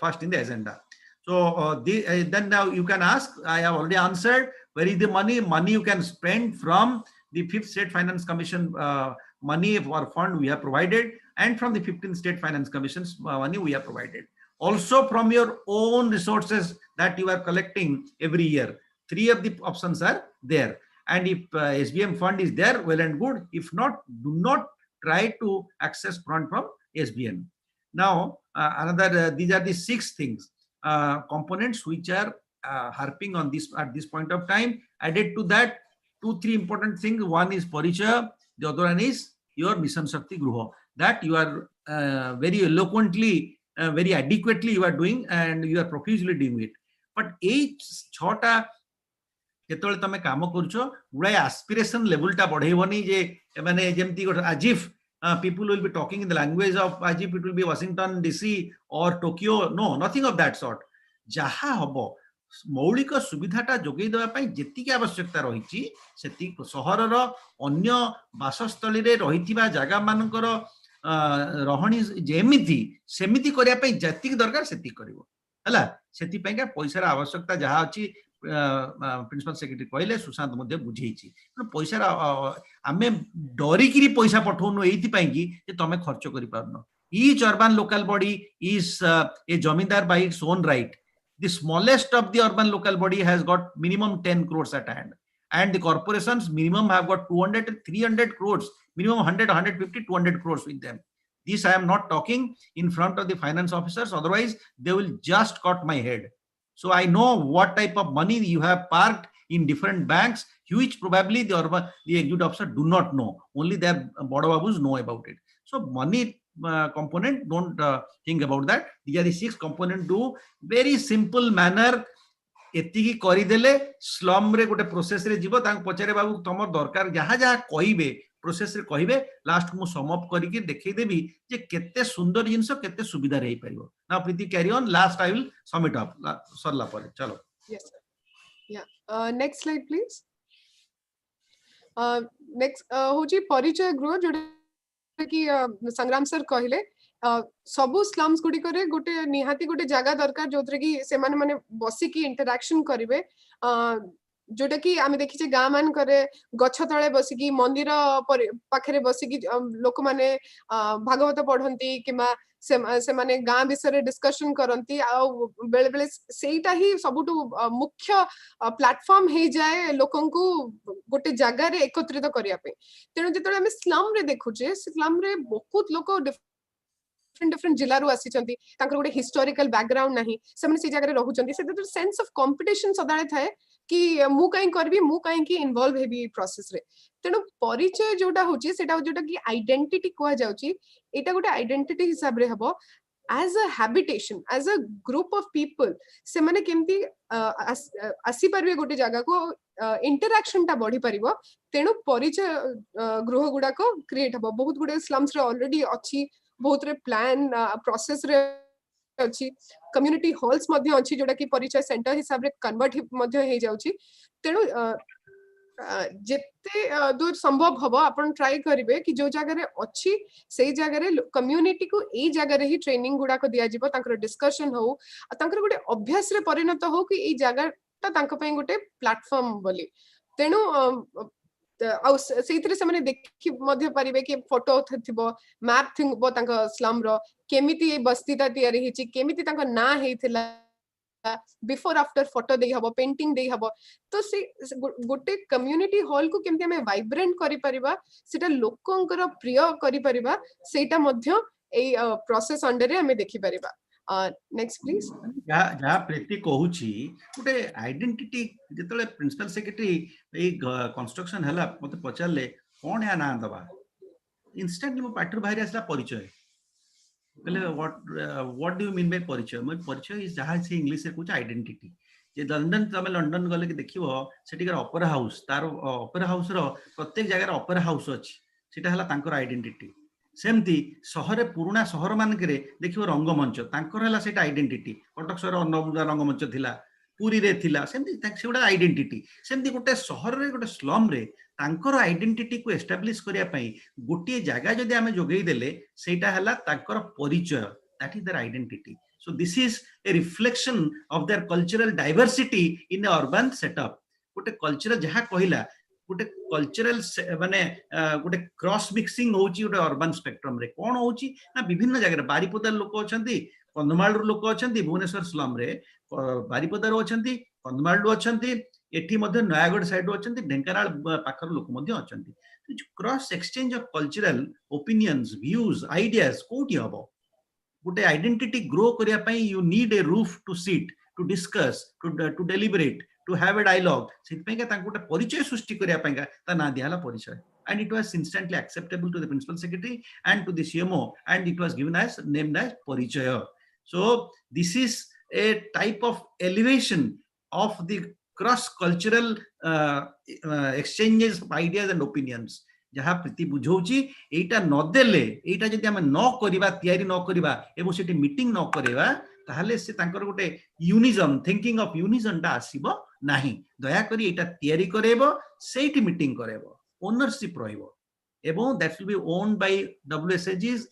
first in the agenda. So then now you can ask, I have already answered, where is the money? Money you can spend from the 5th State Finance Commission money for fund we have provided, and from the 15th State Finance Commission's money we have provided. Also from your own resources that you are collecting every year. 3 of the options are there. And if SBM fund is there, well and good. If not, do not try to access fund from SBM. Now, these are the 6 things, components which are harping on this at this point of time. Added to that, 2-3 important things. One is Parichaya, the other one is your Mission Shakti Gruha. That you are very eloquently, very adequately you are doing, and you are profusely doing it. But each chota जेतोले तमे काम करछो गुडा aspiration level टा बढ़ेबनी जे माने जेमती as if people will be talking in the language of as if it will be Washington DC or Tokyo. No, nothing of that sort. जहा हबो मौलिक सुविधाटा जोगै देबा पई जेतिके आवश्यकता रहिछि सेति शहर रो अन्य बासस्थली रे रहिथिबा जागा मानकर रहणी जेमिति सेमिति करिया पई जेतिके दरकार सेति करिवो हला सेति पई का पैसा रा आवश्यकता जहा अछि प्रिंसिपल सेक्रेटरी कहले सुशांत मध्ये बुझेछि पैसा आमे डरिकिरी पैसा पठौनु एथि पई कि जे तमे खर्च करि पारनो. Each urban local body is a jamindar by its own right. The smallest of the urban local body has got minimum 10 crores at hand, and the corporations minimum have got 200 to 300 crores, minimum 100, 150, 200 crores with them. This I am not talking in front of the finance officers, otherwise they will just cut my head. So I know what type of money you have parked in different banks, which probably the executive officer do not know. Only their Bodo Babus know about it. So money component, don't think about that. These are the 6 components. Do very simple manner. एतिकी करी देले slum रे गोटे process रे जीवो तांग पचारे बाबू तमर दरकार जहा जहा कहिबे प्रोसेस रे कहिबे लास्ट मु सम अप करी के देखै देबी जे केते सुंदर जिंस केते सुविधा रही परिबो. Now Preeti carry on. Last I will sum it up Sarala पर चलो. Yes sir. Yeah, next slide please. Next होची परिचय गृह जोटा कि संग्राम सर कहले सबु स्लम्स गुडी करे गोटे निहाती गोटे जगह दरकार जोथरे कि से माने बसी की इंटरैक्शन करिवे जोटा कि आमे देखि जे गां मान करे गछ तळे बसी की मंदिर पाखरे बसी की लोक माने भागवत पढंती किमा से माने गां विषय डिस्कशन करंती आ बेले बेले सेटा ही सबुटु मुख्य प्लेटफॉर्म हे जाए लोकन को गोटे जगह रे एकत्रित करिया पे. तेनु जेतले आमे स्लम रे देखु जे स्लम रे बहुत लोक डिफरेंट जिल्ला रु आसीचंती तांकर गोटे हिस्टोरिकल बैकग्राउंड नाही से माने से जगह रे रहउचंती से सेंस ऑफ कंपटीशन सदाळे थाए कि मु काई करबी मु काई कि इन्वॉल्व हेबी प्रोसेस रे. तेनु परिचय जोटा होची सेटा जोटा कि आइडेंटिटी कोआ जाउची एटा गोटे आइडेंटिटी हिसाब रे हबो as a habitation, as a group of people से माने केमती आसी परबे गोटे जगह को इंटरैक्शन टा बढ़ी परिबो तेणु परिचय गृह गुडा को क्रिएट हबो बहुत गुडे स्लम्स रे ऑलरेडी अछि बहुत रे प्लान प्रोसेस रे अछि कम्युनिटी हॉल्स मध्ये अछि जोडा कि परिचय सेंटर हिसाब रे कन्वर्ट मध्ये हे जाउछि तेणु जेते दूर संभव हबो आपण ट्राई करिवे कि जो जगह रे अछि सेही जगह रे कम्युनिटी को एई जगह रे ही ट्रेनिंग गुडा को दिया जिवो तांकर डिस्कशन हो तांकर गुडे अभ्यास रे परिणत हो कि एई जगह ता तांको पई गुटे प्लेटफॉर्म बोली तेणु से देखि मध्य पारिबे कि फोटो थिबो मैप थिबो तांको स्लम रो केमिति ए बस्तीता तयारी हिची केमिति तांको ना हेइथिला बिफोर आफ्टर फोटो दे हबो पेंटिंग दे हबो तो से गोटे कम्युनिटी हॉल को केमति हमें वाइब्रेंट करि परिबा सेटा लोकंकर प्रिय करि परिबा सेटा मध्य ए प्रोसेस अंडर रे हमें देखि परिबा नेक्स्ट प्लीज जहाँ प्रीति कहूची गोटे आइडेंटिटी जितले प्रिंसिपल सेक्रेटरी ए कंस्ट्रक्शन हला मते पचारले कोन या ना दबा इंस्टेंटली मो पाटर बाहर आसला परिचय कहले what do you mean by परिचय मो परिचय इज जहाँ से इंग्लिश रे कुछ आइडेंटिटी जे लंदन तमे लंदन गले कि देखिबो सेटिकर ओपेरा हाउस तार ओपेरा हाउस रो प्रत्येक जगह ओपेरा हाउस अछि सेटा हला तांकर आइडेंटिटी सेमती शहर पुराना शहर मानकरे देखिबो रंगमंच तांकर हला सेटा आइडेंटिटी कटक शहर अन्नपूर्णा रंगमंच थिला पुरी रे थिला सेमती सेउडा आइडेंटिटी सेमती गोटे शहर रे गोटे स्लम रे तांकर आइडेंटिटी को एस्टाब्लिश करिया पई गोटे जगह जदि आमे जोगेई देले सेटा हला तांकर परिचय that is their identity so this is a reflection of their cultural diversity in a urban setup गोटे कल्चर जहा कहिला गोटे कल्चरल माने गोटे क्रॉस मिक्सिंग होची गोटे अर्बन स्पेक्ट्रम रे कोन होची ना विभिन्न जगह रे बारिपदार लोक अछंती कंधमाल रो लोक अछंती भुवनेश्वर स्लम रे बारिपदार अछंती कंधमाल रो अछंती एठी मध्ये नयागढ़ साइड रो अछंती ढेंकानाल पाखर लोक मध्ये अछंती cross exchange of cultural opinions views ideas कोठी हबो गोटे आइडेंटिटी ग्रो करिया पई you need a roof to sit to discuss to deliberate to have a dialogue sit पे का गोटे परिचय सृष्टि करिया पई का ता ना दियाला परिचय and it was instantly acceptable to the principal secretary and to the CMO and it was given as named as parichaya so this is a type of elevation of the cross cultural exchanges of ideas and opinions जहाँ प्रीति बुझौची एटा न देले एटा जदि हम न करिबा तयारी न करिबा एबो सेठी मीटिंग न करिबा ताहले से तांकर गोटे यूनिजम थिंकिंग ऑफ यूनिजन ता आसीबो नाही दया करी एटा तयारी करेबो सेठी मीटिंग करेबो ओनरशिप रहिबो एबो that will be owned by WSAGs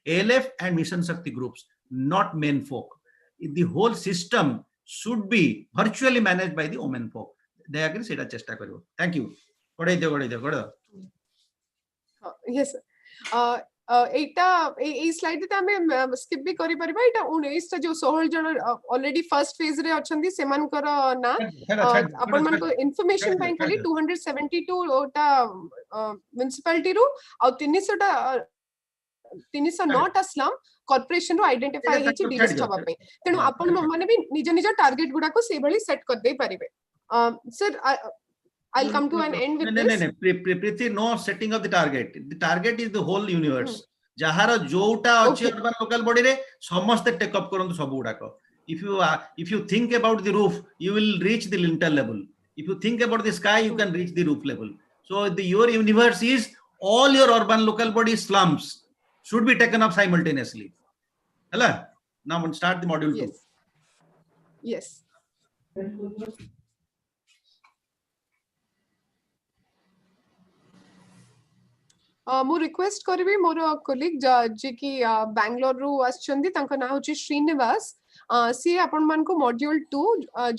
ALF and mission shakti groups not men folk the whole system should be virtually managed by the women folk दया करी सेटा चेष्टा करिवो thank you गडै they yes Etah A slide ते हमें skip भी करि परबा एटा 19 ता जो 16 जन ऑलरेडी फर्स्ट फेज रे अछंदी सेमानकर ना अपन मन को इंफॉर्मेशन पई खाली 272 ओटा म्युनिसिपैलिटी रो आ 300 टा 309 टा स्लम कॉर्पोरेशन रो आइडेंटिफाई हिची डिलिस्ट हबा पई तेनु अपन माने भी निज निज टारगेट गुडा को से भली सेट कर दे परिबे sir I'll come to an end with this. No. Priti, no setting of the target. The target is the whole universe. Jahara jouta achi urban local body re samaste take up karantu sabu gudako. If you think about the roof, you will reach the lintel level. If you think about the sky, you can reach the roof level. So your universe is all your urban local body slums should be taken up simultaneously. Hello. Now we'll start the module 2. Yes. मु request करबी मोर colleague जे कि बैंगलोर रु आछंदी तांका ना होची श्रीनिवास सी आपण मान को मॉड्यूल 2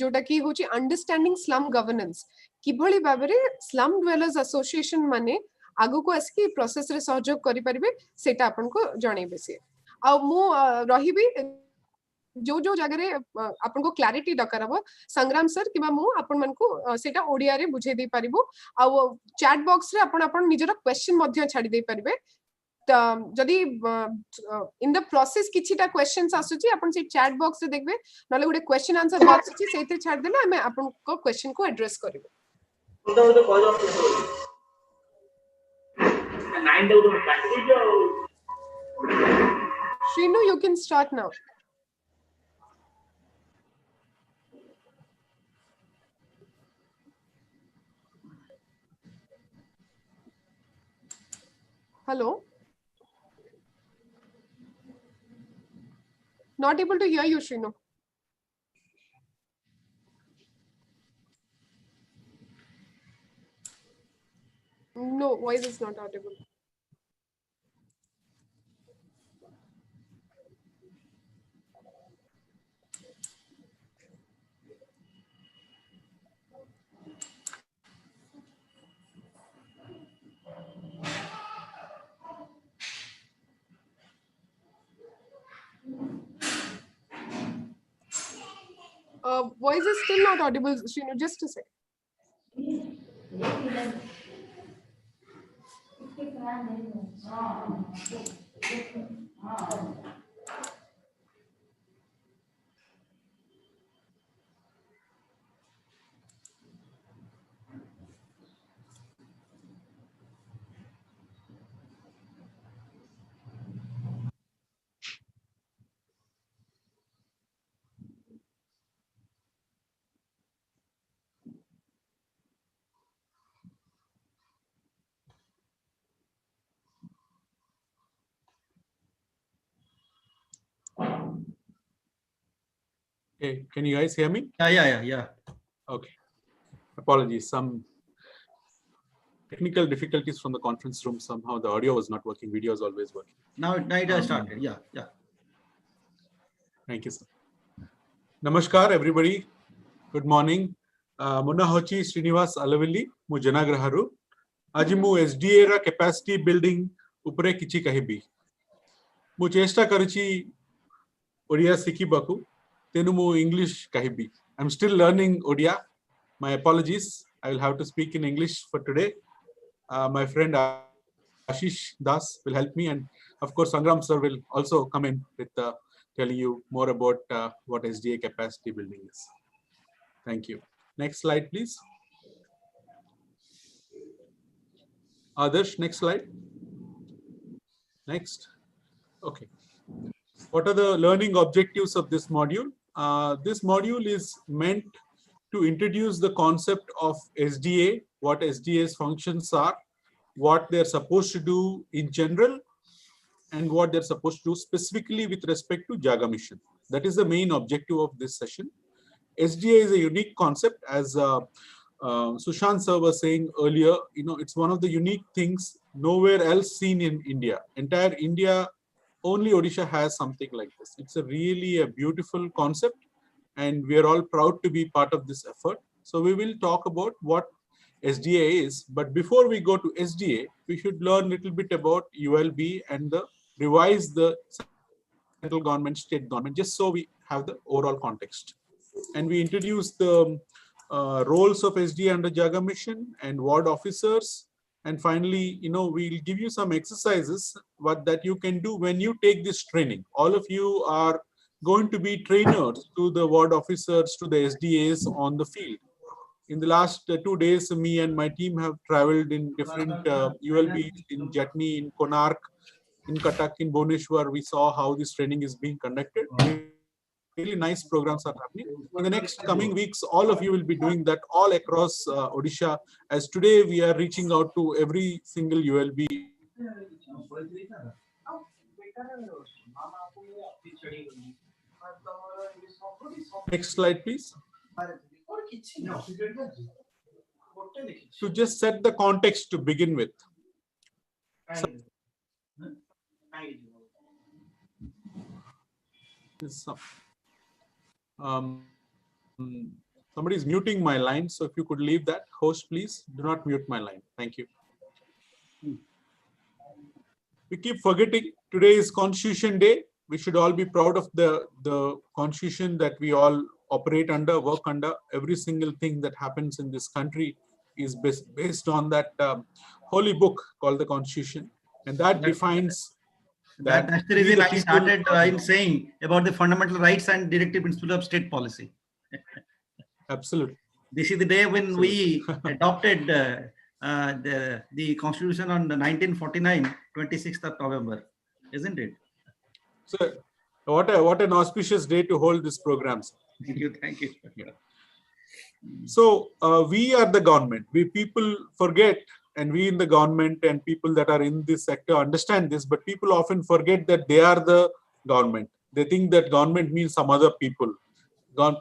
जोटा की होची अंडरस्टैंडिंग स्लम गवर्नेंस किभली बाबरे स्लम ड्वेलर्स एसोसिएशन माने आगु को आसकी प्रोसेस रे सहयोग करि परिबे सेटा आपण को जणेबे से आ मु रहिबी जो जो जगह रे आपन को क्लैरिटी दरकार हो संग्राम सर किबा मु आपन मन को सेटा ओडिया रे बुझे दे परिबो आ चैट बॉक्स रे आपन निजर क्वेश्चन मध्य छाडी दे परिबे जदी इन द प्रोसेस किछिटा क्वेश्चंस आसुची आपन से चैट बॉक्स रे देखबे नले गुडे क्वेश्चन आंसर बॉक्स अछि सेते छाड देले हमें आपन को क्वेश्चन को एड्रेस करबो Shrinu, you can start now. Hello? Not able to hear you, Shrinu. No, voice is not audible. Voice is still not audible, Shrinu. Just a second. Okay, can you guys hear me? Yeah. Okay. Apologies. Some technical difficulties from the conference room. Somehow the audio was not working. Video is always working. Now it has started. Yeah. Thank you, sir. Namaskar, everybody. Good morning. Muna hochi Srinivas Alavilli, mu Janagraharu. Aji mu SDA ra capacity building upre kichi kahibi. Mu chesta karichi Odia Sikibaku. Tenu mu English kahibi. I'm still learning Odia. My apologies. I will have to speak in English for today. My friend Ashish Das will help me, and of course Sangram sir will also come in with telling you more about what SDA capacity building is. Thank you. Next slide, please. Adarsh, next slide. Next. Okay. What are the learning objectives of this module? This module is meant to introduce the concept of SDA, what SDA's functions are, what they're supposed to do in general, and what they're supposed to do specifically with respect to Jaga Mission. That is the main objective of this session. SDA is a unique concept, as Sushant sir was saying earlier. It's one of the unique things nowhere else seen in India. Entire India, only Odisha has something like this. It's really a beautiful concept, and we are all proud to be part of this effort. So we will talk about what SDA is, but before we go to SDA, we should learn a little bit about ULB and revise the central government, state government, just so we have the overall context. And we introduce the roles of SDA under Jaga Mission and ward officers. And finally, we'll give you some exercises that you can do when you take this training. All of you are going to be trainers to the ward officers, to the SDAs on the field. In the last 2 days, me and my team have traveled in different ULBs in Jatni, in Konark, in Cuttack, in Bhubaneswar. We saw how this training is being conducted. Really nice programs are happening. In the next coming weeks, all of you will be doing that all across Odisha. As today, we are reaching out to every single ULB. Next slide, please. To just set the context to begin with. Somebody is muting my line, so if you could leave that. Host, please do not mute my line. Thank you. We keep forgetting today is Constitution Day. We should all be proud of the Constitution that we all operate under, work under. Every single thing that happens in this country is based on that holy book called the Constitution, and that defines. That's the reason I started in saying about the fundamental rights and directive principle of state policy. Absolutely. This is the day when we adopted the Constitution on 1949, 26th of November, isn't it? So, what an auspicious day to hold this program. Thank you. Yeah. So we are the government. We people forget and we in the government and people that are in this sector understand this, but people often forget that they are the government. They think that government means some other people.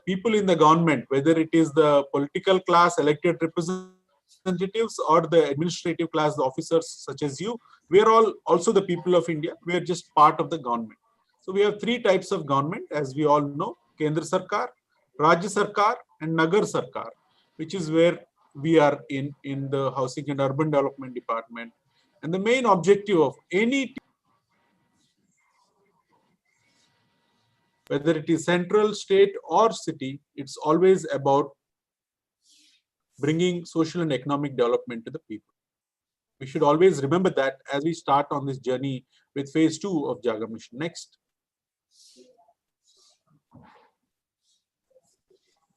People in the government, whether it is the political class, elected representatives, or the administrative class, the officers such as you, we are all also the people of India. We are just part of the government. So we have three types of government, as we all know: Kendra Sarkar, Rajya Sarkar, and Nagar Sarkar, which is where we are in the Housing and Urban Development Department. And the main objective of any, whether it is central, state, or city, it's always about bringing social and economic development to the people. We should always remember that as we start on this journey with phase 2 of Jaga Mission. Next.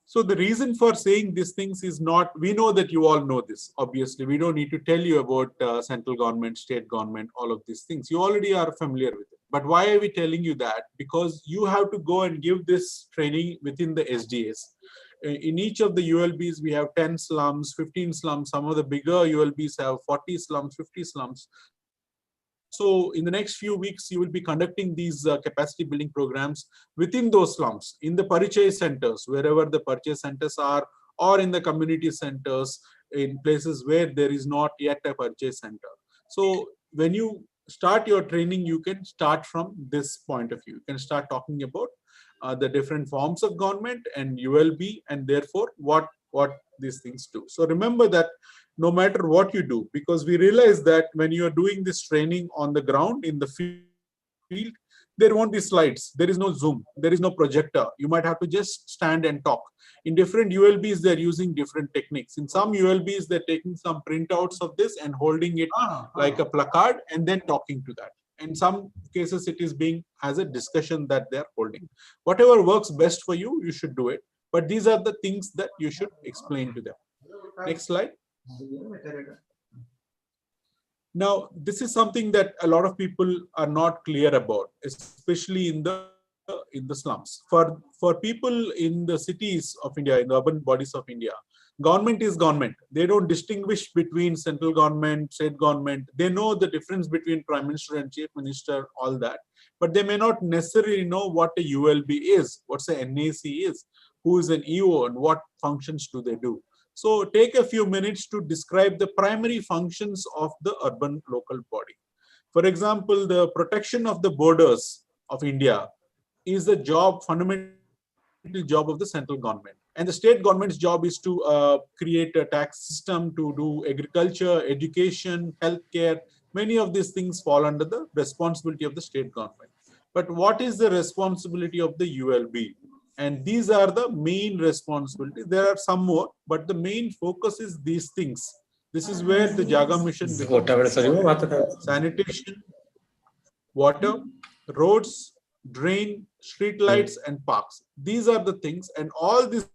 So the reason for saying these things is not, we know that you all know this, obviously. We don't need to tell you about central government, state government, all of these things. You already are familiar with it. But why are we telling you that? Because you have to go and give this training within the SDAs. In each of the ULBs, we have 10 slums, 15 slums. Some of the bigger ULBs have 40 slums, 50 slums. So in the next few weeks, you will be conducting these capacity building programs within those slums, in the purchase centers, wherever the purchase centers are, or in the community centers, in places where there is not yet a purchase center. So when you start your training, you can start from this point of view. You can start talking about the different forms of government and ULB, and therefore what these things do. So remember that no matter what you do, because we realize that when you are doing this training on the ground, in the field, there won't be slides, there is no Zoom, there is no projector. You might have to just stand and talk. In different ULBs, they're using different techniques. In some ULBs, they're taking some printouts of this and holding it like a placard and then talking to that. In some cases, it is being as a discussion that they're holding. Whatever works best for you, you should do it. But these are the things that you should explain to them. Next slide. Now, this is something that a lot of people are not clear about, especially in the slums. For people in the cities of India, in the urban bodies of India, government is government. They don't distinguish between central government, state government. They know the difference between prime minister and chief minister, all that. But they may not necessarily know what a ULB is, what's a NAC is, who is an EO, and what functions do they do. So take a few minutes to describe the primary functions of the urban local body. For example, the protection of the borders of India is the job, fundamental job of the central government. And the state government's job is to create a tax system, to do agriculture, education, healthcare. Many of these things fall under the responsibility of the state government. But what is the responsibility of the ULB? And these are the main responsibilities. There are some more, but the main focus is these things. This is where the Jaga Mission becomes sanitation, water, roads, drain, street lights, and parks. These are the things, and all this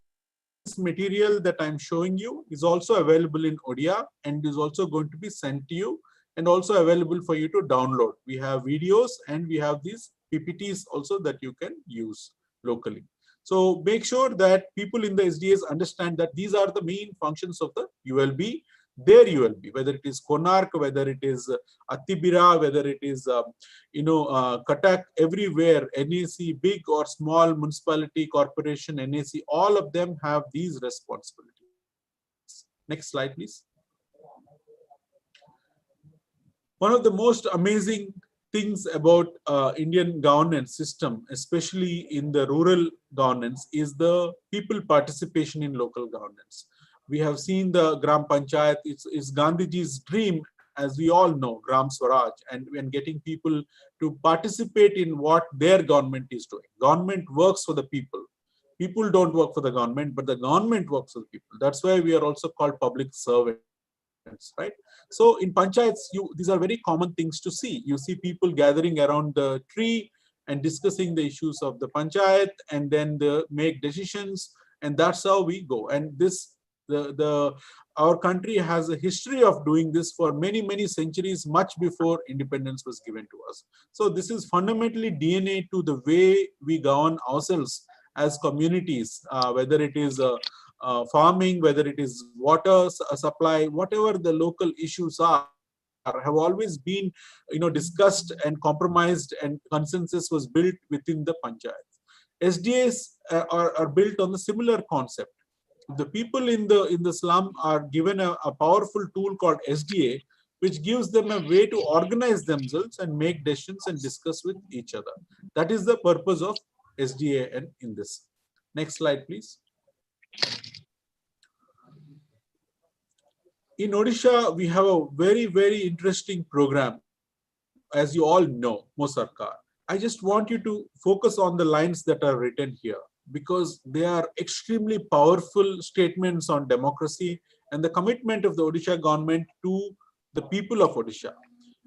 material that I'm showing you is also available in Odia and is also going to be sent to you and also available for you to download. We have videos and we have these PPTs also that you can use locally. So make sure that people in the SDAs understand that these are the main functions of the ULB, their ULB, whether it is Konark, whether it is Atibira, whether it is Cuttack, everywhere, NAC, big or small municipality, corporation, NAC, all of them have these responsibilities. Next slide, please. One of the most amazing things about Indian governance system, especially in the rural governance, is the people participation in local governance. We have seen the Gram Panchayat. It's Gandhiji's dream, as we all know, Gram Swaraj, and getting people to participate in what their government is doing. Government works for the people. People don't work for the government, but the government works for the people. That's why we are also called public servants. Right? So in panchayats, these are very common things to see. You see people gathering around the tree and discussing the issues of the panchayat, and then they make decisions, and that's how we go. And this, our country has a history of doing this for many centuries, much before independence was given to us. So this is fundamentally DNA to the way we govern ourselves as communities, whether it is farming, whether it is water supply, whatever the local issues are, have always been discussed and compromised, and consensus was built within the panchayats. SDAs are built on the similar concept. The people in the slum are given a powerful tool called SDA, which gives them a way to organize themselves and make decisions and discuss with each other. That is the purpose of SDA and in this. Next slide, please. In Odisha, we have a very, very interesting program, as you all know, Mosarkar. I just want you to focus on the lines that are written here, because they are extremely powerful statements on democracy and the commitment of the Odisha government to the people of Odisha.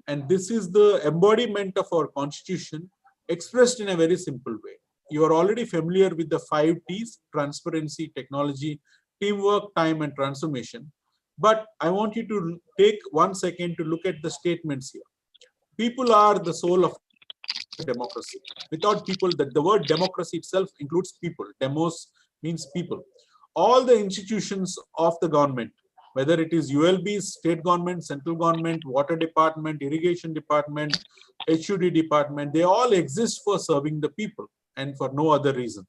And this is the embodiment of our constitution expressed in a very simple way. You are already familiar with the 5 T's: transparency, technology, teamwork, time, and transformation. But I want you to take 1 second to look at the statements here. People are the soul of democracy. Without people, the word democracy itself includes people. Demos means people. All the institutions of the government, whether it is ULBs, state government, central government, water department, irrigation department, HUD department, they all exist for serving the people and for no other reason.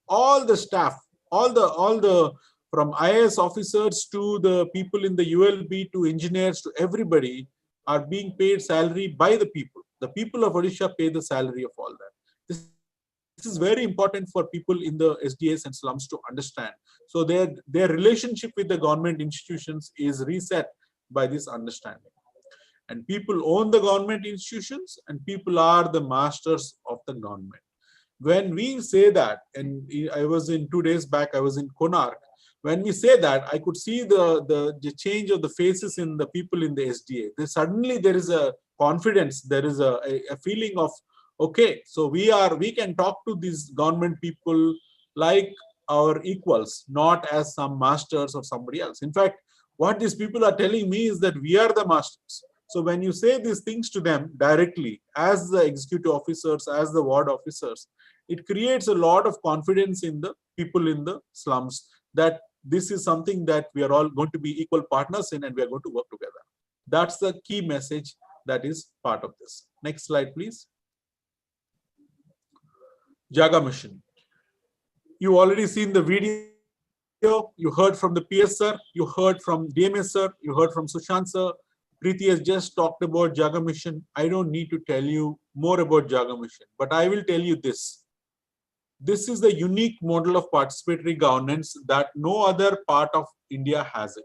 All the staff, all the from IAS officers to the people in the ULB to engineers to everybody are being paid salary by the people. The people of Odisha pay the salary of all that. This is very important for people in the SDAs and slums to understand. So their relationship with the government institutions is reset by this understanding. And people own the government institutions, and people are the masters of the government. When we say that, and I was in 2 days back, I was in Konark. When we say that, I could see the change of the faces in the people in the SDA. Suddenly there is a confidence, there is a feeling of, okay, so we can talk to these government people like our equals, not as some masters or somebody else. In fact, what these people are telling me is that we are the masters. So when you say these things to them directly, as the executive officers, as the ward officers, it creates a lot of confidence in the people in the slums that this is something that we are all going to be equal partners in, and we are going to work together. That's the key message that is part of this. Next slide, please. Jaga Mission. You already seen the video. You heard from the PS sir, you heard from DMS sir, you heard from Sushant sir. Preeti has just talked about Jaga Mission. I don't need to tell you more about Jaga Mission, but I will tell you this. This is the unique model of participatory governance that no other part of India has it.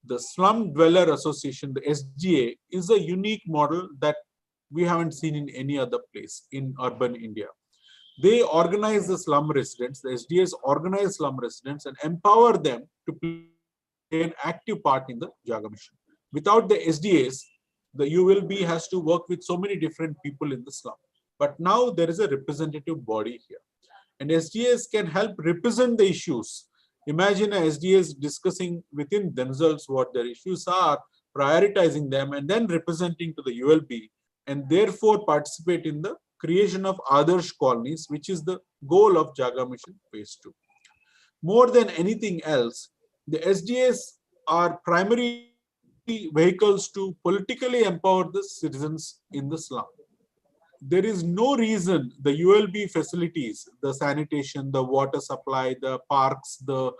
The Slum Dweller Association, the SDA, is a unique model that we haven't seen in any other place in urban India. They organize the slum residents, the SDAs organize slum residents and empower them to play an active part in the Jaga Mission. Without the SDAs, the ULB has to work with so many different people in the slum. But now there is a representative body here. And SDAs can help represent the issues. Imagine a SDAs discussing within themselves what their issues are, prioritizing them, and then representing to the ULB, and therefore participate in the creation of Adarsh colonies, which is the goal of Jaga Mission Phase 2. More than anything else, the SDAs are primary vehicles to politically empower the citizens in the slum. There is no reason the ULB facilities, the sanitation, the water supply, the parks, the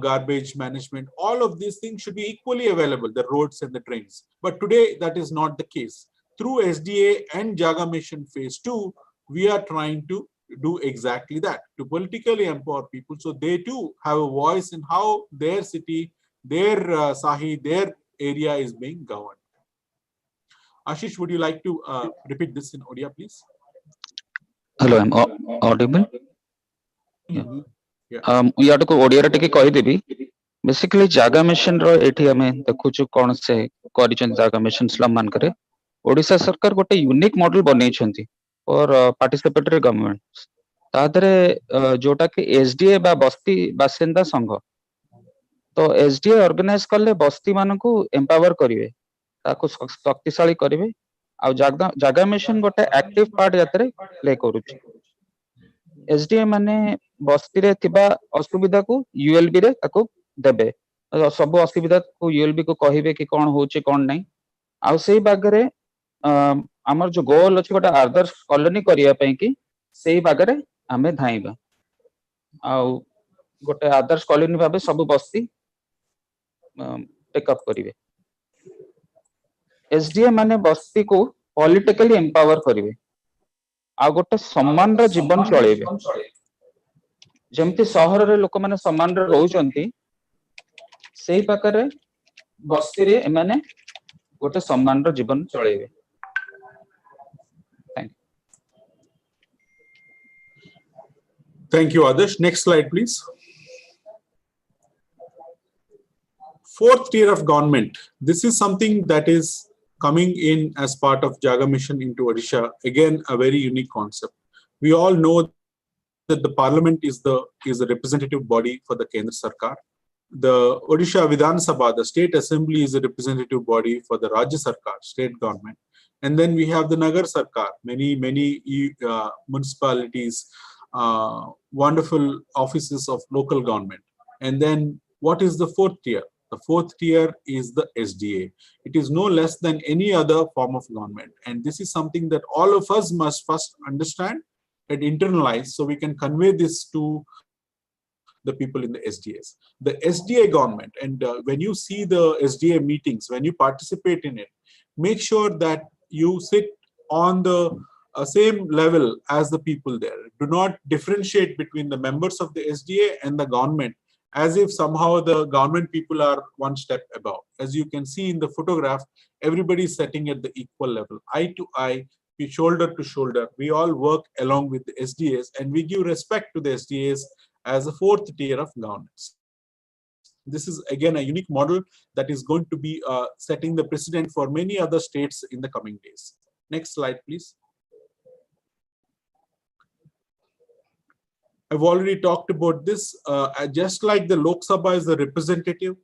garbage management, all of these things should be equally available, the roads and the drains. But today that is not the case. Through SDA and Jaga Mission Phase 2, we are trying to do exactly that, to politically empower people so they too have a voice in how their city, their Sahi, their area is being governed. Ashish, would you like to repeat this in Odia, please? Hello, I'm audible. Yeah. यार को ओडिया रे टिके कहि देबी basically जागा mission रो एठी हमें देखुछु कोन से करिचन जागा मिशन स्लम मान करे ओडिसा सरकार गोटे यूनिक मॉडल बनै छंती और पार्टिसिपेटरी गवर्नमेंट तादरे जोटा कि एसडीए बा बस्ती बासिंदा संघ तो एसडीए ऑर्गेनाइज करले बस्ती मान को एम्पावर करिवे ताको शक्तिशाली करिवे आ जागा मिशन गोटे एक्टिव पार्ट यात्रे प्ले करूची एसडीए माने बस्ती रे थिबा असुविधा को यूएलबी रे ताको देबे सब असुविधा को यूएलबी को कहिबे कि कोन होचे कोन नै आ सेही बागरे हमर जो गोल अछि गोटा आदर्श कॉलोनी करिया पई कि सेही बागरे हमें धाइबा आ गोटे आदर्श कॉलोनी भाबे सब बस्ती टेकअप करिवे एसडीए माने बस्ती को पॉलिटिकली एम्पावर करिवे आ गोटे सम्मान रो जीवन चलेबे जेमती सहर रे लोक माने सम्मान रे रहउचंती सेही पाकरे बस्ती रे एमाने गोटे सम्मान रो जीवन चलेबे Thank you, Adarsh. Next slide, please. Fourth tier of government. This is something that is coming in as part of Jaga Mission into Odisha. Again, a very unique concept. We all know that the parliament is the representative body for the Kendra Sarkar. The Odisha Vidhan Sabha, the state assembly, is a representative body for the Rajya Sarkar, state government. And then we have the Nagar Sarkar, many municipalities, wonderful offices of local government. And then what is the fourth tier? The fourth tier is the SDA. It is no less than any other form of government. And this is something that all of us must first understand and internalize so we can convey this to the people in the SDAs. The SDA government, and when you see the SDA meetings, when you participate in it, make sure that you sit on the same level as the people there. Do not differentiate between the members of the SDA and the government as if somehow the government people are one step above. As you can see in the photograph, everybody is sitting at the equal level, eye to eye, shoulder to shoulder. We all work along with the SDAs and we give respect to the SDAs as a fourth tier of governance. This is again a unique model that is going to be setting the precedent for many other states in the coming days. Next slide, please. I've already talked about this. Just like the Lok Sabha is the representative,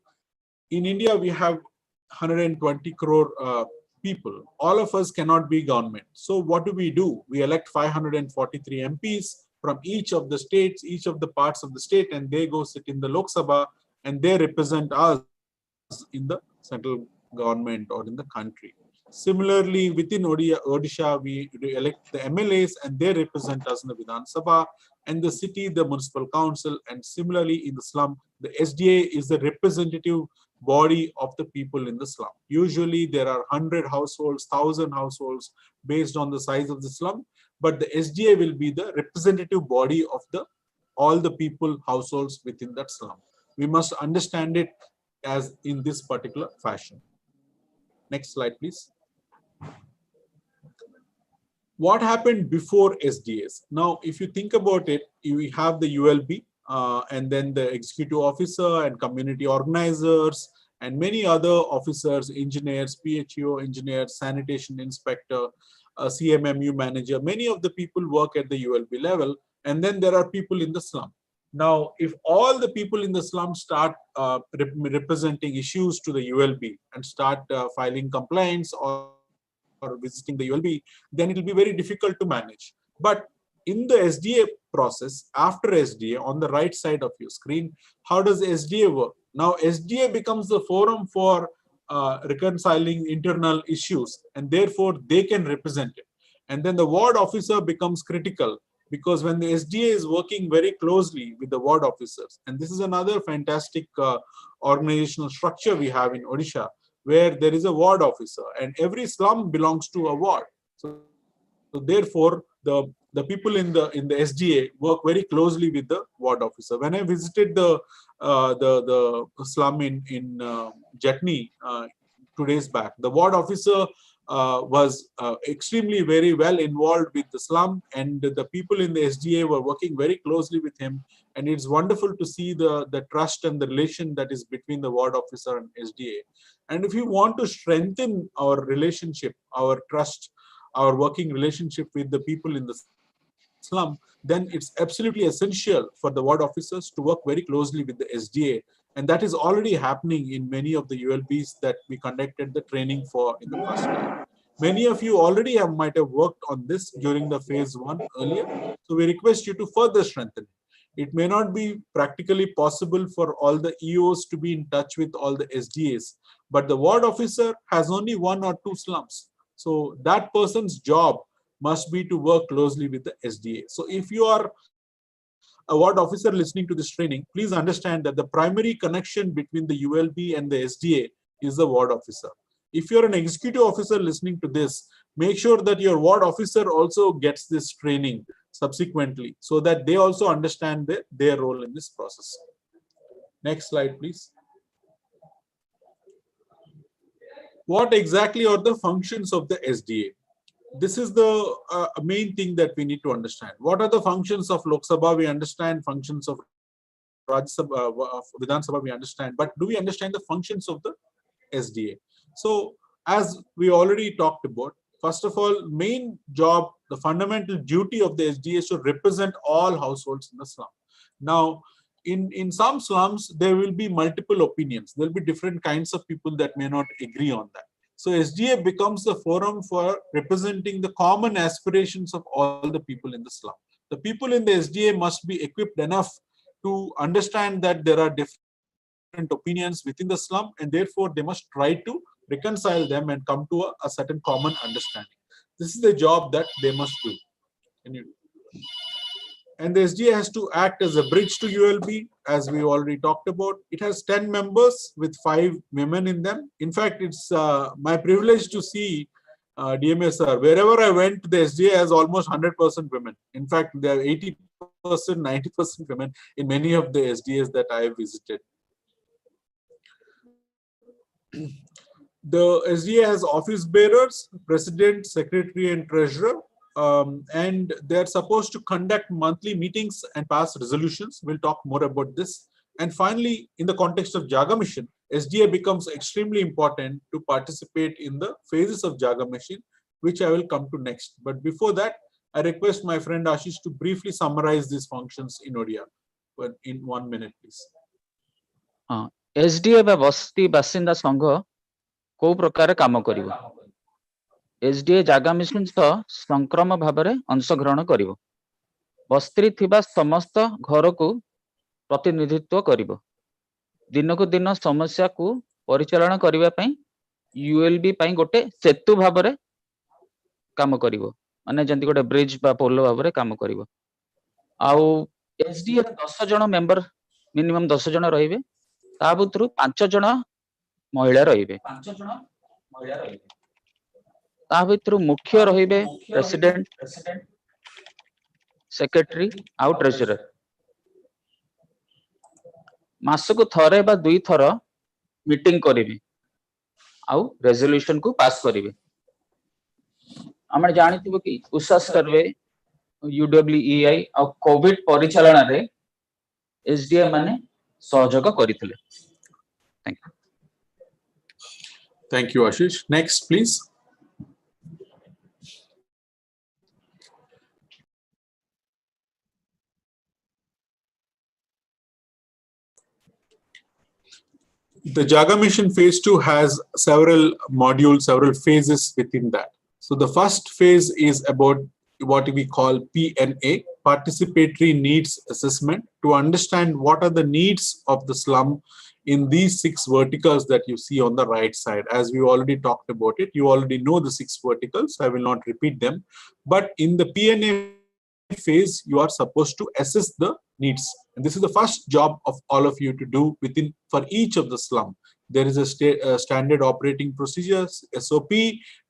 in India we have 120 crore people. All of us cannot be government. So what do? We elect 543 MPs from each of the states, each of the parts of the state, and they go sit in the Lok Sabha and they represent us in the central government or in the country. Similarly, within Odisha, we elect the MLAs and they represent us in the Vidhan Sabha, and the city, the municipal council, and similarly in the slum, the SDA is the representative body of the people in the slum. Usually there are 100 households, 1,000 households based on the size of the slum, but the SDA will be the representative body of all the people, households within that slum. We must understand it as in this particular fashion. Next slide, please. What happened before SDAs? Now, if you think about it, we have the ULB and then the executive officer and community organizers and many other officers, engineers, PHO engineers, sanitation inspector, CMMU manager. Many of the people work at the ULB level, and then there are people in the slum. Now, if all the people in the slum start representing issues to the ULB and start filing complaints or visiting the ULB, then it will be very difficult to manage. But in the SDA process, after SDA, on the right side of your screen, how does SDA work? Now, SDA becomes the forum for reconciling internal issues, and therefore they can represent it. And then the ward officer becomes critical, because when the SDA is working very closely with the ward officers, and this is another fantastic organizational structure we have in Odisha, where there is a ward officer and every slum belongs to a ward. So therefore, the people in the SDA work very closely with the ward officer. When I visited the slum in Jatni 2 days back, the ward officer was extremely very well involved with the slum, and the people in the SDA were working very closely with him. And it's wonderful to see the trust and the relation that is between the ward officer and SDA. And if you want to strengthen our relationship, our trust, our working relationship with the people in the slum, then it's absolutely essential for the ward officers to work very closely with the SDA. And that is already happening in many of the ULBs that we conducted the training for in the first year. Many of you already might have worked on this during the phase 1 earlier. So we request you to further strengthen it. It may not be practically possible for all the EOs to be in touch with all the SDAs, but the ward officer has only 1 or 2 slums. So that person's job must be to work closely with the SDA. So if you are a ward officer listening to this training, please understand that the primary connection between the ULB and the SDA is the ward officer. If you're an executive officer listening to this, make sure that your ward officer also gets this training subsequently so that they also understand their role in this process. Next slide, please. What exactly are the functions of the SDA? This is the main thing that we need to understand. What are the functions of Lok Sabha? We understand functions of Rajya Sabha, of Vidhan Sabha, we understand. But do we understand the functions of the SDA? So, as we already talked about, first of all, main job, the fundamental duty of the SDA is to represent all households in the slum. Now, in some slums, there will be multiple opinions. There will be different kinds of people that may not agree on that. So SDA becomes the forum for representing the common aspirations of all the people in the slum. The people in the SDA must be equipped enough to understand that there are different opinions within the slum, and therefore they must try to reconcile them and come to a certain common understanding. This is the job that they must do. And the SDA has to act as a bridge to ULB, as we already talked about. It has 10 members with 5 women in them. In fact, it's my privilege to see DMA sir. Wherever I went, the SDA has almost 100% women. In fact, there are 80%, 90% women in many of the SDAs that I have visited. The SDA has office bearers, president, secretary, and treasurer. And they're supposed to conduct monthly meetings and pass resolutions. We'll talk more about this. And finally, in the context of Jaga Mission, SDA becomes extremely important to participate in the phases of Jaga Mission, which I will come to next. But before that, I request my friend Ashish to briefly summarize these functions in Odia. In 1 minute, please. SDA বা বস্তি বাসিন্দা সংঘ କୋଉ ପ୍ରକାର କାମ କରିବ? SDA ଜାଗା mission ସହ ସଂକ୍ରମ ଭାବରେ ଅଂଶଗ୍ରହଣ କରିବ। ବସ୍ତିରେ ଥିବା ସମସ୍ତ ଘରକୁ ପ୍ରତିନିଧିତ୍ୱ କରିବ। ଦିନକୁ ଦିନ ସମସ୍ୟାକୁ ପରିଚାଳନା କରିବା ପାଇଁ ULB ପାଇଁ ଗୋଟେ ସେତୁ ଭାବରେ କାମ କରିବ। ମାନେ ଯେମିତି ଗୋଟେ ବ୍ରିଜ ବା ପୋଲ ଭାବରେ କାମ କରିବ। ଆଉ SDA 10 ଜଣ ମେମ୍ବର ମିନିମମ୍ 10 ଜଣ ରହିବେ। ତା ଭିତରୁ 5 ଜଣ ମହିଳା ରହିବେ। ତା ଭିତରୁ ମୁଖ୍ୟ ରହିବେ ପ୍ରେସିଡେଣ୍ଟ, ସେକ୍ରେଟାରୀ ଆଉ ଟ୍ରେଜରର। ମାସକୁ ଥରେ ବା 2 ଥର ମିଟିଂ କରିବେ ଆଉ ରେଜଲ୍ୟୁସନ କୁ ପାସ୍ କରିବେ। ଆମେ ଜାଣିଥିବୁ କି ଉଷା ସର୍ଭେ, UWEI ଆଉ କୋଭିଡ ପରିଚାଳନାରେ SDA ମାନେ ସହଯୋଗ କରିଥିଲେ। Thank you. Thank you, Ashish. Next, please. The Jaga Mission Phase 2 has several modules, several phases within that. So the first phase is about what we call PNA, Participatory Needs Assessment, to understand what are the needs of the slum in these 6 verticals that you see on the right side. As we already talked about it, you already know the 6 verticals, I will not repeat them. But in the PNA phase, you are supposed to assess the needs. And this is the first job of all of you to do for each of the slum. There is a standard operating procedures, SOP,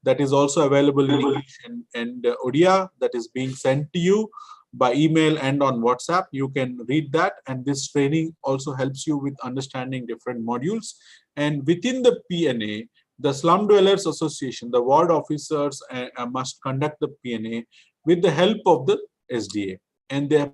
that is also available in English and Odia, that is being sent to you by email and on WhatsApp. You can read that, and this training also helps you with understanding different modules. And within the PNA, the Slum Dwellers Association, the ward officers must conduct the PNA with the help of the SDA, and they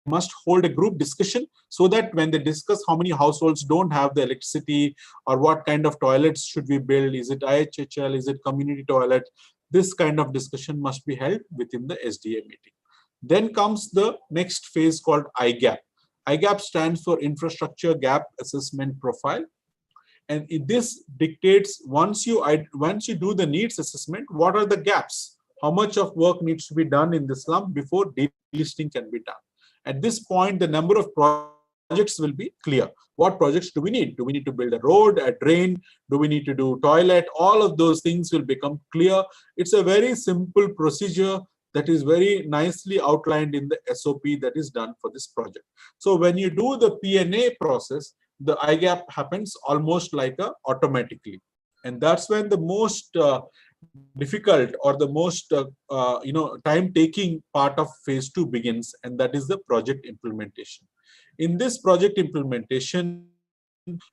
must hold a group discussion so that when they discuss how many households don't have the electricity or what kind of toilets should we build, is it IHHL, is it community toilet, this kind of discussion must be held within the SDA meeting. Then comes the next phase called IGAP. IGAP stands for Infrastructure Gap Assessment Profile. And this dictates, once you do the needs assessment, what are the gaps? How much of work needs to be done in the slum before delisting can be done? At this point, the number of projects will be clear. What projects do we need? Do we need to build a road, a drain? Do we need to do toilet? All of those things will become clear. It's a very simple procedure that is very nicely outlined in the SOP that is done for this project. So when you do the P&A process, the IGAP happens almost like automatically. And that's when the most difficult or the most time-taking part of phase 2 begins, and that is the project implementation. In this project implementation,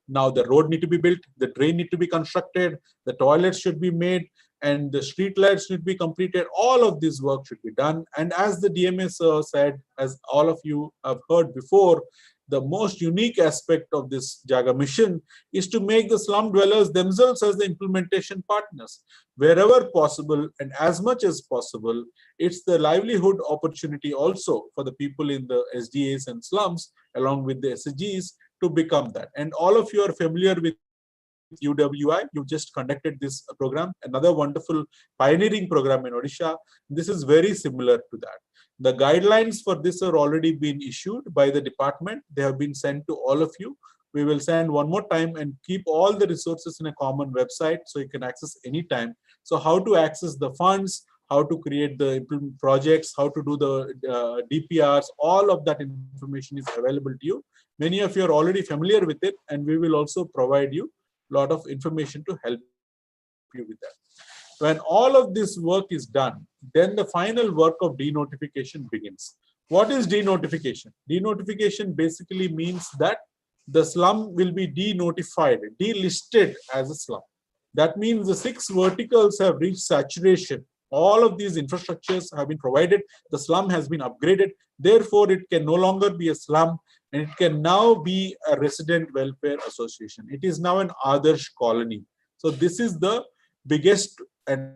now the road need to be built, the drain need to be constructed, the toilets should be made, and the street lights should be completed. All of this work should be done. And as the DMS said, as all of you have heard before, the most unique aspect of this Jaga mission is to make the slum dwellers themselves as the implementation partners. Wherever possible and as much as possible, it's the livelihood opportunity also for the people in the SDAs and slums, along with the SGs, to become that. And all of you are familiar with UWI. You just conducted this program, another wonderful pioneering program in Odisha. This is very similar to that. The guidelines for this are already been issued by the department. They have been sent to all of you. We will send one more time and keep all the resources in a common website so you can access anytime. So how to access the funds, how to create the projects, how to do the DPRs, all of that information is available to you. Many of you are already familiar with it, and we will also provide you a lot of information to help you with that. When all of this work is done, then the final work of denotification begins. What is denotification? Denotification basically means that the slum will be denotified, delisted as a slum. That means the 6 verticals have reached saturation. All of these infrastructures have been provided. The slum has been upgraded. Therefore, it can no longer be a slum, and it can now be a resident welfare association. It is now an Adarsh colony. So this is the biggest and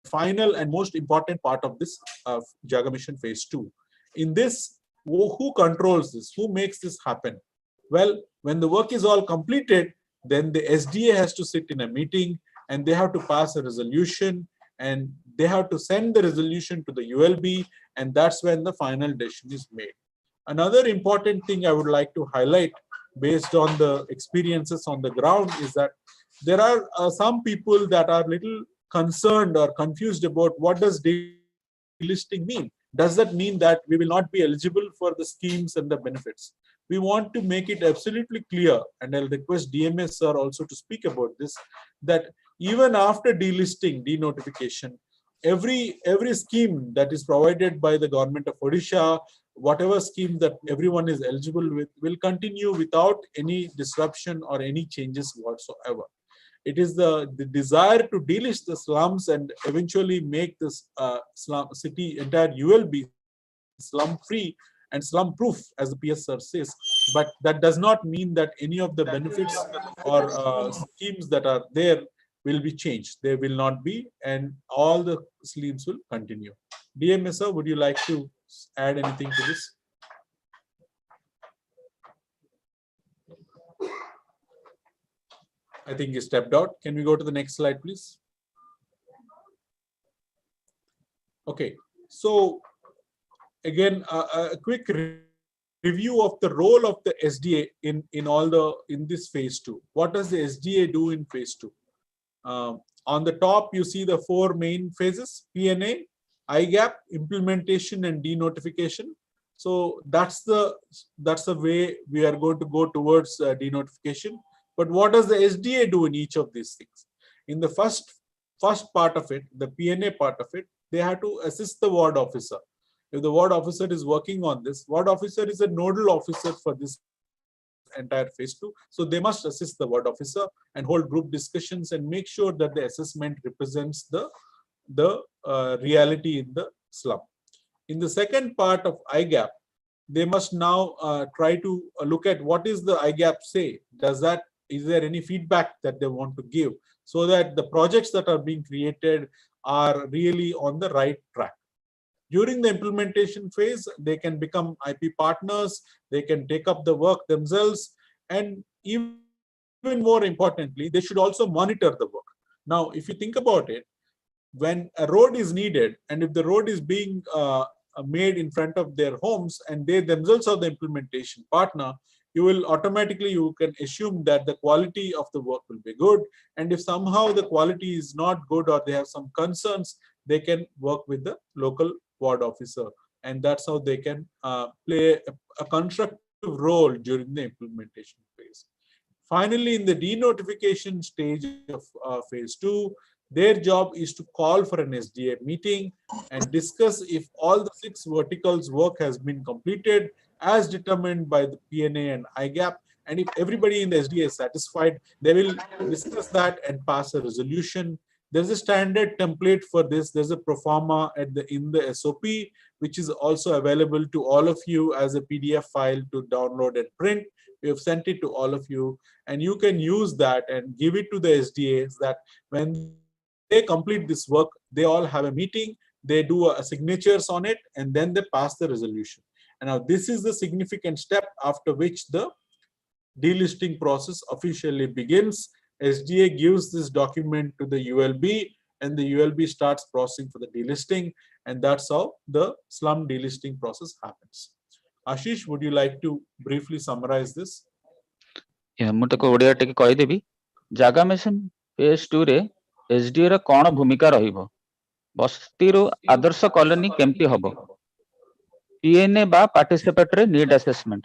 final and most important part of this Jaga Mission phase 2. In this, who controls this? Who makes this happen? Well, when the work is all completed, then the SDA has to sit in a meeting and they have to pass a resolution, and they have to send the resolution to the ULB, and that's when the final decision is made. Another important thing I would like to highlight based on the experiences on the ground is that there are some people that are little concerned or confused about what does delisting mean. Does that mean that we will not be eligible for the schemes and the benefits? We want to make it absolutely clear, and I'll request DMS sir also to speak about this, that even after delisting, denotification, every scheme that is provided by the government of Odisha, whatever scheme that everyone is eligible with, will continue without any disruption or any changes whatsoever. It is the desire to delist the slums and eventually make this slum city, entire ULB, slum free and slum proof, as the PSR says. But that does not mean that any of the benefits or schemes that are there will be changed. They will not be, and all the schemes will continue. DMS sir, would you like to add anything to this? I think he stepped out. Can we go to the next slide, please? Okay, so again, a quick review of the role of the SDA in this phase 2. What does the SDA do in phase 2? On the top, you see the 4 main phases: P&A, IGAP, implementation, and denotification. So that's the way we are going to go towards denotification. But what does the SDA do in each of these things? In the first part of it, the P&A part of it, they have to assist the ward officer. If the ward officer is working on this, ward officer is a nodal officer for this entire phase 2. So they must assist the ward officer and hold group discussions and make sure that the assessment represents the reality in the slum. In the second part of IGAP, they must now try to look at what is the IGAP say. Is there any feedback that they want to give, so that the projects that are being created are really on the right track. During the implementation phase, they can become IP partners, they can take up the work themselves, and even even more importantly, they should also monitor the work. Now, if you think about it, when a road is needed, and if the road is being made in front of their homes, and they themselves are the implementation partner, you can assume that the quality of the work will be good. And if somehow the quality is not good, or they have some concerns, they can work with the local ward officer, and that's how they can play a constructive role during the implementation phase. Finally, in the denotification stage of phase 2, their job is to call for an SDA meeting and discuss if all the 6 verticals work has been completed as determined by the PNA and IGAP. And if everybody in the SDA is satisfied, they will discuss that and pass a resolution. There's a standard template for this. There's a pro forma in the SOP, which is also available to all of you as a PDF file to download and print. We have sent it to all of you, and you can use that and give it to the SDAs, that when they complete this work, they all have a meeting, they do signatures on it, and then they pass the resolution. And now this is the significant step after which the delisting process officially begins. SDA gives this document to the ULB, and the ULB starts processing for the delisting, and that's how the slum delisting process happens. Ashish, would you like to briefly summarize this? Yeah, ମୁଁ ତାକୁ ଓଡ଼ିଆ ଟିକେ କହିଦେବି। ଜାଗା mission phase 2 ରେ SDA ର କ'ଣ ଭୂମିକା ରହିବ? ବସ୍ତିରୁ ଆଦର୍ଶ କଲୋନୀ କେମିତି ହବ? PNA ବା ପାର୍ଟିସିପେଟରୀ ନିଡ୍ ଆସେସମେଣ୍ଟ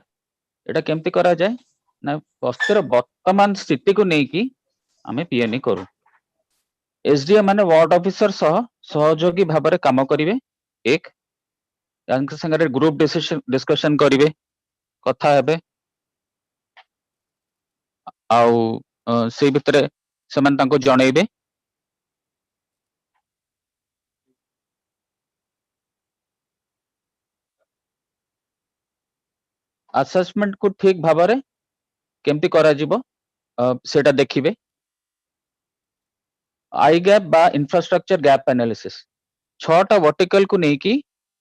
ଏଟା କେମିତି କରାଯାଏ? ନା ବସ୍ତିର ବର୍ତ୍ତମାନ ସ୍ଥିତିକୁ ନେଇକି ଆମେ PNA କରୁ। SDA ମାନେ ୱାର୍ଡ ଅଫିସର ସହ ସହଯୋଗୀ ଭାବରେ କାମ କରିବେ। ଏକ ତାଙ୍କ ସାଙ୍ଗରେ ଗ୍ରୁପ ଡିସ୍କସନ କରିବେ, କଥା ହେବେ, ଆଉ ସେଇ ଭିତରେ ସେମାନେ ତାଙ୍କୁ ଜଣେଇବେ। ଆସେସମେଣ୍ଟ କୁ ଠିକ ଭାବରେ କେମିତି କରାଯିବ ସେଟା ଦେଖିବେ। ଆଇଗ୍ୟାପ ବା ଇନଫ୍ରାଷ୍ଟ୍ରକ୍ଚର ଗ୍ୟାପ ଆନାଲିସିସ୍ 6ଟା વર્ટિકલ କୁ ନେଇକି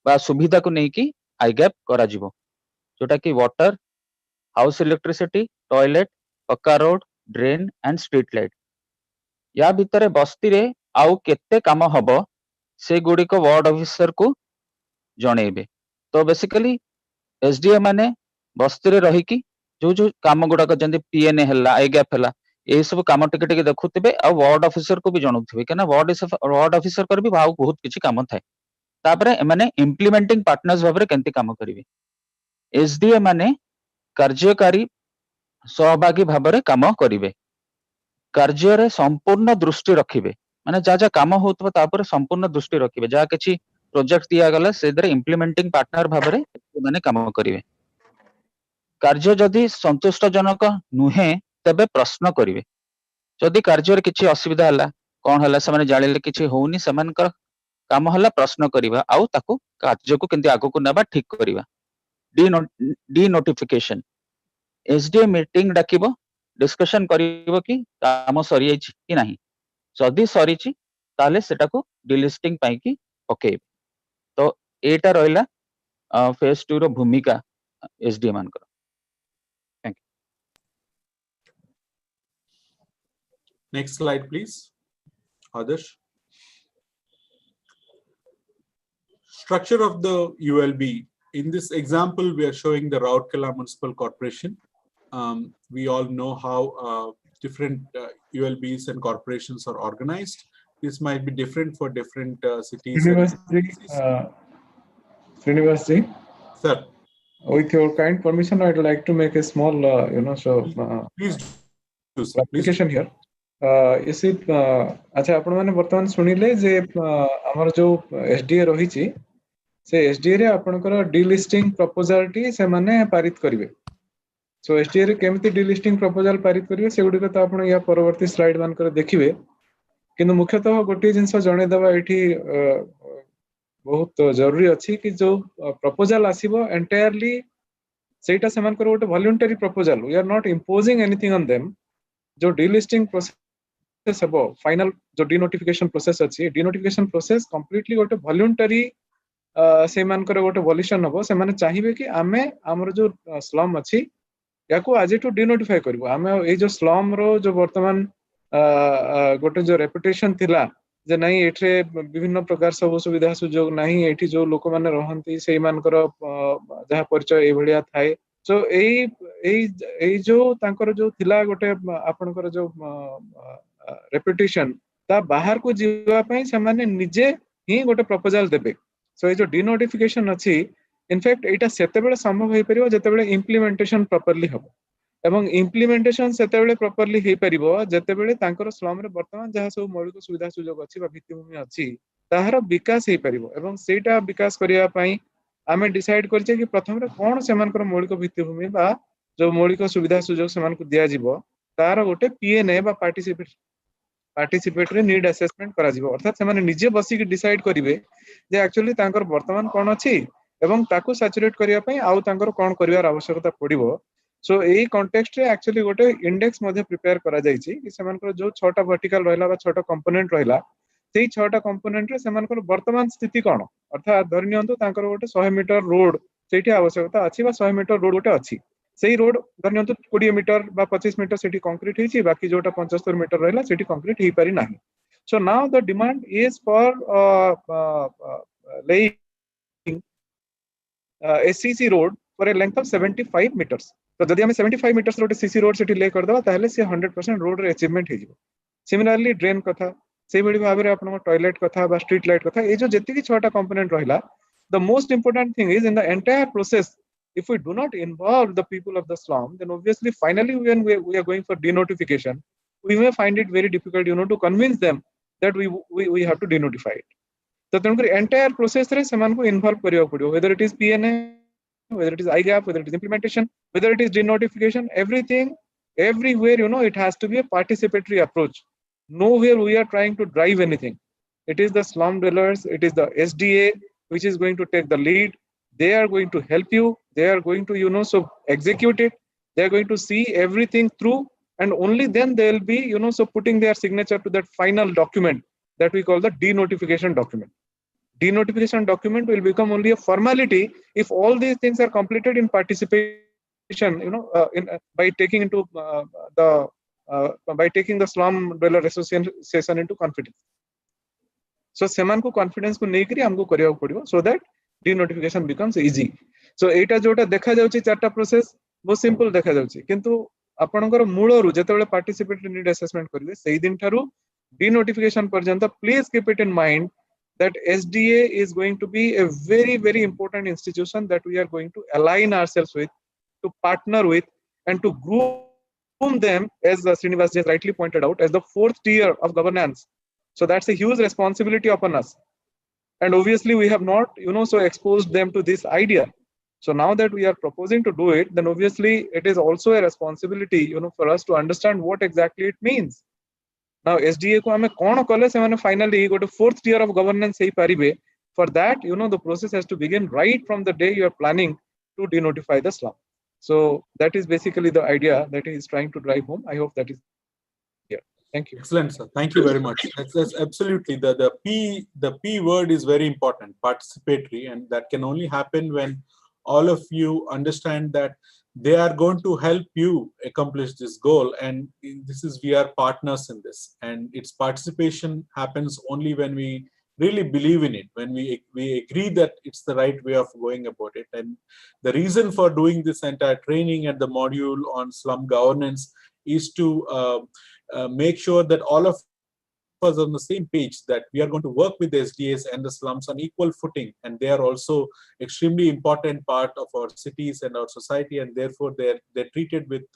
ବା ସୁବିଧାକୁ ନେଇକି ଆଇଗ୍ୟାପ କରାଯିବ, ଯୋଉଟା କି ୱାଟର, ହାଉସ ଇଲେକ୍ଟ୍ରିସିଟି, ଟଏଲେଟ, ପକ୍କା road, drain and street light. ୟା ଭିତରେ ବସ୍ତିରେ ଆଉ କେତେ କାମ ହବ ସେଗୁଡ଼ିକ ୱାର୍ଡ ଅଫିସରକୁ ଜଣେଇବେ। ତ ବେସିକାଲି SDA ମାନେ ବସ୍ତିରେ ରହିକି ଯୋଉ କାମ ଗୁଡାକ ଯେମିତି PNA ହେଲା, ଆଇଗ୍ୟାପ ହେଲା, ଏଇ ସବୁ କାମ ଟିକେ ଟିକେ ଦେଖୁଥିବେ, ଆଉ ୱାର୍ଡ ଅଫିସରକୁ ବି ଜଣଉଥିବେ, କାହିଁକିନା ୱାର୍ଡ ଅଫିସରଙ୍କର ବି ଆଉ ବହୁତ କିଛି କାମ ଥାଏ। ତାପରେ ଏମାନେ ଇମ୍ପ୍ଲିମେଣ୍ଟିଂ ପାର୍ଟନର୍ସ ଭାବରେ କେମିତି କାମ କରିବେ। SDA ମାନେ କାର୍ଯ୍ୟକାରୀ ସହଭାଗୀ ଭାବରେ କାମ କରିବେ, କାର୍ଯ୍ୟରେ ସମ୍ପୂର୍ଣ୍ଣ ଦୃଷ୍ଟି ରଖିବେ, ମାନେ ଯାହା କାମ ହଉଥିବ ତା ଉପରେ ସମ୍ପୂର୍ଣ୍ଣ ଦୃଷ୍ଟି ରଖିବେ। ଯାହା କିଛି ପ୍ରୋଜେକ୍ଟ ଦିଆଗଲା ସେଥିରେ ଇମ୍ପ୍ଲିମେଣ୍ଟିଂ ପାର୍ଟନର ଭାବରେ ସେମାନେ କାମ କରିବେ। କାର୍ଯ୍ୟ ଯଦି ସନ୍ତୁଷ୍ଟଜନକ ନୁହେଁ ତେବେ ପ୍ରଶ୍ନ କରିବେ। ଯଦି କାର୍ଯ୍ୟରେ କିଛି ଅସୁବିଧା ହେଲା, କ'ଣ ହେଲା ସେମାନେ ଜାଣିଲେ କିଛି ହଉନି, ସେମାନଙ୍କର କାମ ହେଲା ପ୍ରଶ୍ନ କରିବା ଆଉ ତାକୁ କାର୍ଯ୍ୟକୁ କେମିତି ଆଗକୁ ନେବା, ଠିକ କରିବା। ଡିନୋଟିଫିକେସନ SDA ମିଟିଂ ଡାକିବ, ଡିସ୍କସନ କରିବ କି କାମ ସରିଯାଇଛି କି ନାହିଁ। ଯଦି ସରିଛି ତାହେଲେ ସେଟାକୁ ଡିଲିଷ୍ଟିଂ ପାଇଁ କି ପକେଇବେ। ତ ଏଇଟା ରହିଲା ଫେଜ 2 ର ଭୂମିକା SDA ମାନଙ୍କର। Next slide, please. Adarsh. Structure of the ULB. In this example, we are showing the Rourkela Municipal Corporation. We all know how different ULBs and corporations are organized. This might be different for different cities. Srinivas ji. Sir. With your kind permission, I'd like to make a small, please do so. application here. इसी अच्छा आपण माने वर्तमान सुनिले जे हमर जो SDA रहिछि से SDA रे आपनकर डिलिस्टिंग प्रपोजल टी से माने पारित करिवे। सो SDA रे केमति डिलिस्टिंग प्रपोजल पारित करिवे से गुडी तो आपण या परवर्ती स्लाइड मान कर देखिवे। किंतु मुख्यतः गोटे जिंस जणे दबा एठी बहुत जरूरी अछि कि जो प्रपोजल आसीबो एंटायरली सेटा सेमानकर गोटे voluntary proposal, we are not imposing anything on them. जो डिलिस्टिंग प्रोसेस हबो, फाइनल जो डिनोटिफिकेशन प्रोसेस अछि, डिनोटिफिकेशन प्रोसेस कंप्लीटली गोटे वॉलंटरी से मानकर गोटे वॉल्यूशन हबो। से माने चाहिबे कि आमे हमर जो स्लम अछि याको आज टू डिनोटिफाई करबो आमे ए जो स्लम रो जो वर्तमान गोटे जो रेपुटेशन थिला जे नहीं एठे विभिन्न प्रकार सब सुविधा सुजोग नहीं एठी जो लोक माने रहंती सेई मानकर जहा परिचय ए भलिया थाए सो एई जो तांकर जो थिला गोटे आपनकर जो रेपुटेशन ता बाहर को जीवा पई से माने निजे ही गोटे प्रपोजल देबे सो ए जो डिनोटिफिकेशन अछि इनफैक्ट एटा सेते बेले संभव होई परिबो जते बेले इंप्लीमेंटेशन प्रॉपर्ली हबो एवं इंप्लीमेंटेशन सेते बेले प्रॉपर्ली हेई परिबो जते बेले तांकर स्लम रे वर्तमान जहा सब मौलिक सुविधा सुजोग अछि बा भित्तिभूमि अछि ताहार विकास हेई परिबो एवं सेटा विकास करिया पई आमे डिसाइड करछे कि प्रथम रे कोन सेमानकर मौलिक भित्तिभूमि बा जो मौलिक सुविधा सुजोग सेमान को दिया जिवो तार गोटे पीएनए बा पार्टिसिपेटरी नीड असेसमेंट करा जिवो अर्थात सेमाने निजे बसी के डिसाइड करिवे जे एक्चुअली तांकर वर्तमान कोन अछि एवं ताकू सैचुरेट करिया पई आउ तांकर कोन करिवार आवश्यकता पड़िबो सो एई कॉन्टेक्स्ट रे एक्चुअली गोटे इंडेक्स मध्ये प्रिपेयर करा जायछि कि सेमानकर जो 6टा वर्टिकल रहला बा 6टा कंपोनेंट रहला सेई 6टा कंपोनेंट रे सेमानकर वर्तमान स्थिति कोन अर्थात धरि नियंतु तांकर गोटे 100 मीटर रोड सेठी आवश्यकता अछि बा 100 मीटर रोड गोटे अछि सेई रोड धरि नियंतु 20 मीटर बा 25 मीटर सेठी कंक्रीट हेछि बाकी जोटा 75 मीटर रहला सेठी कंक्रीट हेई पारि नाही so now the demand is for laying a CC road for a length of 75 meters. तो जदि हमें 75 meters रोड CC रोड सेठी ले कर दवा ताहले से 100% रोड रे अचीवमेंट हे जिवो सिमिलरली ड्रेन कथा से बडी भाबरे आपन टॉयलेट कथा बा स्ट्रीट लाइट कथा ए जो जति की 6टा कंपोनेंट रहिला the most important thing is in the entire process if we do not involve the people of the slum then obviously finally when we are going for denotification we may find it very difficult to convince them that we have to denotify it तो तेणुकर entire process रे समान को involve करियो पड़ियो whether it is PNA whether it is IGAP whether it is implementation whether it is denotification everything everywhere it has to be a participatory approach nowhere we are trying to drive anything it is the slum dwellers it is the SDA which is going to take the lead they are going to help you they are going to so execute it they are going to see everything through and only then they will be so putting their signature to that final document that we call the denotification document. Denotification document will become only a formality if all these things are completed in participation, by taking into by taking the slum dweller association into confidence. So seman ko confidence ko nei kari हमको करिया पड़ियो so that denotification becomes easy. So एटा जोटा देखा जाउची चारटा process वो simple देखा जाउची किंतु आपनकर मूलरू जेतेबेले पार्टिसिपेटरी नीड असेसमेंट करिवे सेही दिन थारू denotification पर्यंत please keep it in mind that SDA is going to be a very very important institution that we are going to align ourselves with to partner with and to groom them as Srinivas just rightly pointed out as the 4th tier of governance so that's a huge responsibility upon us and obviously we have not so exposed them to this idea so now that we are proposing to do it then obviously it is also a responsibility for us to understand what exactly it means. Now SDA को हमें कौन कले से माने finally go to 4th tier of governance he पारिबे for that the process has to begin right from the day you are planning to denotify the slum. So that is basically the idea that he is trying to drive home. I hope that is clear. Thank you. Excellent, sir. Thank you very much. That's absolutely the P word is very important, participatory, and that can only happen when all of you understand that they are going to help you accomplish this goal, and we are partners in this, and its participation happens only when we really believe in it, when we agree that it's the right way of going about it. And the reason for doing this entire training and the module on slum governance is to make sure that all of us on the same page, that we are going to work with the SDAs and the slums on equal footing, and they are also extremely important part of our cities and our society, and therefore they're treated with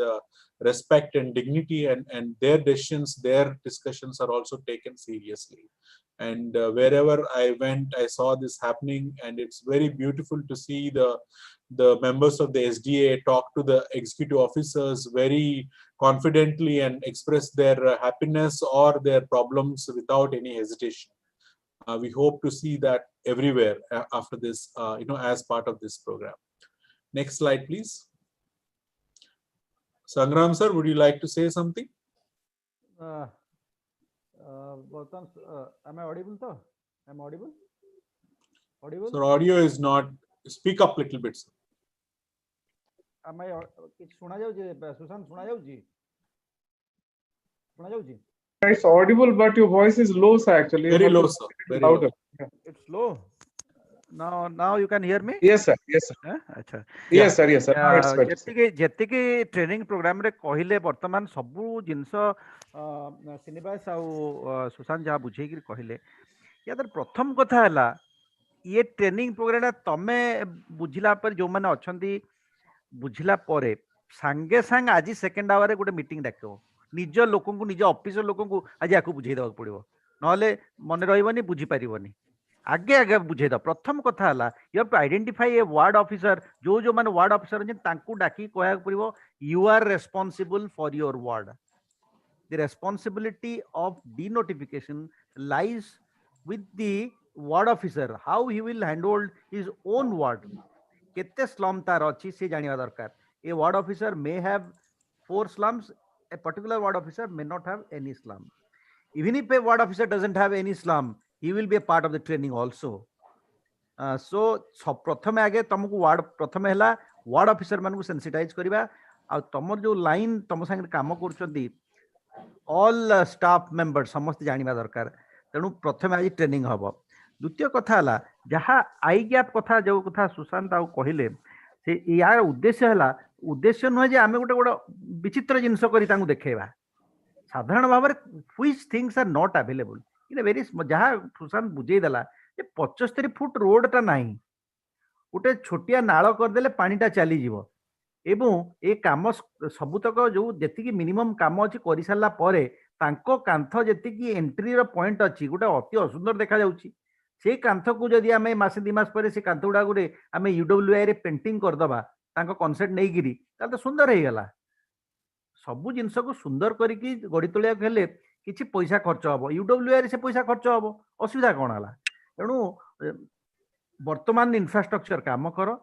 respect and dignity, and their decisions, their discussions are also taken seriously. And wherever I went, I saw this happening, and it's very beautiful to see the members of the SDA talk to the executive officers very confidently and express their happiness or their problems without any hesitation. We hope to see that everywhere after this, as part of this program. Next slide, please. Sangram sir, would you like to say something? Am I audible, sir? Am I audible? Audible? Sir, audio is not. Speak up a little bit, sir. ଆମେ କିଛି ଶୁଣା ଯାଉଛି ସୁଶାନ୍ତ, ଶୁଣା ଯାଉଛି? ଶୁଣା ଯାଉଛି? It's audible, but your voice is low, sir. Actually, you Very have to low, sir. speak Very louder. low. Yeah. It's low. Now you can hear me? Yes, sir. Yes, sir. अच्छा Yes, sir. Yes, sir. Now it's better, sir. ଯେତିକି training programme ରେ କହିଲେ ବର୍ତ୍ତମାନ ସବୁ ଜିନିଷ ଶ୍ରୀନିବାସ ଆଉ ସୁଶାନ୍ତ ଯାହା ବୁଝେଇକି କହିଲେ, ୟା ଦ୍ୱାରା ପ୍ରଥମ କଥା ହେଲା ये ट्रेनिंग प्रोग्राम तमे बुझिला पर जो माने अछंती बुझिला परे सांगे सांग आज सेकेंड आवर रे गोटे मीटिंग डाको निज लोक को निज ऑफिस लोक को आज याकू बुझे देवा पड़ो नले मन रहिबनी बुझी परिबनी आगे आगे बुझे द प्रथम कथा हला you have to identify a ward officer जो माने वार्ड ऑफिसर जे तांकू डाकी कहया पड़ो you are responsible for your ward the responsibility of denotification lies with the ward officer how he will handle his own ward kette slum tar achi se janiba darkar a ward officer may have 4 slums a particular ward officer may not have any slum even if a ward officer doesn't have any slum he will be a part of the training also so prathame age तुमको ward prathame hela ward officer मान को sensitize करिबा आ तमर जो line तम संग काम करछंती all staff members समस्त जानिबा दरकार तेणु प्रथम आज ट्रेनिंग हम द्वितीय कथा है जहाँ आई गैप कथा जो कथा सुशांत आउ कहले से यार उद्देश्य है उद्देश्य नुहे जे आमे गोटे गोटे विचित्र जिनस कर देखेबा साधारण भाव में which things are not available in very जहाँ सुशांत बुझे देला 75 फुट रोड टा नहीं गोटे छोटिया नाल करदेले पानीटा चली जीवो एवं ए काम सबुतक जो जेतिकी मिनिमम काम अच्छी कर सारा पर तांको कांथ जेतिकी एंट्री रो पॉइंट अच्छी गोटे अति असुंदर देखा जाउची से कांथ को जदि आमे मासे 2 मास पर से कांथ गुडा गुडे आमे यूडब्ल्यूआई रे पेंटिंग कर दबा तांको कांसेप्ट नै गिरी ताल तो सुंदर हे गला सबु जिंस को सुंदर करिकी गडी तोलिया हेले किछि पैसा खर्च हबो यूडब्ल्यूआई रे से पैसा खर्च हबो असुविधा कोन हला तेणु वर्तमान इंफ्रास्ट्रक्चर काम करो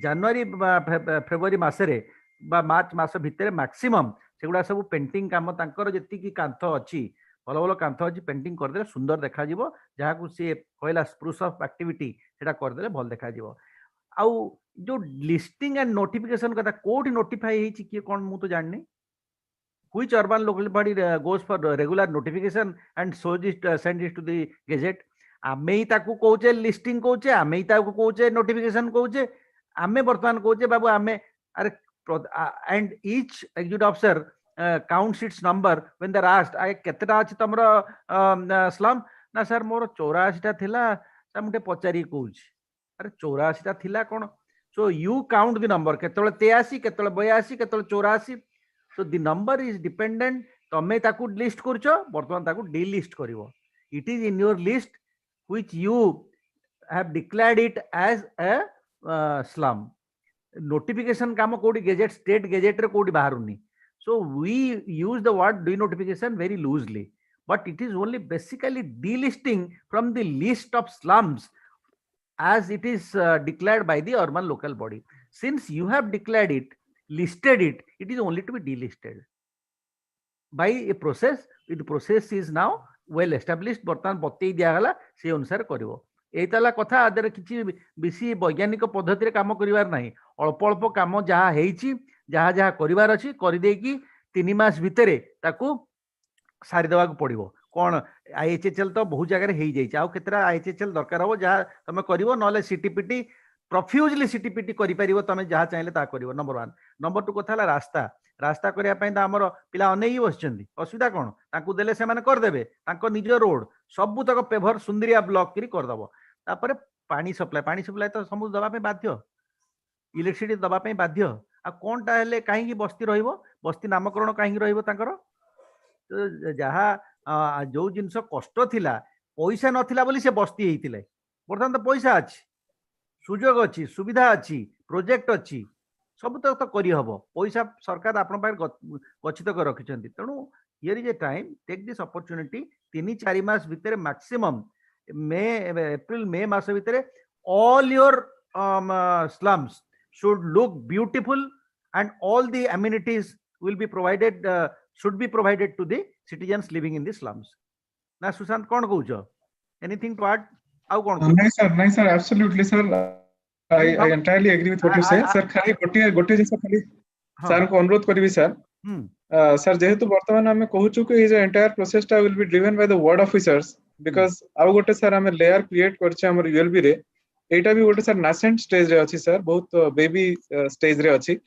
जनवरी फेब्रुआरी मासरे बा मार्च मास भितर मैक्सिमम सेगुड़ा सब पेंटिंग काम तांकर जेतिकी कांथ अच्छी भल भल कांथ अच्छी पेंटिंग करदे सुंदर देखा जिवो जहाँ को सी कहला स्प्रूस ऑफ एक्टिविटी सेटा करदे भल देखा जिवो आउ जो लिस्टिंग एंड नोटिफिकेशन कथा कोठी नोटिफाई हेछि कि कोन मु तो जाननी which urban local body goes for regular notification and shows it send it to the gazette आमे ही ताकू कहूचे लिस्टिंग कहूचे आमे ही ताकू कहूचे नोटिफिकेशन कहूचे आमे वर्तमान कहूचे बाबू आमे अरे and each executive officer counts its number when they're asked I केतटा अछि तमरो स्लम ना सर मोर 84 टा थिला सर मुटे पचारी कहूची अरे 84 टा थिला कोन so you count the number केतले 83 केतले 82 केतले 84 so the number is dependent तमे ताकू लिस्ट करछो वर्तमान ताकू डिलिस्ट करिवो it is in your list which you have declared it as a slum notification काम कोडी गेजेट स्टेट गेजेट रे कोडी बाहरुनी so we use the word denotification very loosely but it is only basically delisting from the list of slums as it is declared by the urban local body since you have declared it listed it it is only to be delisted by a process the process is now well established बर्तमान बतई दिया गला से अनुसार करिवो एतला कथा आदर किछि बेसी वैज्ञानिक पद्धति काम करिवार नाही अल्प अल्प काम जहाँ हेछि जहाँ जहाँ करिवार अछि करि देकी 3 मास भितरे ताकू सारी देवा पड़िवो कोन आईएचएचएल तो बहुत जगह हेइ जाई आउ केतरा आईएचएचएल दरकार हो जहाँ तमे करिवो नले सीटीपीटी प्रोफ्यूजली सीटीपीटी करि परिवो तमे जहाँ चाहिले ता करिवो नंबर 1 नंबर 2 कथा रास्ता रास्ता करिया पई त हमर पिला अनेई बसचंदी असुविधा कोन ताकू देले से माने कर देबे ताको निज रोड सब तक पेभर सुंदरिया ब्लॉक करी कर दबो तापरे पानी सप्लाई तो समझ दबा पे बाध्य इलेक्ट्रिसिटी दबा पे बाध्य आ कोनटा हेले काहे की बस्ती रहिबो बस्ती नामकरण काहे रहिबो ताकर तो जहाँ जो जिनस कष्ट थिला पैसा नथिला बोली से बस्ती हेतिले बर्तमान तो पैसा अछि सुजोग अछि सुविधा अछि प्रोजेक्ट अछि सब तो करि हबो पैसा सरकार आपन पार गच्छित कर रखिछंती तेणु here is a time take this opportunity 3-4 मास भितर मैक्सिमम मे एप्रिल मे मास भितर all your slums should look beautiful and all the amenities will be provided should be provided to the citizens living in the slums na Sushant kon कहउछ anything to add au kon nahi sir absolutely sir I entirely agree with what you say, sir. खाली गोटे जिनस खाली sir को अनुरोध करिवि sir sir जेहेतु वर्तमान आमे कहूछु कि is entire process टा will be driven by the ward officers because आउ गोटे सर आमे लेयर क्रिएट करछे हमर यूएलबी रे एटा भी गोटे सर नासेंट स्टेज रे अछि सर बहुत बेबी स्टेज रे अछि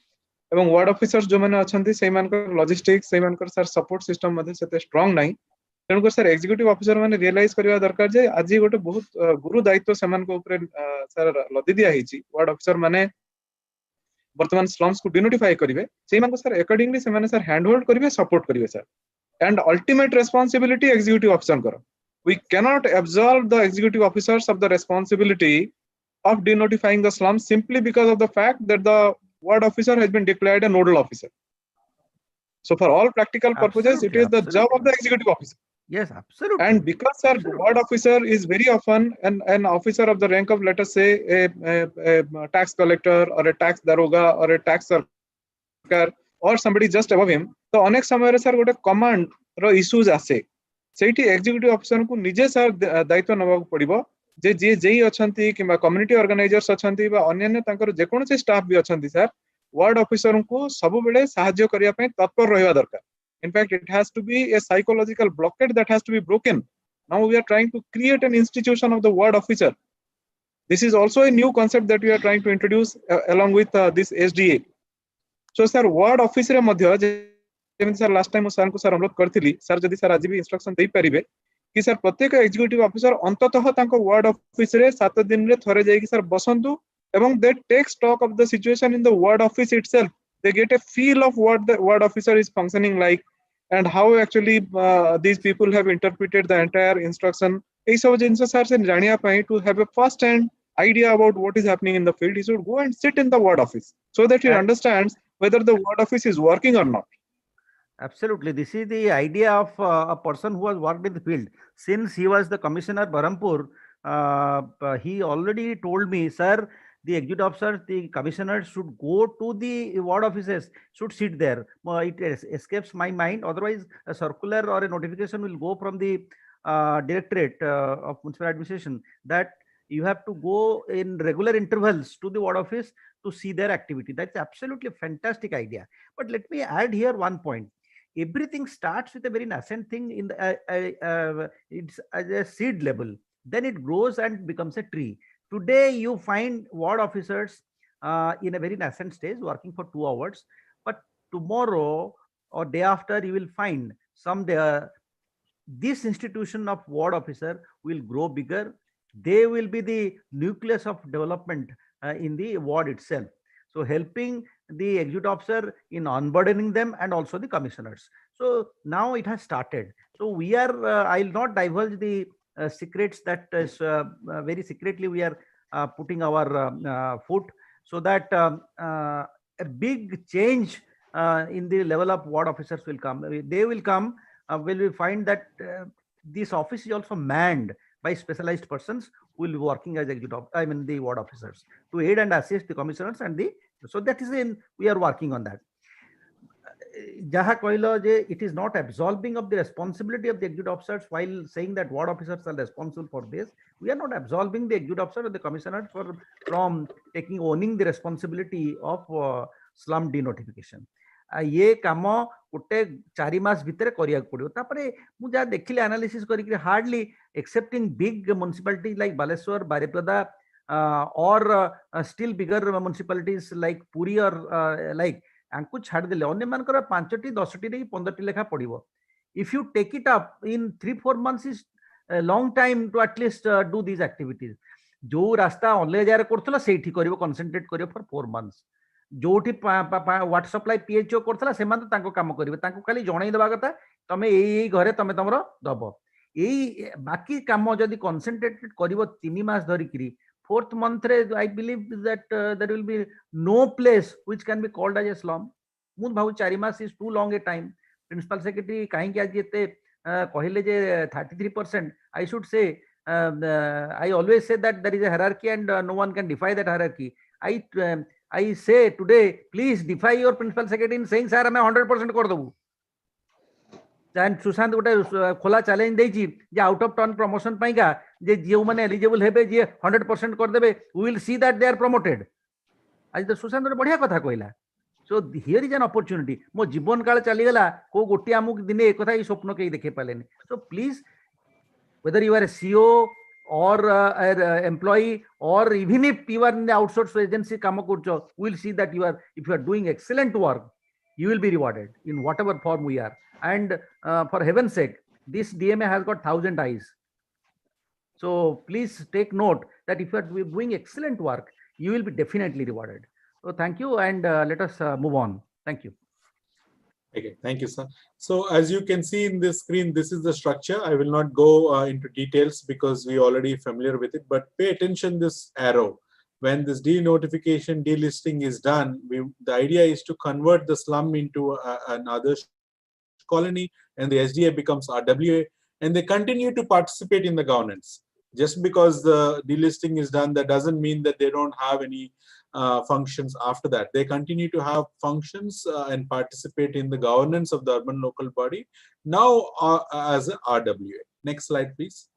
एवं वार्ड ऑफिसर्स जो माने अछंती से मानकर लॉजिस्टिक्स से मानकर सर सपोर्ट सिस्टम मध्ये सेते स्ट्रांग नाही तेणुकर सर एक्जिक्यूटिव ऑफिसर माने रियलाइज करबा दरकार जे आज गोटे बहुत गुरु दायित्व समान को ऊपर सर लदी दिया हिची वार्ड ऑफिसर माने वर्तमान स्लम्स को डिनोटिफाई करिवे से मान को सर अकॉर्डिंगली से माने सर हैंड होल्ड करिवे सपोर्ट करिवे sir and ultimate responsibility executive officer करो we can not absorb the executive officers of the responsibility of denotifying the slums simply because of the fact that the ward officer has been declared a nodal officer. So for all practical purposes, it is the job of the executive officer. Yes, absolutely. And because sir, the ward officer is very often an officer of the rank of, let us say, a tax collector or a tax daroga or a tax sarkar or somebody just above him. So अनेक समय रे sir गोटे command रो issues आसे सेठी executive officer को निजे sir दायित्व नबाक पड़िबो जे जे JEE अछंती किबा community organisers अछंती बा अन्य तांकर जे कोन से स्टाफ भी अछंती सर वार्ड ऑफिसर को सब बेले सहाय्य करिया पय तत्पर रहबा दरकार in fact it has to be a psychological blockade that has to be broken. Now we are trying to create an institution of the ward officer. This is also a new concept that we are trying to introduce along with this SDA. So sir ward officer madhya जेमि sir last time sir को sir अनुरोध करथिली sir जदि sir आज भी instruction दे परिबे कि sir प्रत्येक एग्जीक्यूटिव ऑफिसर अंततः तांको वार्ड ऑफिस रे 7 दिन रे थरे जाई कि सर बसंतु एवं they take stock of the situation in the ward office itself they get a feel of what the ward officer is functioning like and how actually these people have interpreted the entire instruction ei sab jinsa sir se janiya pai to have a first hand idea about what is happening in the field he should go and sit in the ward office so that he understands whether the ward office is working or not. Absolutely. This is the idea of a person who has worked in the field. Since he was the commissioner Berhampur, he already told me, sir, the executive officers, the commissioners should go to the ward offices, should sit there. It escapes my mind. Otherwise, a circular or a notification will go from the Directorate of Municipal Administration that you have to go in regular intervals to the ward office to see their activity. That's absolutely a fantastic idea. But let me add here one point. Everything starts with a very nascent thing in the it's at a seed level, then it grows and becomes a tree. Today you find ward officers in a very nascent stage working for 2 hours, but tomorrow or day after you will find someday this institution of ward officer will grow bigger. They will be the nucleus of development in the ward itself. So helping the executive officer in onboarding them and also the commissioners. So now it has started. So we are, I'll not divulge the secrets that is very secretly we are putting our foot so that a big change in the level of ward officers will come. They will come when we find that this office is also manned by specialized persons who will be working as executive, I mean the ward officers to aid and assist the commissioners and the, so that is in, we are working on that. Jaha Koilo, it is not absolving of the responsibility of the executive officers while saying that ward officers are responsible for this. We are not absolving the executive officer or the commissioners from owning the responsibility of slum denotification. ये काम गोटे 4 मास भितर करिया पड़ियो तापरे मु जा देखिले एनालिसिस करिक hardly excepting big municipalities like Baleswar Baripada or still bigger municipalities like Puri or like आंकु छाड़ देले अन्य मानकर 5टी 10टी रे 15टी लेखा पड़िबो. If you take it up in 3-4 months is a long time to at least do these activities. जो रास्ता ऑनलाइन जारे करथला सेठी करिवो कंसंट्रेट करिवो फॉर 4 months. जोठी वाटर सप्लाई पीएचओ करथला सेमान तो तांको काम करिवे तांको खाली जणाई देबा कथा तमे एई घरे तमे तमरो दबो एई बाकी काम जदी कंसंट्रेटेड करिवो 3 मास धरिकरी 4th month रे I believe that there will be no place which can be called as a slum. मु भाउ 4 मास is too long a time. Principal secretary काहे कि आज एते कहिले जे 33% I should say I always say that there is a hierarchy and no one can defy that hierarchy. I say today, please defy your principal secretary in saying, sir, I 100% कर दूँ. सुशांत गोटे खोला चैलेंज देछि जे out of turn promotion पाइका जे जो माने एलिजिबल हेबे जे 100% कर देबे we will see that they are promoted आज तो सुशांत गोटे बढ़िया कथा कहला so here is an opportunity मो जीवन काल चलीगला को गोटे आमुक दिने एक कथा स्वप्न कहीं देखे पालेनी so please whether you are a CEO or an employee or even if you are in the outsourced agency kama kurcho we will see that if you are doing excellent work you will be rewarded in whatever form we are and for heaven's sake this DMA has got 1,000 eyes so please take note that if you are doing excellent work you will be definitely rewarded so thank you and let us move on thank you. Okay, thank you, sir. So as you can see in this screen, this is the structure. I will not go into details because we already familiar with it, but pay attention this arrow. When this denotification, delisting is done, the idea is to convert the slum into another colony and the SDA becomes RWA and they continue to participate in the governance. Just because the delisting is done, that doesn't mean that they don't have any functions after that. They continue to have functions and participate in the governance of the urban local body now as a RWA. Next slide, please.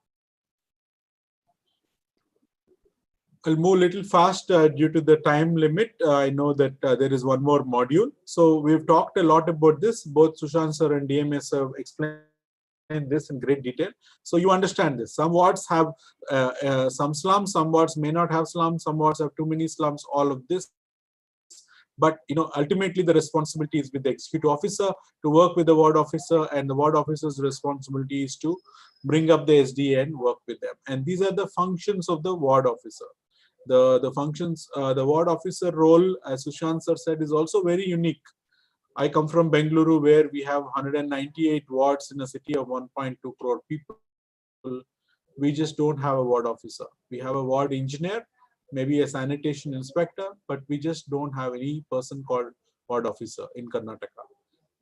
I'll move a little fast due to the time limit. I know that there is one more module. So we've talked a lot about this. Both Sushant sir and DMS have explained this in great detail. So you understand this. Some wards have some slums, some wards may not have slums, some wards have too many slums, all of this. But ultimately the responsibility is with the executive officer to work with the ward officer, and the ward officer's responsibility is to bring up the SDA and work with them. And these are the functions of the ward officer. The functions, the ward officer role, as Sushant sir said, is also very unique. I come from Bengaluru, where we have 198 wards in a city of 1.2 crore people. We just don't have a ward officer. We have a ward engineer, maybe a sanitation inspector, but we just don't have any person called ward officer in Karnataka.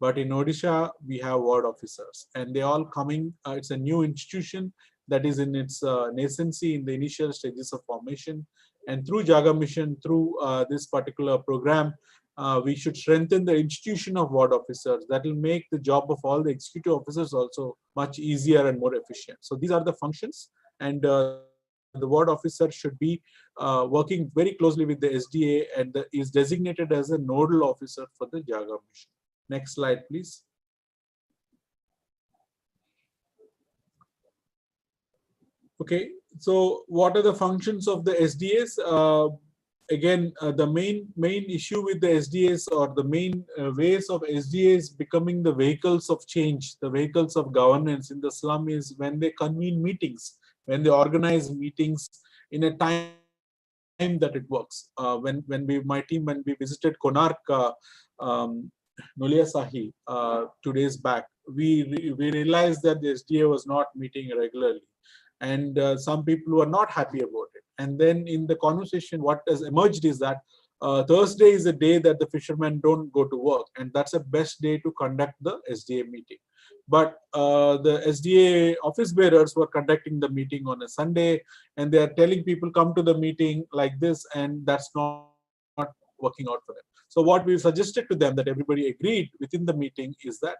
But in Odisha, we have ward officers, and they all coming. It's a new institution that is in its nascency, in the initial stages of formation. And through Jaga Mission, through this particular program, we should strengthen the institution of ward officers. That will make the job of all the executive officers also much easier and more efficient. So these are the functions, and the ward officer should be working very closely with the SDA and is designated as a nodal officer for the Jaga Mission. Next slide, please. Okay, so what are the functions of the SDAs? Again, the main issue with the SDAs, or the main ways of SDAs becoming the vehicles of change, the vehicles of governance in the slum, is when they convene meetings, when they organize meetings in a time that it works. My team, when we visited Konark, Nulia Sahi, 2 days back, we realized that the SDA was not meeting regularly, and some people were not happy about it. And then in the conversation, what has emerged is that Thursday is a day that the fishermen don't go to work, and that's the best day to conduct the SDA meeting. But the SDA office bearers were conducting the meeting on a Sunday, and they are telling people come to the meeting like this, and that's not working out for them. So what we suggested to them, that everybody agreed within the meeting, is that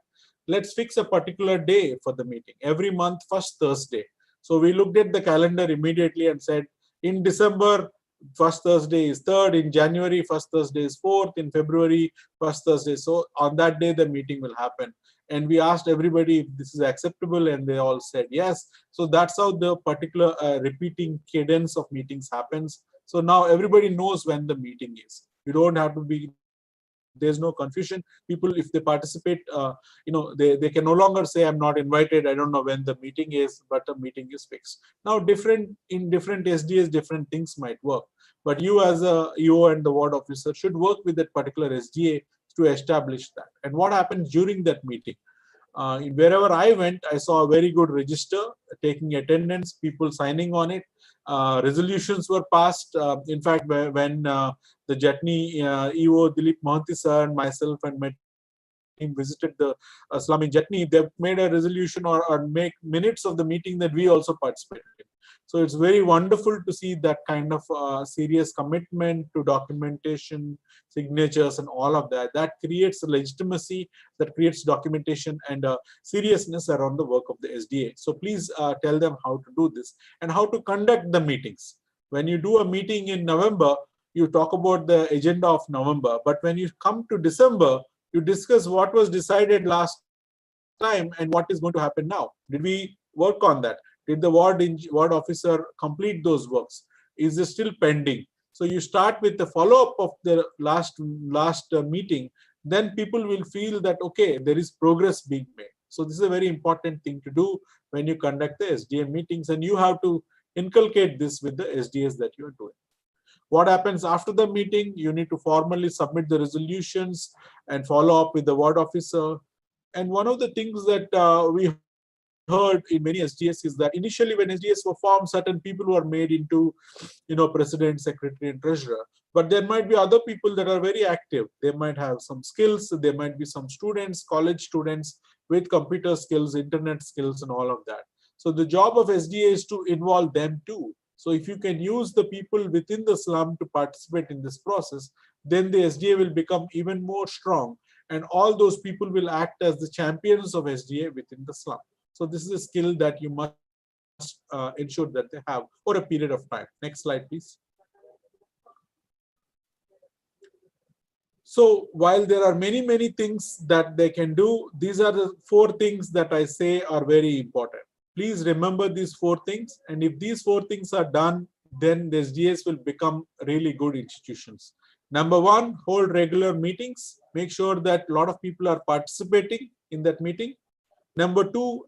let's fix a particular day for the meeting every month, first Thursday. So we looked at the calendar immediately and said, in December, first Thursday is 3rd, in January, first Thursday is 4th, in February, first Thursday. So on that day, the meeting will happen. And we asked everybody if this is acceptable, and they all said yes. So that's how the particular repeating cadence of meetings happens. So now everybody knows when the meeting is. You don't have to be, there's no confusion. People, if they participate, they can no longer say, I'm not invited, I don't know when the meeting is, but the meeting is fixed. Now, in different SDAs, different things might work. But you as a EO and the ward officer should work with that particular SDA to establish that. And what happens during that meeting? Wherever I went, I saw a very good register, taking attendance, people signing on it. Resolutions were passed. In fact, when the Jatni EO Dilip Mohanty sir and myself and my team visited the slum in Jatni, they made a resolution or make minutes of the meeting that we also participated in. So it's very wonderful to see that kind of serious commitment to documentation, signatures, and all of that. That creates a legitimacy, that creates documentation and seriousness around the work of the SDA. So please tell them how to do this and how to conduct the meetings. When you do a meeting in November, you talk about the agenda of November, but when you come to December, you discuss what was decided last time and what is going to happen now. Did we work on that? Did the ward officer complete those works? Is it still pending? So you start with the follow-up of the last meeting, then people will feel that, okay, there is progress being made. So this is a very important thing to do when you conduct the SDA meetings, and you have to inculcate this with the SDAs that you are doing. What happens after the meeting? You need to formally submit the resolutions and follow up with the ward officer. And one of the things that we heard in many SDAs is that initially when SDAs were formed, certain people were made into, president, secretary, and treasurer. But there might be other people that are very active. They might have some skills. There might be some students, college students with computer skills, internet skills, and all of that. So the job of SDA is to involve them too. So if you can use the people within the slum to participate in this process, then the SDA will become even more strong, and all those people will act as the champions of SDA within the slum. So this is a skill that you must ensure that they have for a period of time. Next slide, please. So while there are many, many things that they can do, these are the 4 things that I say are very important. Please remember these 4 things, and if these 4 things are done, then the SDAs will become really good institutions. Number 1, hold regular meetings. Make sure that a lot of people are participating in that meeting. Number 2,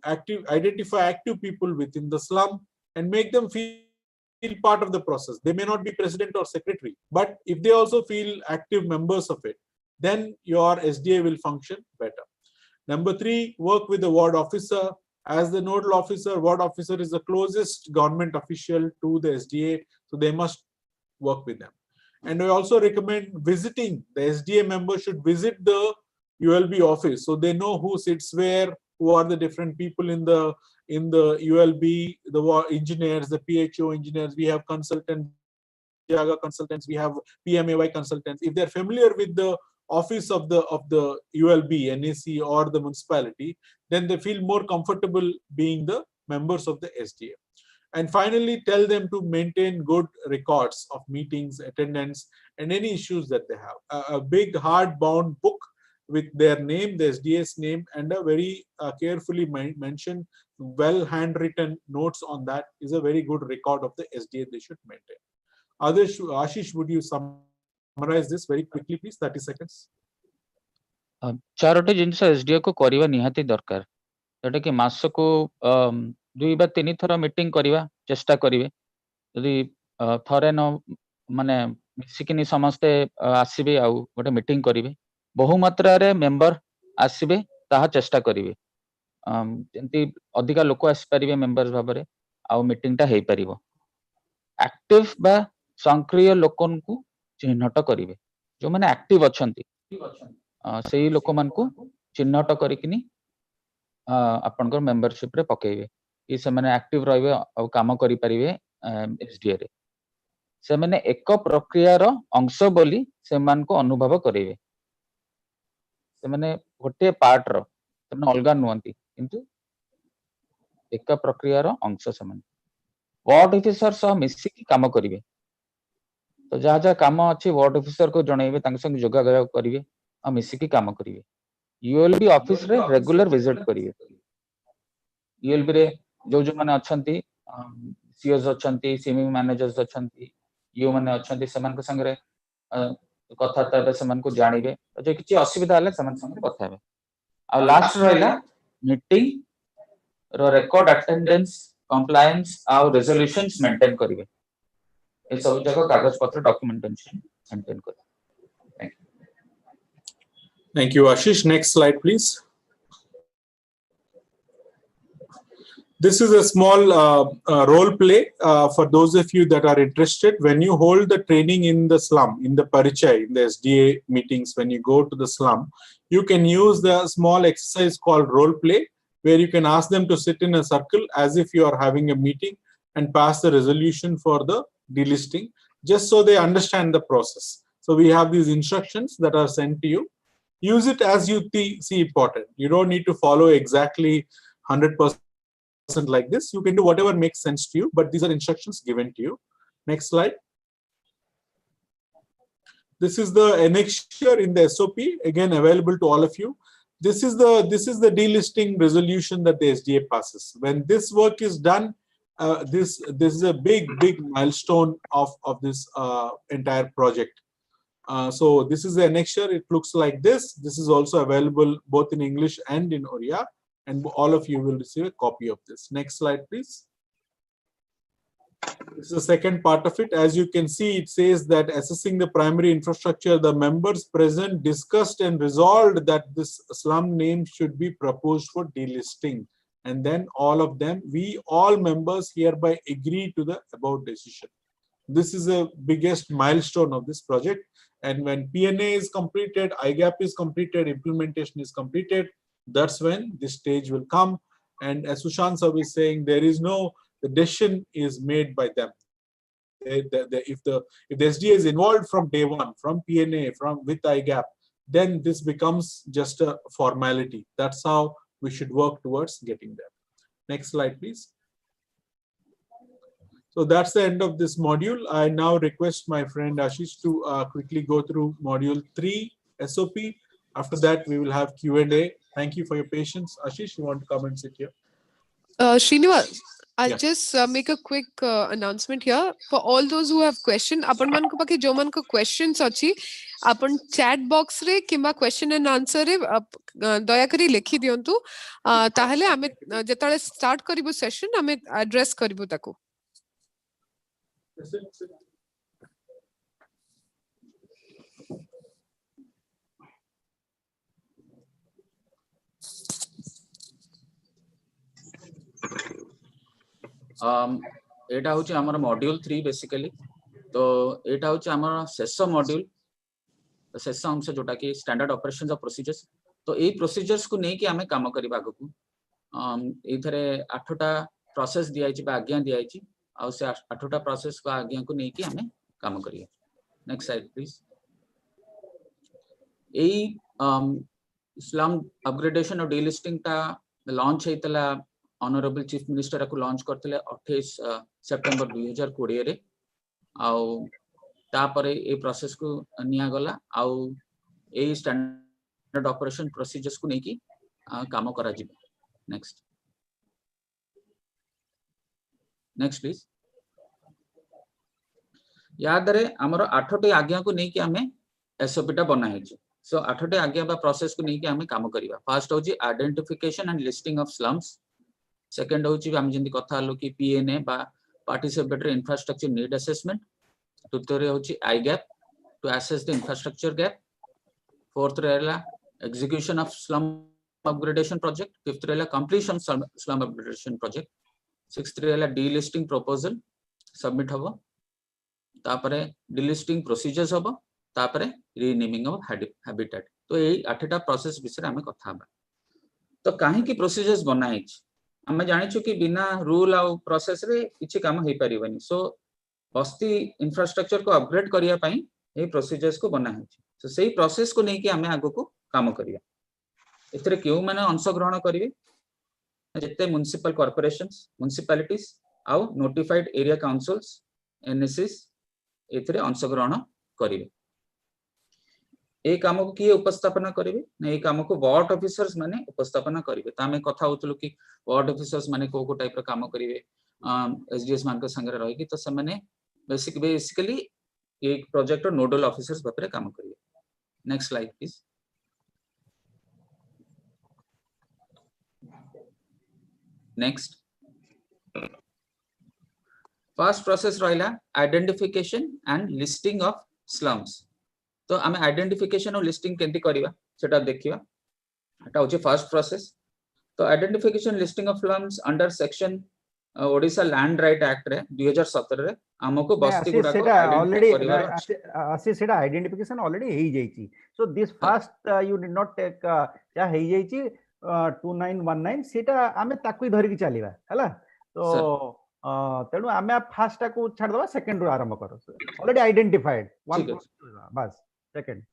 identify active people within the slum and make them feel part of the process. They may not be president or secretary, but if they also feel active members of it, then your SDA will function better. Number 3, work with the ward officer. As the nodal officer, ward officer is the closest government official to the SDA, so they must work with them. And I also recommend visiting. The SDA member should visit the ULB office, so they know who sits where, who are the different people in the ULB, the engineers, the PHO engineers. We have consultants, Jaga consultants, we have PMAY consultants. If they're familiar with the office of the ULB, NAC, or the municipality, then they feel more comfortable being the members of the SDA. And finally, tell them to maintain good records of meetings, attendance, and any issues that they have. A big hard-bound book with their name, the SDA's name, and a very carefully mentioned, well handwritten notes on that is a very good record of the SDA they should maintain. Ashish, would you summarize this very quickly, please? 30 seconds. 4टी जिनस SDA को करवा निहाती दरकार, जोटा कि मास को 2 बा 3 थर मीटिंग करवा चेष्टा करिवे। यदि थरे न माने मिसिकिनी समस्ते आसीबे आ गोटे मीटिंग करिवे, बहु मात्रा रे मेंबर आसीबे ताहा चेष्टा करिवे, जंती अधिका लोक आसी परिवे मेंबर्स भाबरे आ मीटिंग टा हेई परिबो। एक्टिव बा सक्रिय लोकन को चिन्हट करिवे, जो माने एक्टिव अछंती सेही लोक मान को चिन्हट करिकिनी आपनकर मेंबरशिप रे पकेइबे कि से माने एक्टिव रहबे आ काम करि परिवे एसडीए रे। से माने एक प्रक्रिया रो अंश बोली से मान को अनुभव करिवे। से माने गोटे पार्ट रो से माने अलगा नुवंती किंतु एक प्रक्रिया रो अंश से माने वार्ड ऑफिसर सह मिसी की काम करिवे। तो जहाँ जहाँ काम अच्छी वार्ड ऑफिसर को जणाइबे, तांके संग जोगाजोग करिवे आ मिसी की काम करिवे। यूएलबी ऑफिस रे रेगुलर विजिट करिवे। यूएलबी रे जो जो माने अछंती सीओस अछंती, सीएमई मैनेजर्स अछंती, यू माने अछंती, समान को संग रे कथा तबे समान को जानिबे, जे किछि असुविधा हले समान संग कथा हेबे। आ लास्ट रहला मीटिंग रो रिकॉर्ड अटेंडेंस, कंप्लायंस आ रेजोल्यूशंस मेंटेन करिवे। ए सब जगह कागज पत्र डॉक्यूमेंटेशन मेंटेन करिवे। Thank you, Ashish. Next slide, please. This is a small role play for those of you that are interested. When you hold the training in the slum, in the Parichay, in the SDA meetings, when you go to the slum, you can use the small exercise called role play, where you can ask them to sit in a circle as if you are having a meeting. and pass the resolution for the delisting, just so they understand the process. So we have these instructions that are sent to you. Use it as you see important. You don't need to follow exactly 100% like this. You can do whatever makes sense to you, but these are instructions given to you. Next slide. This is the annexure in the SOP, again available to all of you. This is the delisting resolution that the SDA passes. When this work is done, this is a big milestone of this entire project. So this is the annexure. It looks like this. This is also available both in English and in Oriya, and all of you will receive a copy of this. Next slide, please. This is the second part of it. As you can see, it says that assessing the primary infrastructure, the members present discussed and resolved that this slum name should be proposed for delisting. And then all of them, we all members hereby agree to the above decision. This is the biggest milestone of this project. And when PNA is completed, IGAP is completed, implementation is completed, that's when this stage will come. And as Sushant sir is saying, there is no, the decision is made by them. If the SDA is involved from day one, from PNA, with IGAP, then this becomes just a formality. That's how we should work towards getting there. Next slide, please. So that's the end of this module. I now request my friend Ashish to quickly go through module 3 SOP. After that, we will have Q&A. Thank you for your patience. Ashish, you want to come and sit here? Srinivas, I'll Yeah. just make a quick announcement here. For all those who have questions, apan manko pake jo manko questions achi, apan chat box re kimba question and answer re daya kari lekhi diyantu. Tahale ame jetale start karibu session, ame address karibu taku. एटा होची हमर module 3 basically तो एटा होची हमर शेष module शेष अंश जोटा कि स्टैंडर्ड ऑपरेशंस ऑफ प्रोसीजर्स तो ए प्रोसीजर्स को नै कि हमें काम करिबा को एथरे 8टा प्रोसेस दियाई छि बा आज्ञा दियाई छि आ से 8टा प्रोसेस को आज्ञा को नै कि हमें काम करिया next slide please A slum upgradation और डीलिस्टिंग ता लॉन्च हेतला ऑनरेबल चीफ मिनिस्टर को लॉन्च करथिले 28 सितंबर 2020 रे आउ तापरे ए प्रोसेस को निया गला आउ ए स्टैंडर्ड ऑपरेशन प्रोसीजर्स को नेकी काम करा जिबो नेक्स्ट प्लीज याद रे हमर 8टी आज्ञा को नेकी हमें एसओपी टा बना हेछि सो 8टी आज्ञा बा प्रोसेस को नेकी हमें काम करिवा फर्स्ट होछि identification and listing of slums second होछि हम जंदी कथा हलो कि पीएनए बा पार्टिसिपेटरी इंफ्रास्ट्रक्चर नीड असेसमेंट तुतरे होछि I gap to assess the infrastructure gap fourth रेला execution of slum upgradation project fifth रेला completion slum upgradation project sixth रेला डीलिस्टिंग प्रपोजल सबमिट हबो तापरे डीलिस्टिंग प्रोसीजर्स हबो तापरे रीनेमिंग ऑफ हैबिटेट तो एई 8टा प्रोसेस विषय हमें कथा हबा तो काहे की प्रोसीजर्स बनाई छि हमें जानिछु कि बिना रूल आ प्रोसेस रे किछि काम हे परिबनी सो बस्ती इंफ्रास्ट्रक्चर को अपग्रेड करिया पई ए प्रोसीजर्स को बना है सो सेही प्रोसेस को नै कि हमें आगो को काम करिया एथरे केउ माने अंश ग्रहण करिवे जते म्युनिसिपल कॉर्पोरेशंस म्युनिसिपैलिटीज आ नोटिफाइड एरिया काउंसिल्स एनएसएस एथरे अंश ग्रहण करिवे ए काम को किए उपस्थापना करिवे नै ए काम को वार्ड ऑफिसर्स माने उपस्थापना करिवे ता में कथा होतलो कि वार्ड ऑफिसर्स माने को टाइप रो काम करिवे एसडीएस मान के संग रही कि तो से माने बेसिकली एक प्रोजेक्ट नोडल ऑफिसर्स बपरे काम करिवे next slide please next first process रहिला identification and listing of slums तो आमे आइडेंटिफिकेशन और लिस्टिंग केंति करिवा सेटा देखिवा एटा होचे फर्स्ट प्रोसेस तो identification listing of slums under section Odisha land right act रे 2017 रे हमको बस्ती गुडा को ऑलरेडी आसी सेटा आइडेंटिफिकेशन ऑलरेडी हेई जाईची so this first you did not take या हेई जाईची 2919 सेटा आमे ताकू धरि कि चलीबा हला तो तेणु आमे फास्ट टाको छाड़ दबा सेकंड रो आरंभ करो ऑलरेडी आइडेंटिफाइड वन ठीक बस सेकंड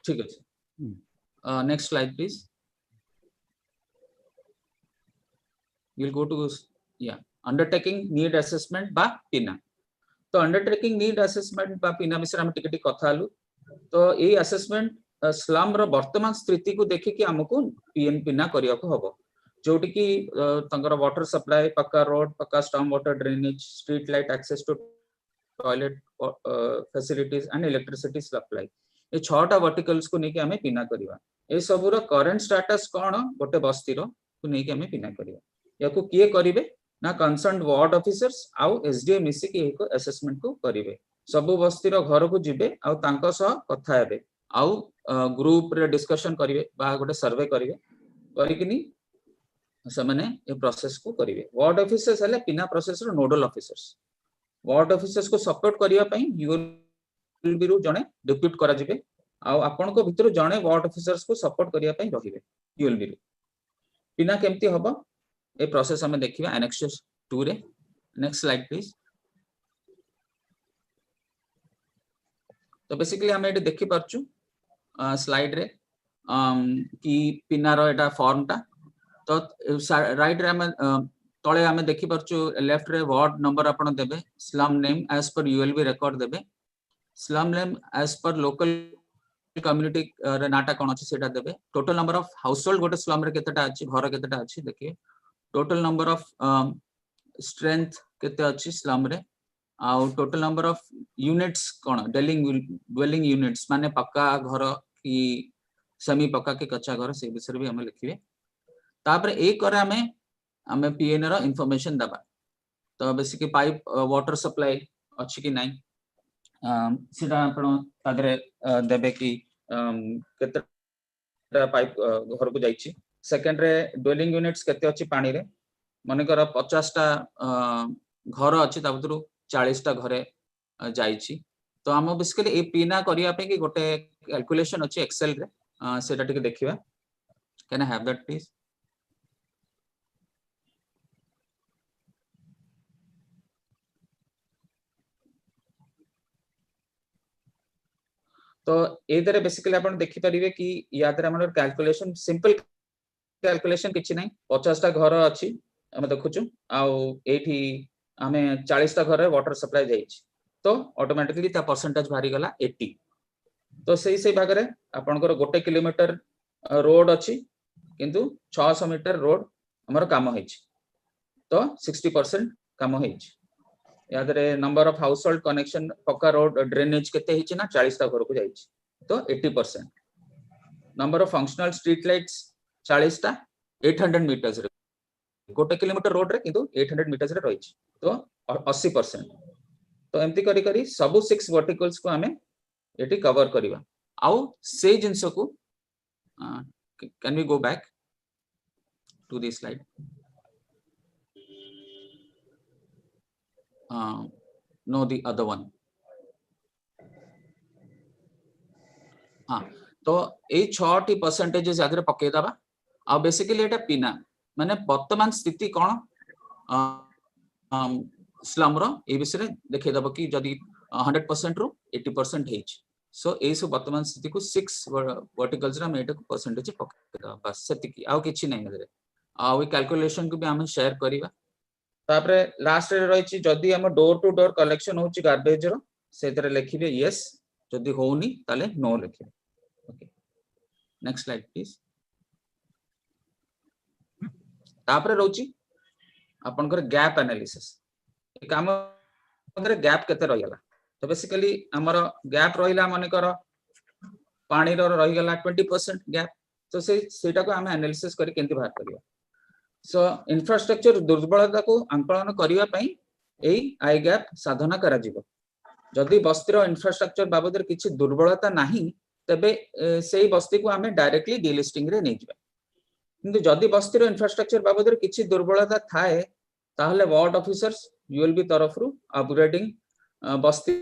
ठीक है next slide please we'll go to undertaking need assessment बा पिना तो undertaking need assessment बा पिना विषय हम टिके टिके कथा हलु तो ए असेसमेंट स्लम रो वर्तमान स्थिति को देखि कि हमको पीएन पिना करिया को हबो जोटी कि तंगर वाटर सप्लाई पक्का रोड पक्का storm water drainage street light access to toilet facilities and electricity supply ए छटा वर्टिकल्स को नेकी हमें पिना करिवा ए सब रो करंट स्टेटस कोन गोटे बस्ती रो को नेकी हमें पिना करिवा याको किए करिवे ना कंसर्न वार्ड ऑफिसर्स आउ एसडीए मिसी कि एको असेसमेंट को करिवे सब बस्ती रो घर को जिबे आउ तांको सह कथा हेबे आउ ग्रुप रे डिस्कशन करिवे बा गोटे सर्वे करिवे करिकिनी समने ए प्रोसेस को करिवे वार्ड ऑफिसर्स हले पिना प्रोसेस रो नोडल ऑफिसर्स वार्ड ऑफिसर्स को सपोर्ट करिया पई यूएलबी रो जने डिप्यूट करा जिबे आउ आपन को भितर जने वार्ड ऑफिसर्स को सपोर्ट करिया पई रहिबे यूएलबी रो पिना केमती हबो ए प्रोसेस हमें देखिबा एनेक्स 2 रे नेक्स्ट स्लाइड प्लीज तो बेसिकली हमें एटे देखि परचु स्लाइड रे कि पिना रो एटा फॉर्म टा तो राइट रे हमें तळे हमें देखि परचु लेफ्ट रे वार्ड नंबर आपण देबे slum name as per ULB record देबे slum name as per local community रे नाटा कोन अछि सेटा देबे टोटल नंबर ऑफ हाउसहोल्ड गोटे स्लम रे केतेटा अछि घर केतेटा अछि देखिए टोटल नंबर ऑफ स्ट्रेंथ केते अछि स्लम रे आ टोटल नंबर ऑफ यूनिट्स कोन ड्वेलिंग यूनिट्स माने पक्का घर की सेमी पक्का के कच्चा घर से विषय भी हम लिखिबे तापर एक करे हमें पीएन रो इंफॉर्मेशन दबा तो बेसिकली पाइप वाटर सप्लाई अछि कि नाही सेटा आपण तादरे देबे कि केते पाइप घर को जाईछि सेकंड रे ड्वेलिंग यूनिट्स केते अछि पानी रे माने कर 50 टा घर अछि ता भीतर 40 टा घरे जाईछि तो हम बेसिकली ए पीना करिया पे कि गोटे कैलकुलेशन अछि एक्सेल रे सेटा टिके देखिबा can I have that please तो ए दरे बेसिकली आपण देखि परिबे कि या दरे हमर कैलकुलेशन सिंपल कैलकुलेशन किछि नै 50 टा घर अछि हम देखुछु आ एठी हमें 40 टा घर वाटर सप्लाई जाईछि तो ऑटोमेटिकली ता परसेंटेज भारी गला 80 तो सही भाग रे आपनकर 1 किलोमीटर रोड अछि किंतु 600 मीटर रोड हमर काम होइछि तो 60% काम होइछि यादरे number of household connection पक्का रोड ड्रेनेज केते हिछि ना 40 टा घर को जाईछि तो 80% number of functional street lights 40 टा 800 मीटर्स रे 1 किलोमीटर रोड रे किंतु 800 मीटर्स रे रहिछि तो 80% तो एमती करी करी सब 6 वर्टिकल्स को हमें एटी कवर करिवा आउ से जिंस को can we go back to this slide no the other one तो ए 6टी परसेंटेज आगरे पके दबा आ बेसिकली एटा पिना माने वर्तमान स्थिति कोन स्लम रो ए विषय देखे दबो कि जदी 100% रो 80% हेच सो ए सब वर्तमान स्थिति को 6 वर्टिकल्स रा मेटा को परसेंटेज पके दबा बस सेति आ किछि नै नदरे आ वी कैलकुलेशन को भी हम शेयर करिवा तापरे लास्ट रे रहिछि जदी हम डोर टू डोर कलेक्शन होछि गार्बेज रो सेतरे लिखिबे यस जदी होउनी ताले नो लिखिबे ओके नेक्स्ट स्लाइड प्लीज तापरे रहउछि आपनकर गैप एनालिसिस ए काम अंदर गैप केते रहिला तो बेसिकली हमर गैप रहिला माने कर पानी रो रहिगला 20% गैप तो सेटा को हम एनालिसिस करी केंति बाहर करिया सो इंफ्रास्ट्रक्चर दुर्बलता को आंकलन करिया पई एई आई गैप साधना करा जिवो जदी बस्ती रो इंफ्रास्ट्रक्चर बाबदर किछि दुर्बलता नाही तबे सेही बस्ती को हमें डायरेक्टली डिलिस्टिंग रे नै जिबा किंतु जदी बस्ती रो इंफ्रास्ट्रक्चर बाबदर किछि दुर्बलता थाए ताहले वार्ड ऑफिसर्स यूएलबी तरफ रु अपग्रेडिंग बस्ती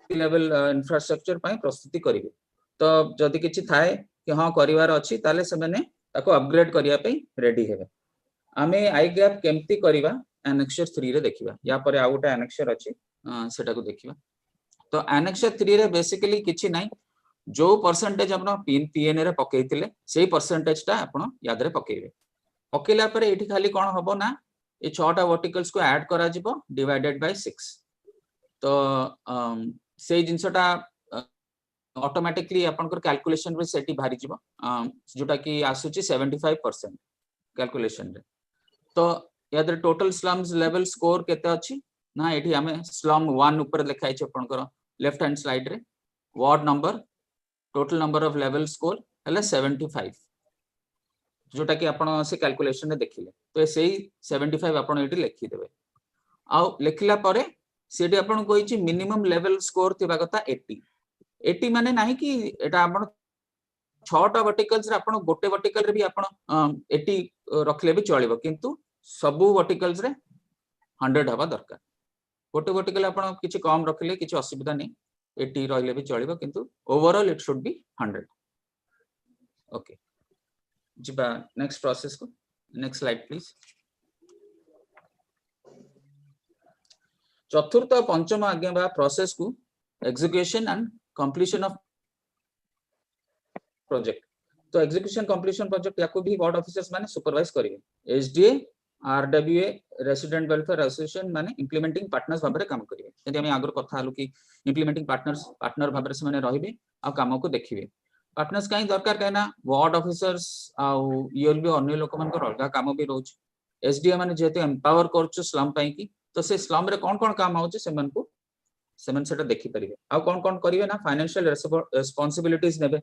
लेवल इंफ्रास्ट्रक्चर पई प्रस्तुति करिवे तो जदी किछि थाए कि हां करिवार अछि ताले से माने ताको अपग्रेड करिया पई रेडी हेबे आमे आई गैप केमती करिवा annexure 3 रे देखिबा या परे आ गोटे annexure अछि सेटा को देखिबा तो annexure 3 रे बेसिकली किछि नै जो परसेंटेज आपण पीएनए रे पकेइतिले सेही परसेंटेज टा आपण याद रे पकेइबे पकेइला परे एठी खाली कोन हबो ना ए 6 टा वर्टिकल्स को ऐड करा जिवो डिवाइडेड बाय 6 तो सेही जिंसटा ऑटोमेटिकली आपनकर कैलकुलेशन रे सेठी भारी जिवो जोटा कि आसुची 75% कैलकुलेशन रे तो याद रे टोटल स्लम्स लेवल स्कोर केते अछि ना एठी हमें स्लम 1 ऊपर लिखाइ छै आपनकर लेफ्ट हैंड साइड रे ward number total number of level score हले 75 जोटा कि आपण से कैलकुलेशन रे देखिले तो सेही 75 आपण एठी लिखि देबे आ लिखला परे सेठी आपण कोइ छि मिनिमम लेवल स्कोर थिबा कथा 80 माने नाही कि एटा आपण 6 टा वर्टिकल्स रे आपण गोटे वर्टिकल रे भी आपण 80 रखले भी चलिबो किंतु सबु वर्टिकल्स रे 100 हबा दरकार गोटे वर्टिकल आपण किछि कम रखले किछि असुविधा नै 80 रहले भी चलिबो किंतु overall it should be 100 okay जिबा नेक्स्ट प्रोसेस को नेक्स्ट स्लाइड प्लीज चतुर्थ और पंचम आज्ञा बा प्रोसेस को execution and completion of project तो एग्जीक्यूशन कंप्लीशन प्रोजेक्ट याको भी वार्ड ऑफिसर्स माने सुपरवाइज करिवे SDA RWA resident welfare association माने इंप्लीमेंटिंग पार्टनर्स भाबरे काम करिवे जदि हम आगर कथा हलु कि इंप्लीमेंटिंग पार्टनर भाबरे से माने रहिबे आ काम को देखिबे पार्टनर्स काई दरकार काइना वार्ड ऑफिसर्स आ ईएलबी अन्य लोक मान को अलगा काम भी रोच एसडीए माने जेते एम्पावर करछु स्लम पई की तो से स्लम रे कोन कोन काम होचे से मन को सेमन सेटा देखि परिबे आ कोन कोन करिवे ना फाइनेंशियल रिस्पांसिबिलिटीज नेबे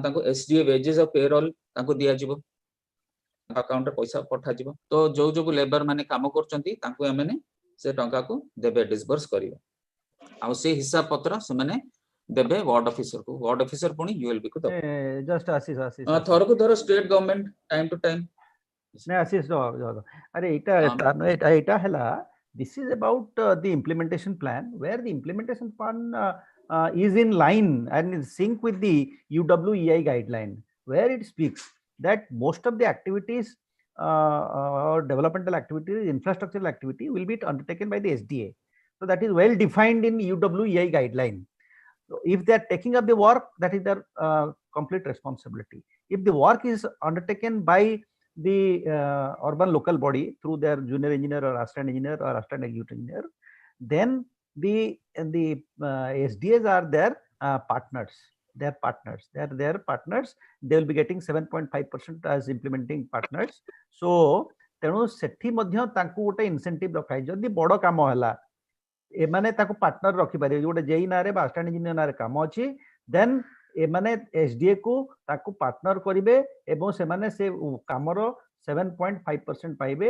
ताको एसडीए वेजेस ऑफ पेरोल ताको दिया जिवो अकाउंट रे पैसा पठा जिवो तो जो जो लेबर माने काम करचंती ताको एमने से टंका को देबे डिस्बर्स करिवे आ से हिसाब पत्र से माने देबे वार्ड ऑफिसर पुनी यूएलबी को दबे जस्ट आशीष थोर को थोर state government time to time ने आशीष अरे एटा हला this is about the implementation plan where the implementation plan is in line and in sync with the UWEI guideline where it speaks that most of the activities or developmental activities infrastructural activity will be undertaken by the SDA so that is well defined in UWEI guideline. So if they are taking up the work, that is their complete responsibility. If the work is undertaken by the urban local body through their junior engineer or assistant executive engineer, then the SDAs are their partners. They are their partners. They will be getting 7.5% as implementing partners. So तेणु सेठी मध्य तांकु गोटे incentive रखाई जदि बड़ काम हला एमाने ताको partner रखि पारे गोटे जेई नारे बा असिस्टेंट इंजीनियर नारे काम अछि देन एमाने एसडीए को ताको पार्टनर करिवे एवं से माने से कामरो 7.5% पाइबे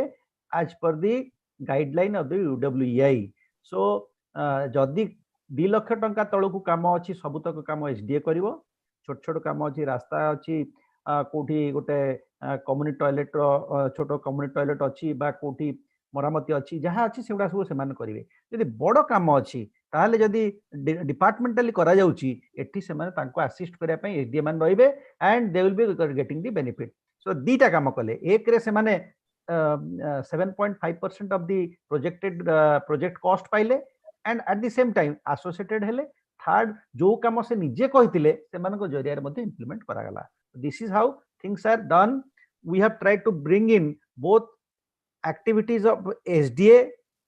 as per the guideline of the UWEI so जदि 2 लाख टंका तळकु काम अछि सब तक काम एसडीए करिवो छोट छोट काम अछि रास्ता अछि कोठी गोटे कम्युनिटी टॉयलेट छोटो कम्युनिटी टॉयलेट अछि बा कोठी मरामती अछि जहाँ अछि सेउडा सब से मान करिवे यदि बड़ काम अछि ताले जदि डिपार्टमेंटली करा जाउची एठी से माने तांको असिस्ट करिया पई एसडीए मान रहिबे and they will be getting the benefit so दीटा काम कले एक रे से माने 7.5% ऑफ द प्रोजेक्ट कॉस्ट पाइले and at the same time associated हेले थर्ड जो काम से निजे कहितिले से मान को जरिया रे मध्ये इंप्लीमेंट करा गला this is how things are done we have tried to bring in both activities of SDA,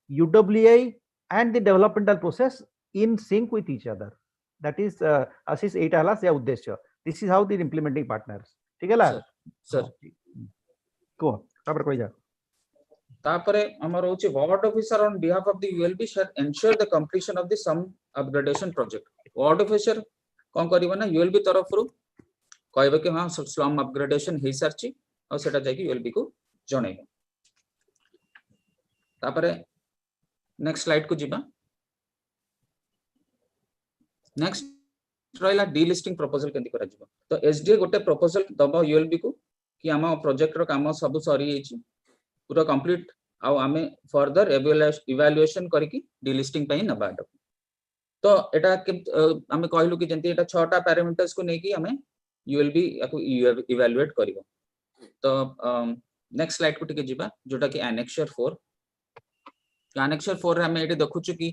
UWI and the developmental process in sync with each other. That is Ashish eight hala se uddeshya. This is how the implementing partners. ठीक है ला? Sir. को तापर कोई जा. तापरे हमर होची ward officer on behalf of the ULB shall ensure the completion of the slum upgradation project. Ward officer कोन करिवो ना ULB तरफ रु कहबे कि हां स्लम अपग्रेडेशन हे सरची और सेटा जाकी ULB को जणैबो तापरे नेक्स्ट स्लाइड को जीबा नेक्स्ट रहिला डीलिस्टिंग प्रपोजल केंति करा जीबो तो एसडीए गोटे प्रपोजल दबो यूएलबी को कि हम प्रोजेक्ट रो काम सब सरी हेची पूरा कंप्लीट आ हमें फर्दर इवैल्यूएशन करके डीलिस्टिंग पई नबा तो एटा हमें कहलु कि जंती एटा 6 टा पैरामीटर्स को नेकी हमें यूएलबी याको इवैल्यूएट करिवो तो नेक्स्ट स्लाइड को टिके जीबा जोटा कि एनेक्सर 4 annexure 4 रे हमें एटी देखुछु कि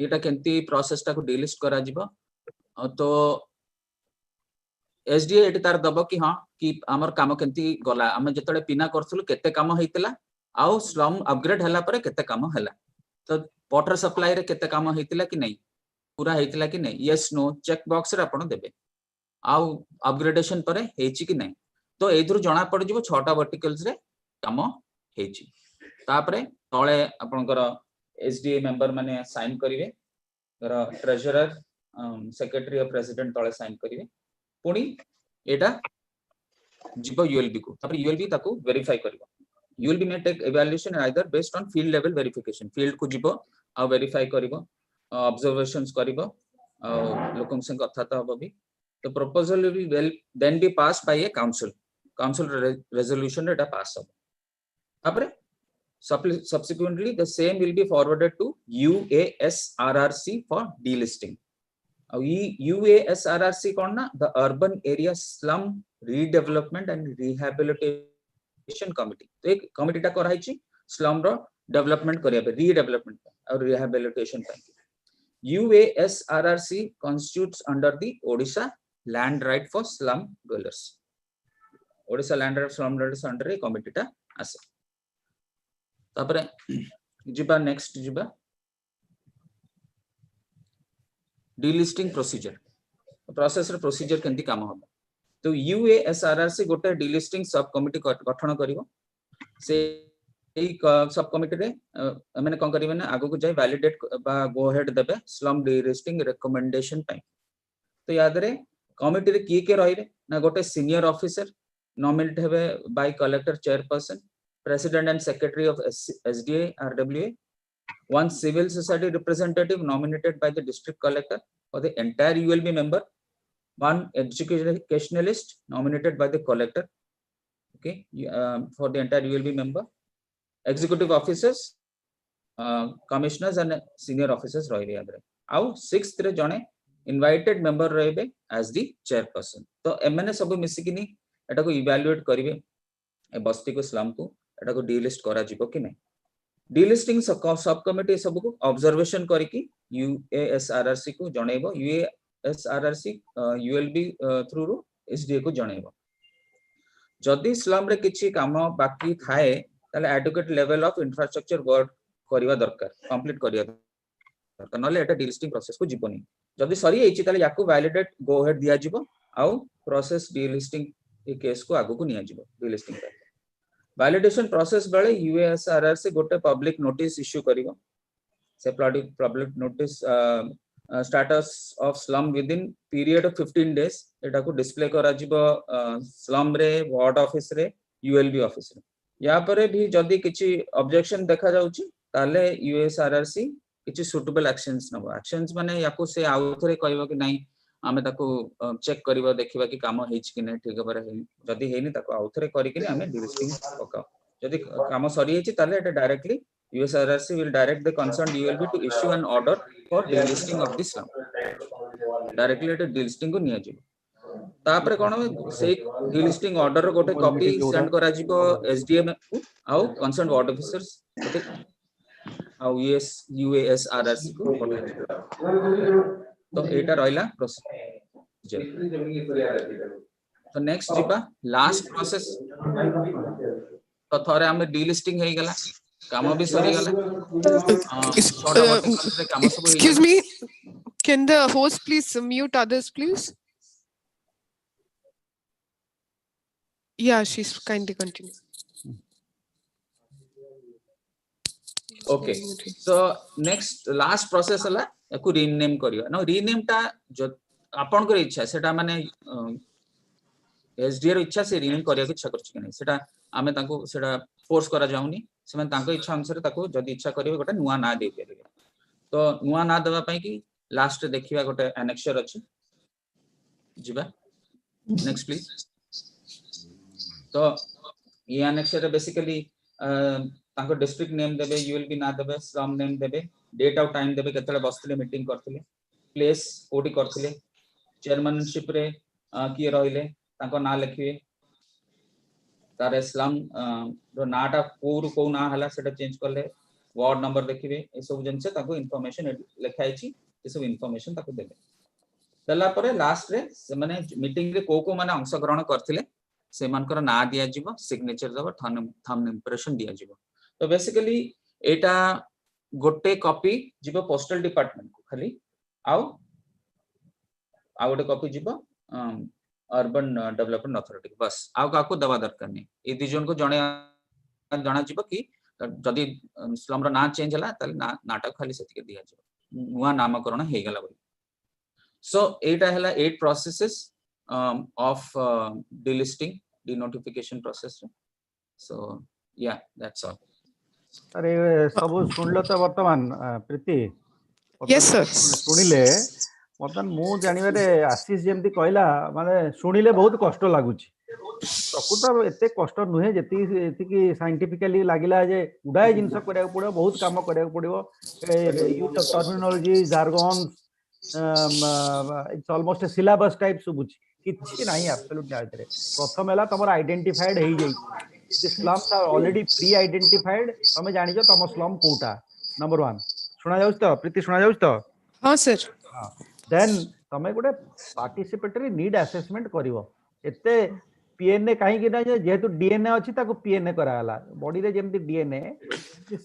एटा केंती प्रोसेस टा को डिलिस्ट करा जिवो तो एसडीए एटी तार दबो कि हां कि हमर काम केंती गला हम जतले पिना करथुल केते काम हेतिला आउ स्लम अपग्रेड हला परे केते काम हला तो वाटर सप्लाई रे केते काम हेतिला कि नहीं पूरा हेतिला कि नहीं यस नो चेक बॉक्स रे आपण देबे आउ अपग्रेडेशन परे हेची कि नहीं तो एथुर जणा पड़ जिवो 6टा वर्टिकल्स रे काम हेची तापरे तळे आपनकर एसडीए मेंबर माने साइन करिवे ट्रेजरर सेक्रेटरी और प्रेसिडेंट तळे साइन करिवे पुणी एटा जिवो यूएलबी को तापर यूएलबी ताको वेरीफाई करबो यूएलबी में take evaluation either based on field level verification field को जिवो आ वेरीफाई करबो ऑब्जर्वेशंस करबो लोकन संग कथा हबो भी the proposal will then be passed by a council resolution एटा पास हो तापर subsequently the same will be forwarded to UASRRC for delisting UASRRC कौन ना the urban area slum redevelopment and rehabilitation committee तो एक कमिटी टा कराई छी slum रो development करिया पे रीडेवलपमेंट और रिहैबिलिटेशन पे UASRRC constitutes under the Odisha land right for slum dwellers Odisha land right for slum dwellers under a committee टा आसे तापर जिबा नेक्स्ट जिबा delisting procedure process रे प्रोसीजर केंती काम होबा तो UASRRC गोटे delisting सब कमिटी गठन करिवो से एक सब कमिटी रे माने कोन करिवे ना आगो को जाय वैलिडेट बा गो हेड देबे स्लम delisting रिकमेंडेशन टाइम तो याद रे कमिटी रे के रहिबे ना गोटे सीनियर ऑफिसर नॉमिनेट हेबे by collector chairperson president and secretary of SDA RWA one civil society representative nominated by the district collector for the entire ULB member one educationalist nominated by the collector okay for the entire ULB member executive officers commissioners and senior officers रहिबे याद रे आउ 6th रे जने invited member रहिबे as the chairperson तो एमने सब मिसी किनी एटा को इवैल्यूएट करिवे ए बस्ती को स्लम को एटा को डिलिस्ट करा जिवो कि नहीं डिलिस्टिंग सब कमिटी सब को ऑब्जर्वेशन करिकि UASRRC को जणैबो UASRRC ULB थ्रू रो एसडीए को जणैबो जदी स्लम रे किछि काम बाकी थाए ताले adequate level of infrastructure work करिवा दरकार कंप्लीट करिया दरकार नले एटा डिलिस्टिंग प्रोसेस को जिवोनी जदी सरी एछि ताले याकू वैलिडेट गो हेड दिया जिवो आउ प्रोसेस डिलिस्टिंग ए केस को आगु को निया जिवो डिलिस्टिंग पे वैलिडेशन प्रोसेस बेले UASRRC गोटे पब्लिक नोटिस इश्यू करिवो से public notice status of slum with in period of 15 days एटा को डिस्प्ले करा जिवो स्लम रे वार्ड ऑफिस रे ULB ऑफिस रे या परे भी जदी किछि ऑब्जेक्शन देखा जाउची ताले UASRRC किछि सुटेबल एक्शंस नबो एक्शंस माने याको से आउथरे कहबो कि नहीं आमे ताको चेक करबो देखिबा कि काम हेछि कि नै ठीक बरे जदी हेनी ताको आउथरे करि कि आमे डिलिस्टिंग पका जदी काम सरी हेछि ताले एटा directly UASRRC will direct the concerned ULB to issue an order for delisting of the slum directly Etah delisting को निया जिवो तापरे कोन से डिलिस्टिंग ऑर्डर गोटे कॉपी सेंड करा जिवो SDM आउ कंसर्न वार्ड ऑफिसर्स गोटे आउ UASRRC को पठा तो एटा रहिला प्रोसेस तो नेक्स्ट जिबा लास्ट प्रोसेस तो थरे हम डिलिस्टिंग हे गेला काम भी सरी गेला excuse me can the host please mute others please yeah she's kindly continue okay so next last process हला याकू रीनेम करियो नो रीनेम टा जो आपन को इच्छा सेटा माने एसडीए रो इच्छा से रीनेम करिया इच्छा करछ कि नै सेटा आमे ताको सेटा फोर्स करा जाउनी से माने ताको इच्छा अनुसार ताको जदी इच्छा करियो गोटे नुवा ना दे परिबे तो नुवा ना देबा पई कि लास्ट देखिबा गोटे एनेक्सर अछि जिबा नेक्स्ट प्लीज तो ये एनेक्सर बेसिकली ताको डिस्ट्रिक्ट नेम देबे यूएलबी ना देबे स्लम नेम देबे डेट ऑफ टाइम देबे केतले बसथिले मीटिंग करथिले प्लेस कोडी करथिले चेयरमैनशिप रे की रहिले ताको ना लिखिबे तारे स्लम रो नाटा को ना हला सेटा चेंज करले वार्ड नंबर देखिबे ए सब जिनसे ताको इन्फॉर्मेशन लिखाई ए सब इन्फॉर्मेशन ताको देबे दला परे लास्ट रे से माने मीटिंग रे को माने अंश ग्रहण करथिले से मानकर ना दिया जिवो सिग्नेचर दबो थंब इंप्रेशन दिया जिवो तो बेसिकली एटा गोटे कॉपी जिवो पोस्टल डिपार्टमेंट को खाली आउ गोटे कॉपी जीव अर्बन डेवलपमेंट अथॉरिटी बस आउ काको दबा दरकार नहीं ए दि जन को जणे जाना जीव कि जदि स्लम रो ना चेंज हला तले नाटा खाली सेतिके दिया जीव नुवा नामकरण हे गला बोली सो एटा हला 8 processes of delisting denotification process so yeah that's all अरे सब सुनलो तो वर्तमान प्रीति यस सर सुनिले वर्तमान मु जानिबारे आशीष जेमती कहला माने सुनिले बहुत कष्ट लागुची प्रकृत एते कष्ट नुहे जेति साइंटिफिकली लागिला जे उडाय जिंस करिया पड़ो बहुत काम करिया पड़ो use of terminology jargon it's almost a syllabus type सुबुची किछि नाही एब्सोल्युटली आइतरे प्रथम हला तमर आइडेंटिफाइड हेई जाई the slums are already pre identified तमे जानि जो तम स्लम कोटा नंबर 1 सुना जाउछ तो प्रीति सुना जाउछ तो हां सर हां देन तमे गोटे पार्टिसिपेटरी नीड असेसमेंट करिवो एते पीएनए काहे कि ना जेहेतु डीएनए अछि ताको पीएनए कराला बॉडी रे जेमति डीएनए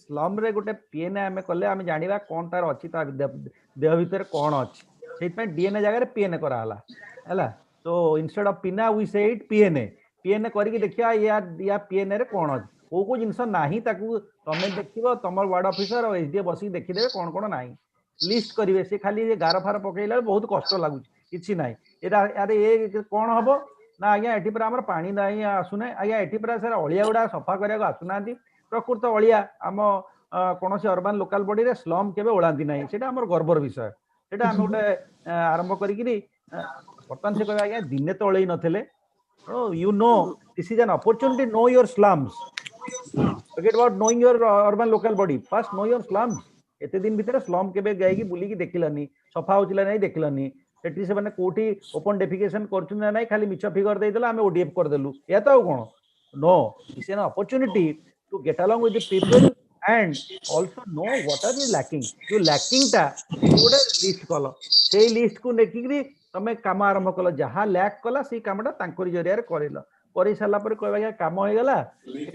स्लम रे गोटे पीएनए हमें कले हमें जानिबा कोन तार अछि ता देह भीतर कोन अछि सेत पे डीएनए जगह रे पीएनए कराला हैला तो इंस्टेड ऑफ पिना वी से इट पीएनए पीएनए करी कि देखिया या पीएनए रे कोन अछि को जिंस नाही ताकू तमे देखिबो तमर वार्ड ऑफिसर और एसडी बसी देखि देबे कोन नाही लिस्ट करिवे से खाली जे गार फार पकेइला बहुत कष्ट लागु किछि नाही एरा अरे ए कोन हबो ना आज्ञा एठी पर हमर पानी नाही आसुने आज्ञा एठी पर सर अलिया गुडा सफा करिया आसुनांती प्रकृत अलिया आम कोनोसी अर्बन लोकल बॉडी रे स्लम केबे ओलांती नाही सेटा हमर गर्वर विषय सेटा हम गोटे आरंभ करिकरी वर्तमान से कहबा आज्ञा दिने तो ओळेई नथिले you know this is an opportunity know your slums forget about knowing your urban local body first know your slums एते दिन भीतर स्लम केबे गाई की बुली की देखिलानी सफा होचिला नाही देखिलानी सेठी से माने कोठी ओपन डेफिकेशन करछु ना नाही खाली मिछ फिगर दे देला हमें ओडीएफ कर देलु या तो कोन no it's an opportunity to get along with the people and also know what are you lacking जो लैकिंग ता गोटे लिस्ट कलो सेही लिस्ट को नेकिकरी तमे काम आरंभ कल जहाँ लैक कला से कामटा तांकरी जरिया रे करिलो करि साला पर कहबा या काम होई गेला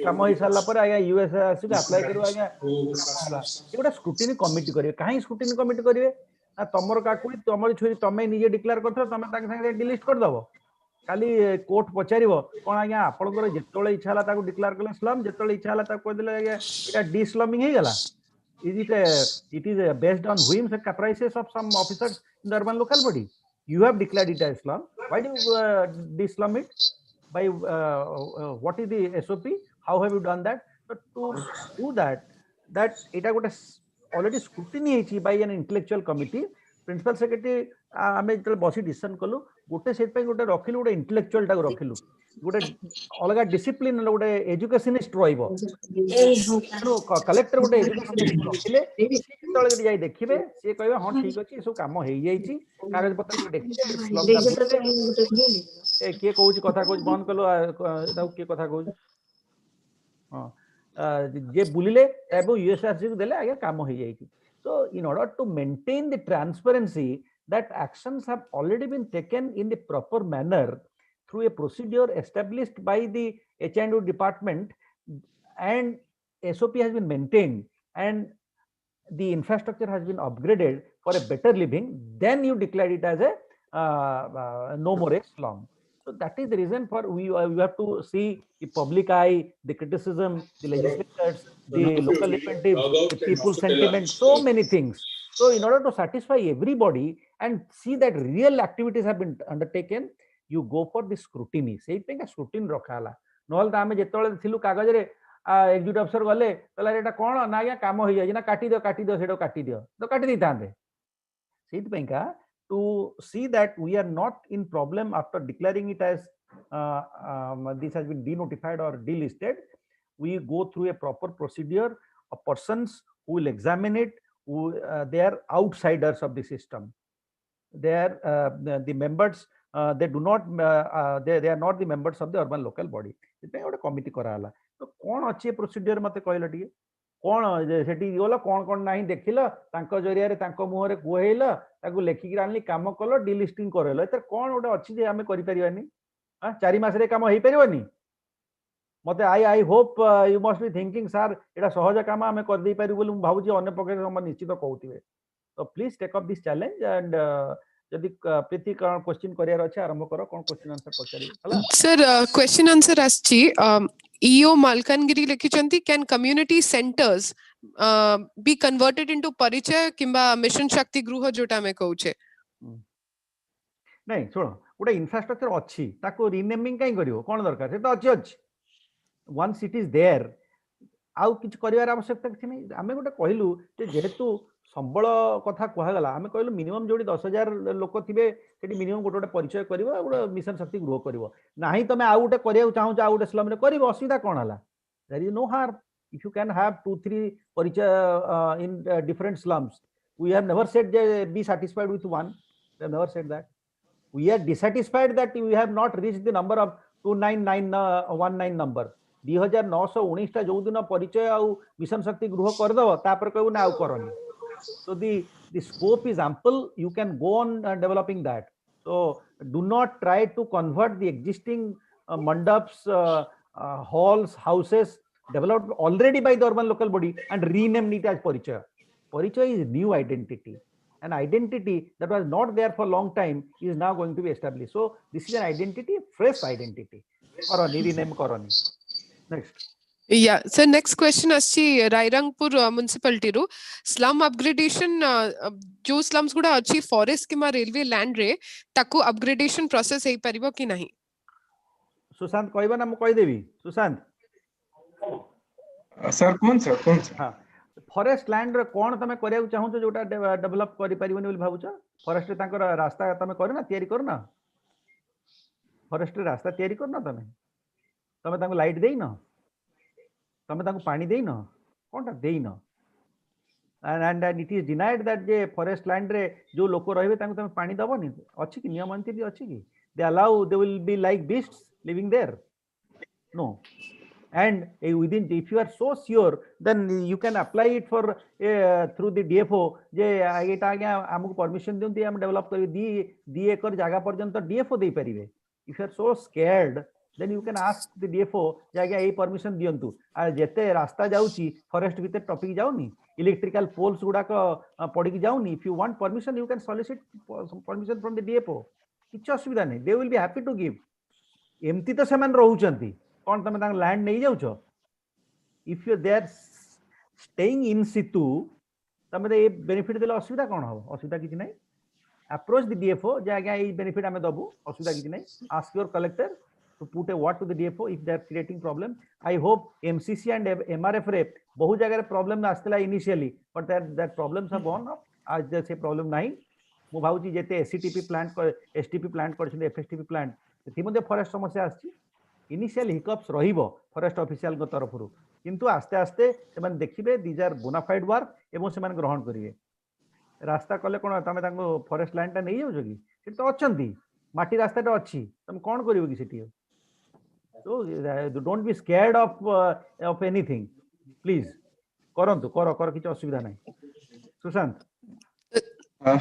काम होई साला पर आया यूएस आसी अप्लाई करू आया ये गोटे स्क्रूटिनी कमिटी करिवे काहे स्क्रूटिनी कमिटी करिवे आ तमर काकुली तमर छोरी तमे निजे डिक्लेयर करथो तमे ताके संगे डिलीट कर दबो खाली कोर्ट पचारिबो कोन आया आपनकर जेतोळे इच्छा हला ताको डिक्लेयर करले स्लम जेतोळे इच्छा हला ताको कह देले आया एटा डिस्लमिंग हे गेला it is based on whims and caprices of some officers in the urban local body you have declared it as slum why do you deslum it by what is the SOP how have you done that but to do that eta gote already scrutiny ହେଇଛି by an intellectual committee principal secretary आमे जतले बसी decision कलु गोटे set पे गोटे रखिलु गोटे intellectual टा रखिलु गोटे अलगा डिसिप्लिन गोटे एजुकेशनिस्ट रहइबो कलेक्टर गोटे एजुकेशनिस्ट रखिले तळे जाई देखिबे से कहबे हां ठीक अछि सब काम होई जाईछि कागज पत्र देखिबे ए के कहूची कथा कहूची बंद कलो ताऊ के कथा कहूची हां जे बुलिले एबो यूएसआरसी को देले आगे काम होई जाईछि so in order to maintain the transparency that actions have already been taken in the proper manner through a procedure established by the H&O department and SOP has been maintained and the infrastructure has been upgraded for a better living, then you declare it as a no more a slum. So that is the reason for we have to see the public eye, the criticism, the legislators, the local representatives, the people's sentiment, so many things. So in order to satisfy everybody and see that real activities have been undertaken, you go for the scrutiny. Say a scrutiny रखाला. नॉल तो आमे जेतोले थिलु कागज रे executive अफसर गले कहला एटा कोन ना या काम होई जाय ना काटी दियो सेडो काटी दियो तो काटी दी तांदे सेट पेंका to see that we are not in problem after declaring it as this has been denotified or delisted. We go through a proper procedure of persons who will examine it, who they are outsiders of the system. They are the members, they do not they are not the members of the urban local body. इतने ଗୋଟେ committee କରାला तो कौन अच्छे procedure मते कहला टिके कौन सेठी गल कौन ना देखिल जरिया मुहर कुहल लेखिक आनी कम कल डिलिस्टिंग करल ए कौन गोटे अच्छी आम करें 4 मास कम हो पारनी मत I hope you must be thinking sir एटा सहज काम आम कर पारू भावी अन्य पक्ष निश्चित कहते तो please take up this challenge and जदि प्रीति क्वेश्चन करियर अच्छे आरंभ कर कौन क्वेश्चन आंसर पचारि हला सर क्वेश्चन आंसर आछि ईओ मालकानगिरी लिखिचंती can community centres be converted into Parichay किंबा मिशन शक्ति गृह जोटा में कहूचे नहीं सुनो गोटे इंफ्रास्ट्रक्चर अच्छी ताको रीनेमिंग कहीं करियो कोन दरकार से तो अच्छी वंस इट इज देयर आउ किछ करिवार आवश्यकता किछ नहीं आमे गोटे कहलु जे जेहेतु संबल कथा कहगला आमे कहलु मिनिमम जोडी 10,000 लोक थिबे सेठी मिनिमम गोटे गोटे परिचय करिवो गोटे मिशन शक्ति ग्रो करिवो नाही तमे आउ गोटे करिया चाहू आ गोटे स्लम रे करिवो असुविधा कोन हला there is no harm if you can have 2-3 परिचय in different slums we have never said जे be satisfied with one we have never said that we are dissatisfied that we have not reached the number of 29919 number 2919 टा जो दिन परिचय आ mission शक्ति गृह कर दो तापर कहू ना आउ करनी so the scope is ample you can go on developing that so do not try to convert the existing mandaps halls houses developed already by the urban local body and rename it as parichaya is new identity an identity that was not there for a long time is now going to be established so this is an identity fresh identity karani rename karani next yeah so next question aschi rairangpur municipality ru slum upgradation jo slums guda achi forest kima railway land re taku upgradation process hei paribo ki nahi Sushant कहबा ना म कहि देबी Sushant sir कौन हां forest land रे कोन तमे करिया चाहू तो जोटा डेवलप करि परिबनी बोली भाबुछ फॉरेस्ट रे तांकर रास्ता तमे करना तयारी करना फॉरेस्ट रे रास्ता तयारी करना तमे तांको लाइट देई न तमे तांको पानी देई न कोनटा देई न and it is denied that J forest land रे जो लोक रहबे तांको तमे पानी दबोनी अछि कि नियम अंति अछि कि they allow they will be like beasts living there no and within if you are so sure then you can apply it for through the DFO जे एटा आज्ञा हमको परमिशन दियंती हम डेवलप करी दी एकर जागा पर्यंत DFO दे परिबे if you are so scared then you can ask the DFO जे आज्ञा ए permission दियंतु आ जेते रास्ता जाउची फॉरेस्ट भीतर टॉपिक जाउनी इलेक्ट्रिकल पोल्स गुडा को पड़ी जाउनी if you want permission you can solicit permission from the DFO किछ असुविधा नहीं they will be happy to give एमती तो सेमान रहउचंती कौन तमे तांग लैंड नहीं जाउछो if you they are staying in situ तमे ए बेनिफिट देला असुविधा कोन हो असुविधा किछ नहीं अप्रोच द डीएफओ जे आगे ए बेनिफिट हमें दबु असुविधा किछ नहीं ask your collector to put a what to the DFO if they are creating problem I hope MCC and MRF रे बहुत जगह रे प्रॉब्लम आस्तला initially but that problems are gone up आज जैसे प्रॉब्लम नहीं मु भाउची जेते एसटीपी प्लांट एसटीपी प्लांट करछन एफएसटीपी प्लांट सेति मध्ये फॉरेस्ट समस्या आछि इनिशियल हिकअप्स रहिबो फॉरेस्ट ऑफिशियल को तरफ रु किंतु आस्ते आस्ते सेमान देखिबे दीज आर बोनाफाइड वर्क एवं सेमान ग्रहण करिवे रास्ता कले कोन तमे तांको फॉरेस्ट लैंड ता नै जाउ जोगी से तो अछंती माटी रास्ता तो अछि तमे कोन करिवो कि सेठी so don't be scared of anything please करंतु कर किछ असुविधा नै सुशांत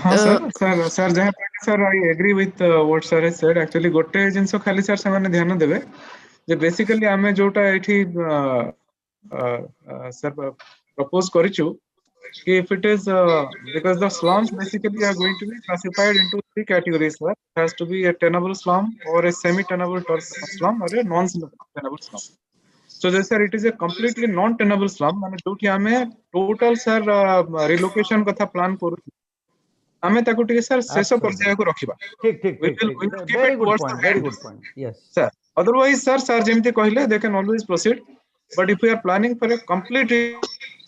हाँ सर जहाँ sir I agree with what sir has said actually गोटे जिंसो खाली सर से माने ध्यान देबे जे बेसिकली आमे जोटा एठी सर प्रपोज करिचु कि if it is because the slums basically are going to be classified into 3 categories sir it has to be a tenable slum or a semi tenable slum or a non tenable slum so this sir it is a completely non tenable slum माने जोठी आमे total sir relocation कथा plan करू आमे ताको टिके sir शेष पर्याय को रखिबा ठीक very good point yes sir otherwise sir जेमते कहले they can always proceed but if we are planning for a complete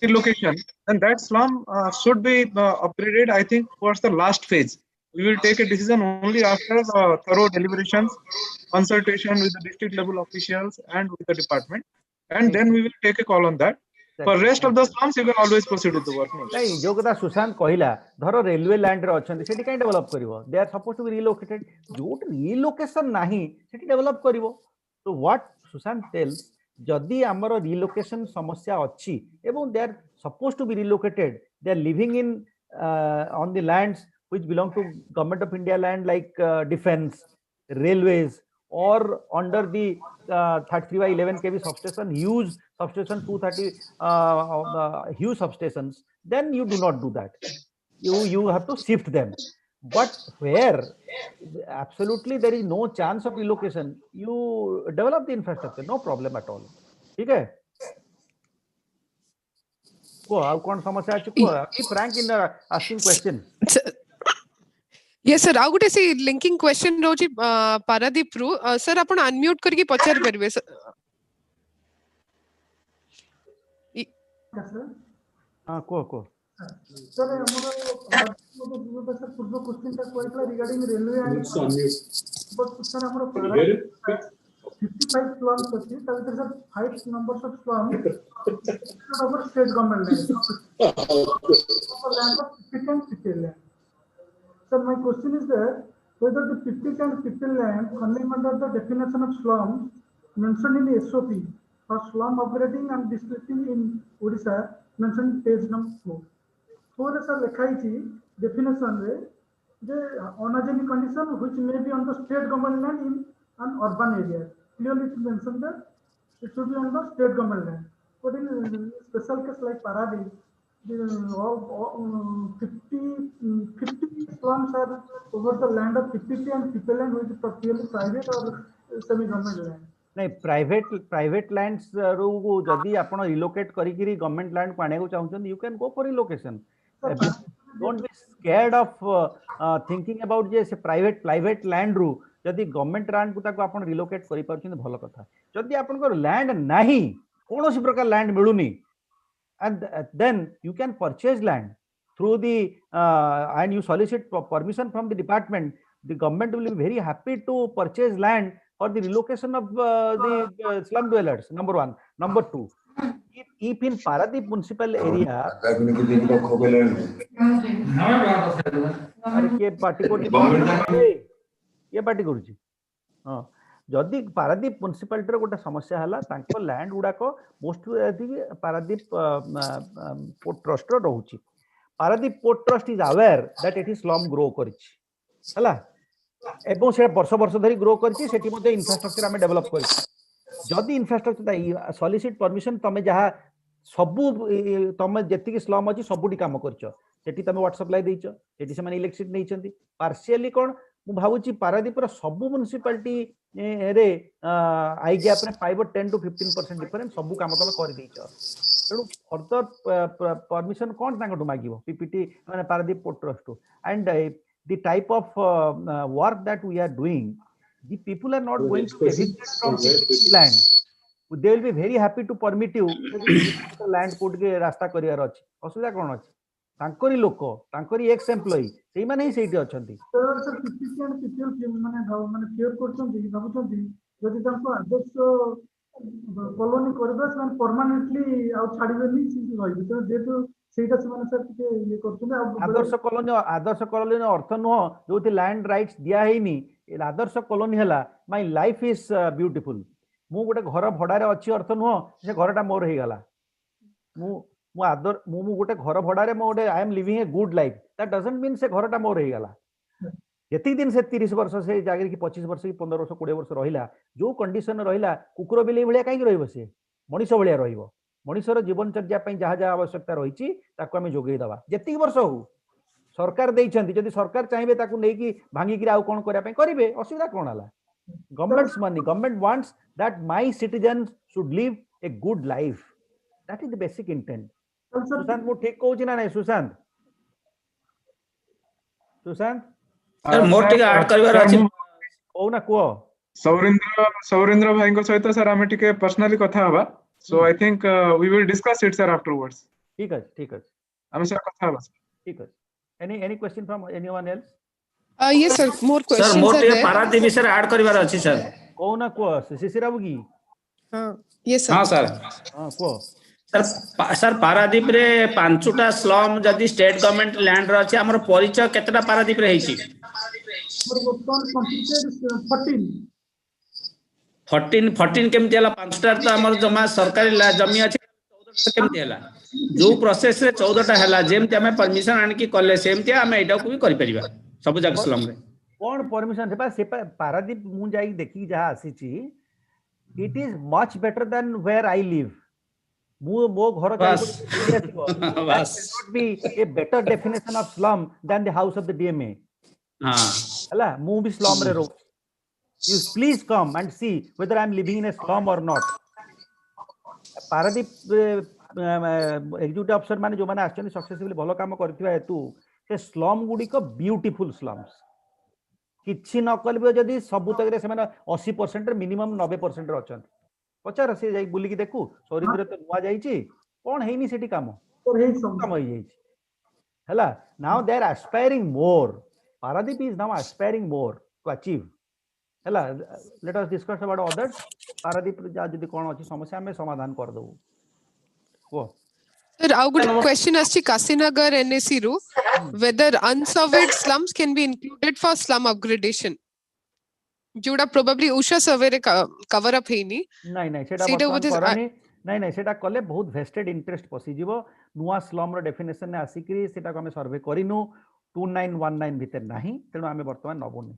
relocation then that slum should be upgraded I think towards the last phase we will take a decision only after thorough deliberations consultation with the district level officials and with the department and then we will take a call on that for rest of the slums you can always proceed with the work नहीं जो कथा सुशांत कहला धरो railway land रे अछंती सेठी काई develop करिवो they are suppose to be relocated जो रिलोकेशन नाही सेठी डेवलप करिवो तो व्हाट सुशांत टेल्स जदि आमर रिलोकेशन समस्या अच्छी एवं they are suppose to be relocated, they are living in on the lands which belong to government of India land like defense, railways, or under the 33 by 11 kV substation, huge substation, 230 huge substations, then you do not do that. You have to shift them. But where absolutely there is no chance of relocation, you develop the infrastructure, no problem at all. ठीक है? को आउ कौन समस्या अछि को? Be frank in asking questions. Yes sir, आउ गुटे से लिंकिंग क्वेश्चन रोची पारादीप रु सर आपण अनम्यूट करके पचार परबे सर. हां को सर हमर सर पूर्व क्वेश्चन ता कोइला regarding railway and but sir हमर 55 slums अछि ता भीतर sir 5 numbers of slums over state government land. So my question is that whether the 50 and 50 land falling under the definition of slums mentioned in the SOP for slum operating and delisting in Odisha mentioned page number 4. 4 sir lekhaiti definition re the unhygienic condition which may be on the state government land in an urban area. Clearly it mentioned that it should be on the state government land. But in special case like Paradip, the 50 slums are over the land of 50 and people land which is purely private or semi-government land. नहीं private lands रो जदी आपण relocate करिकरी government land को आने को चाहउछन, you can go for relocation. Don't be scared of thinking about जे से प्राइवेट लैंड रू जदी गवर्नमेंट लैंड को ताको आपण रिलोकेट करि परछन भलो कथा. जदी आपण को लैंड नाही कोनोसी प्रकार land मिलुनी and then you can purchase land through the and you solicit permission from the department, the government will be very happy to purchase land for the relocation of the slum dwellers. Number 1. Number 2, if in Paradip municipal area ये party करूची हां जदि Paradip municipality रो गोटे समस्या हला तांको land गुडाक most Paradip port trust रो रहउची. Paradip port trust is aware that it is slum grow करछि हला एबो से वर्ष धरी ग्रो करछि. सेठी मध्ये इंफ्रास्ट्रक्चर हमें डेवलप करछि. जदि इंफ्रास्ट्रक्चर सॉलिसिट परमिशन तमे जहा सबु तमे जेतिकी स्लम अछि सबुटी काम करछ. सेठी तमे व्हाट्सएप लाई दैछ, सेठी से माने इलेक्ट्रिसिटी नैछंती. पार्शियली कोन मु भावुची पारादीप रो सबु म्युनिसिपालिटी रे आई गैप रे 5 और 10 to 15% डिफरेंस सबु काम तमे कर दैछ. तेणु फर्दर परमिशन कोन तांको मागिबो पीपीटी माने Paradip port trust too. And the type of work that we are doing, the people are not going to evict from land. They will be very happy to permit you land put के रास्ता करियार अछि. असुविधा कोन अछि? तांकरी लोक तांकरी x employee सेही माने ही सेठी अछंती. Sir 50 and 50 माने fair करछंती भाबुछंती जदि तांको आदर्श कॉलोनी करबे से परमानेंटली आउट छाड़िबेनी से रहिबे. तो जेतो सेटा से माने सर के ये करछुने आदर्श कॉलोनी अर्थ नुह जोति लैंड राइट्स दिया हेनी. आदर्श कॉलोनी हला माय लाइफ इज ब्यूटीफुल. मु गोटे घर भड़ा रे अछि अर्थ नुह से घरटा मोर हे गला. मु गोटे घर भड़ा रे मो गोटे I am living a good life. That doesn't mean से घरटा मोर हे गला. जति दिन से 30 वर्ष से जागिर की 25 वर्ष की 15 वर्ष 20 वर्ष रहिला जो कंडीशन रहिला कुकुर बिले भलिया काई रहइबो से मनीष भलिया रहिबो. मनीषर जीवनचर्या जहाँ जहाँ आवश्यकता रही आम जोगे दवा जी वर्ष हो सरकार देइछंती. जदि सरकार चाहिए ताकू नहीं भांगिक आउ कौन करेंगे असुविधा कौन है. Governments money government wants that my citizens should live a good life. That is the basic intent. Sushant मु ठीक कहूची ना नहीं? सुशांत सर मोर टिके ऐड करबार अछि ओ ना को सौरेंद्र भाई को सहित सर हमें टिके पर्सनली कथा हबा. So I think we will discuss it sir afterwards. ठीक है हम सर कथा हबा. ठीक है. Any question from anyone else? Yes sir, more questions sir. मोर टिके पारादीप विषय ऐड करबार अछि सर. को ना को शिशिराबु की? हां yes sir. हां सर. हां को सर पारादीप रे पांचटा स्लम जदी स्टेट गवर्नमेंट लैंड रे अछि हमर परिचय केतटा पारादीप रे हेछि? 14 केमती हला 5टा तो हमर जमा सरकारी जमी अछि 14टा केमती हला जो प्रोसेस रे 14टा हला जेमती हमें परमिशन आनकी कले सेमती हमें एटा को भी करि परिबा सब जग स्लम रे कोन परमिशन से पारादीप मु जाई देखि जहा आसीची it is much better than where I live मो घर that cannot be a better definition of slum than the house of the DMA hela mu bi slum re ro you please come and see whether I am living in a slum or not Paradip executive अफसर माने जो माने आछन successfully भलो काम करथिबा हेतु से slum गुडी को beautiful slums किछि न कलबे जदी सबु तगरे से माने 80% रे मिनिमम 90% रे अछन पचार से जाई बुली की देखु सौरिंद्र तो नुआ जाईची कोन हेनी सेठी काम होई जाईची हला now they are aspiring more Paradip is now aspiring more to achieve हला let us discuss about others Paradip जदी कोन अछि समस्या में समाधान कर दउ को Sir, our good question is Kasinagar NAC ru whether unsurveyed slums can be included for slum upgradation. जोड़ा probably उषा survey रे cover up हेनी नहीं सेटा वर्तमान करनी नहीं सेटा कले बहुत vested interest पसी जीवो नुवा स्लम रो डेफिनेशन ने आसिकरी सेटा को हम सर्वे करिनु 2919 भीतर नाही तेनु हम वर्तमान नबोनी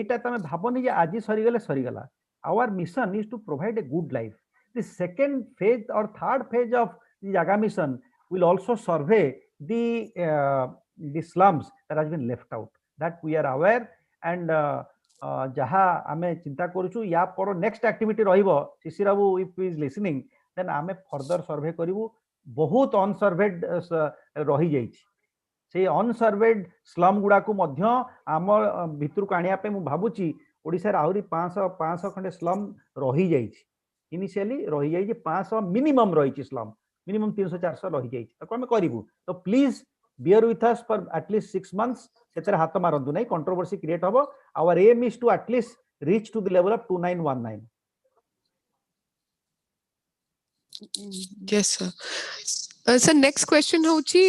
एटा तमे भाबनी जे आजि सरी गला our mission is to provide a good life the second phase or third phase of the Jaga mission will also survey the slums that has been left out that we are aware and जहा आमे चिंता करूछु या पर next activity रहिबो शिशिर बाबू if is listening then आमे further सर्वे करिवु बहुत unserved रही जाईछि से अनसर्वेड स्लम गुडा को मध्य आम भितर को आनिया पे मु भाबुची ओडिसा रे आउरी 500 खंडे स्लम रही जाईछि इनिशियली रही जाईछि 500 मिनिमम रहिछि स्लम मिनिमम 300 400 रही जाईछि तो हम करिवु तो please bear with us for at least 6 months सेतरे हाथ मारंतु नै कंट्रोवर्सी क्रिएट हबो our aim is to at least reach to the level of 2919 yes sir sir next question hochi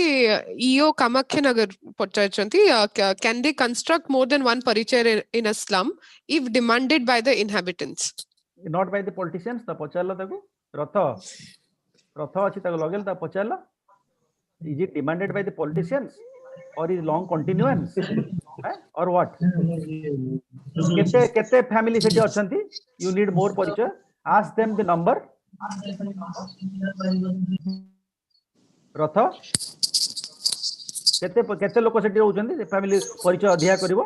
EO Kamakhya Nagar pachachanti can they construct more than one parichaya in a slum if demanded by the inhabitants not by the politicians the pachala taku रथ अछि ताको लगेल ता पचारला is it demanded by the politicians or is long continuance or what kete family seti achanti you need more parichaya ask them the number Rath kete लोक सेठी रहउचंती family परिचय अधिया करिवो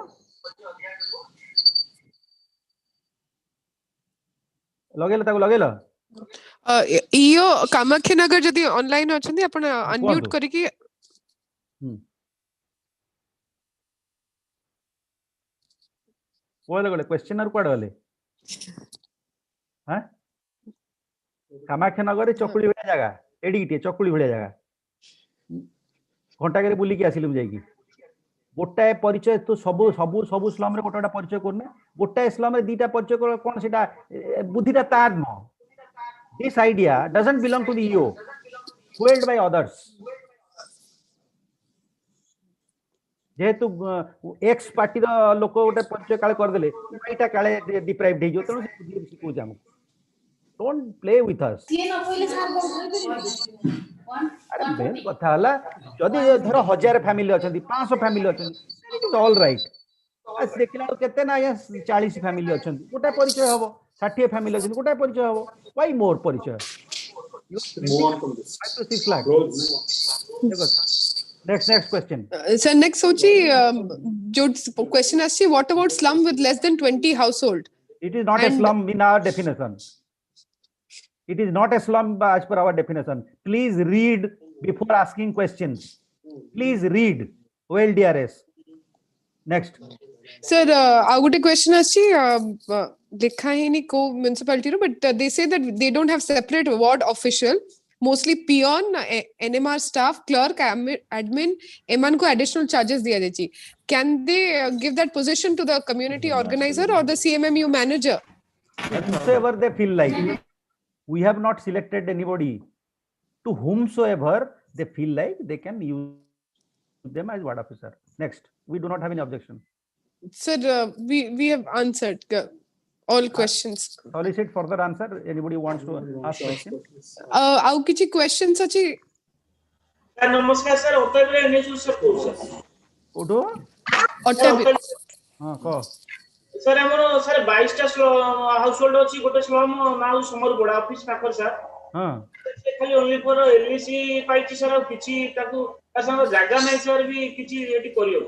लगेला ताको लगेला EO Kamakhya Nagar जदी ऑनलाइन अछंती आपण unmute करी कि कोले गले क्वेश्चनर कोड गले हां कामाख्या नगर चकुली भलिया जगह एडिटे चकुली भलिया जगह घंटा के बुली के आसिलु जाई की गोटाए परिचय तो सब सब सब स्लम रे गोटा परिचय करने गोटाए स्लम रे दीटा परिचय कोन सेटा बुद्धिटा तार न this idea doesn't belong to the EO fueled by others जेतु एक्स पार्टी रो लोक गोटे परिचय काले कर देले एटा काले डिप्राइव्ड हे जो तनो से सिखु जाम डोंट प्ले विथ अस अरे बेन कथा हला जदी धर 1000 फैमिली अछंती 500 फैमिली अछंती इट इज ऑल राइट आज देखिला केते ना 40 फैमिली अछंती गोटा परिचय हबो 60 फैमिली अछंती गोटा परिचय हबो व्हाई मोर परिचय more from this 5 to 6 lakh next question sir next sochi jo question is what about slum with less than 20 household it is not a slum in our definition it is not a slum as per our definition please read before asking questions please read well DRS next sir I got a question is likha hai ni ko municipality ro but they say that they don't have separate ward official mostly peon NMR staff clerk admin eman ko additional charges diya jachi can they give that position to the community organizer or the CMMU manager whosoever they feel like we have not selected anybody to whomsoever they feel like they can use them as ward officer next we do not have any objection sir we have answered all questions. Solicit further answer. Anybody wants to ask question? Au kichi questions achi? Sir, namaskar sir. Ottavira NSU sir ko sir. Odo? Ottavira. Ko. Sir, amaro sir 22 household अछि gote slum now summer बडा office पाकर sir. से खाली only for LEC पाइछि sir और किछि ताकू असंग जागा नै सर भी किछि एटी करियो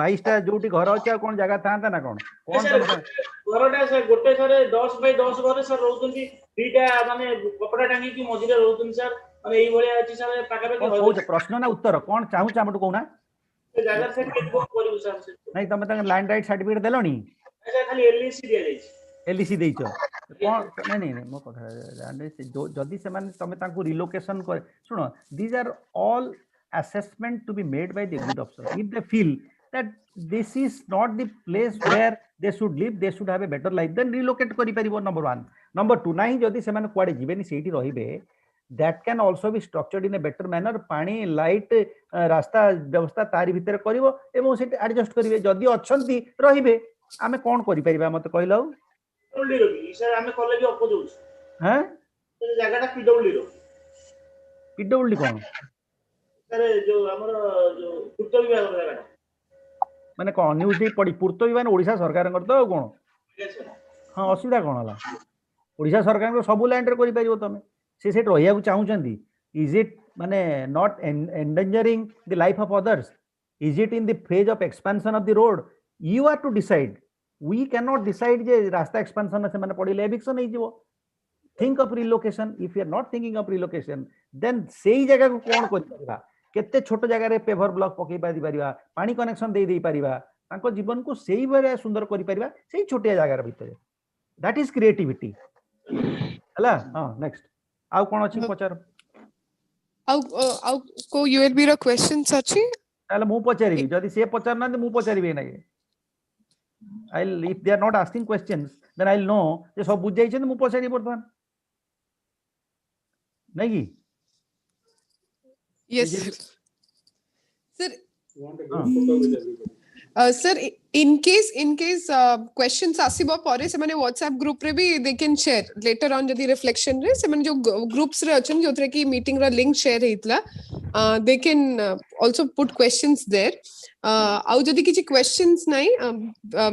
22 टा जोटी घर अछि आ कोन जगह थांता ना कोन घरटा सर गोटे सर 10 बाय 10 घर सर रहउतंती दुईटा माने कपड़ा टांगी की मजिरे रहउतंती सर माने एई भलिया अछि सर पाका पाकी प्रश्न ना उत्तर कोन चाहू चामटु कोना जागा से केत करियो सर नै तमे त लैंड राइट सर्टिफिकेट देलोनी अच्छा खाली एलईसी दिया जाय एलईसी देइछ कोन नै नै मो कथा जदी से माने तमे तांको रिलोकेशन कर सुनो these are all assessment to be made by the executive officer. If they feel that this is not the place where they should live, they should have a better life, then relocate kari paribo. Number one. Number two, nahi jodi se mane kuade jibeni seiti rahibe, that can also be structured in a better manner. Pani light rasta vyavastha tari bhitere karibo ebong seti adjust karibe. Jodi achanti rahibe ame kon kari pariba mate कहलो PWD रो sir हमें college oppose हैं तो जगहटा PWD रो PWD कोन sir जो हमर जो पूर्त विभाग रो जगहटा माने कोन news दे पड़ी पूर्त विभाग ओडिशा सरकार कर तो कोन हां असुविधा कोन हला ओडिशा सरकार को सब लैंड रे करि परिबो तमे से सेट रहिया को चाहू चंदी इज इट माने not endangering the life of others is it in the phase of expansion of the road you are to decide we cannot decide je rasta expansion se mane padile eviction ei jibo think of relocation if you are not thinking of relocation then sei jaga ko kon kori pariba kette छोट jaga re paver block पकई परिबा पानी connection दे परिबा तांको जीवन को सेही भरे सुंदर करि परिबा सेही छोटिया जागा रे भीतर दैट इज क्रिएटिविटी हला हां नेक्स्ट आउ कोन अछि पचार आउ को यूएलबी रो क्वेश्चंस अछि ताले मु पचारिबी जदी से पचार ना मु पचारिबे नै I'll if they are not asking questions then I'll know जे सब बुझ जाई छै मु पछारी बर्तमान नै की yes sir in case questions asibo pare se mane WhatsApp group re bhi they can share later on jodi reflection re se mane jo groups re achan jotre ki meeting ra link share heitla they can also put questions there au jodi kichi questions nai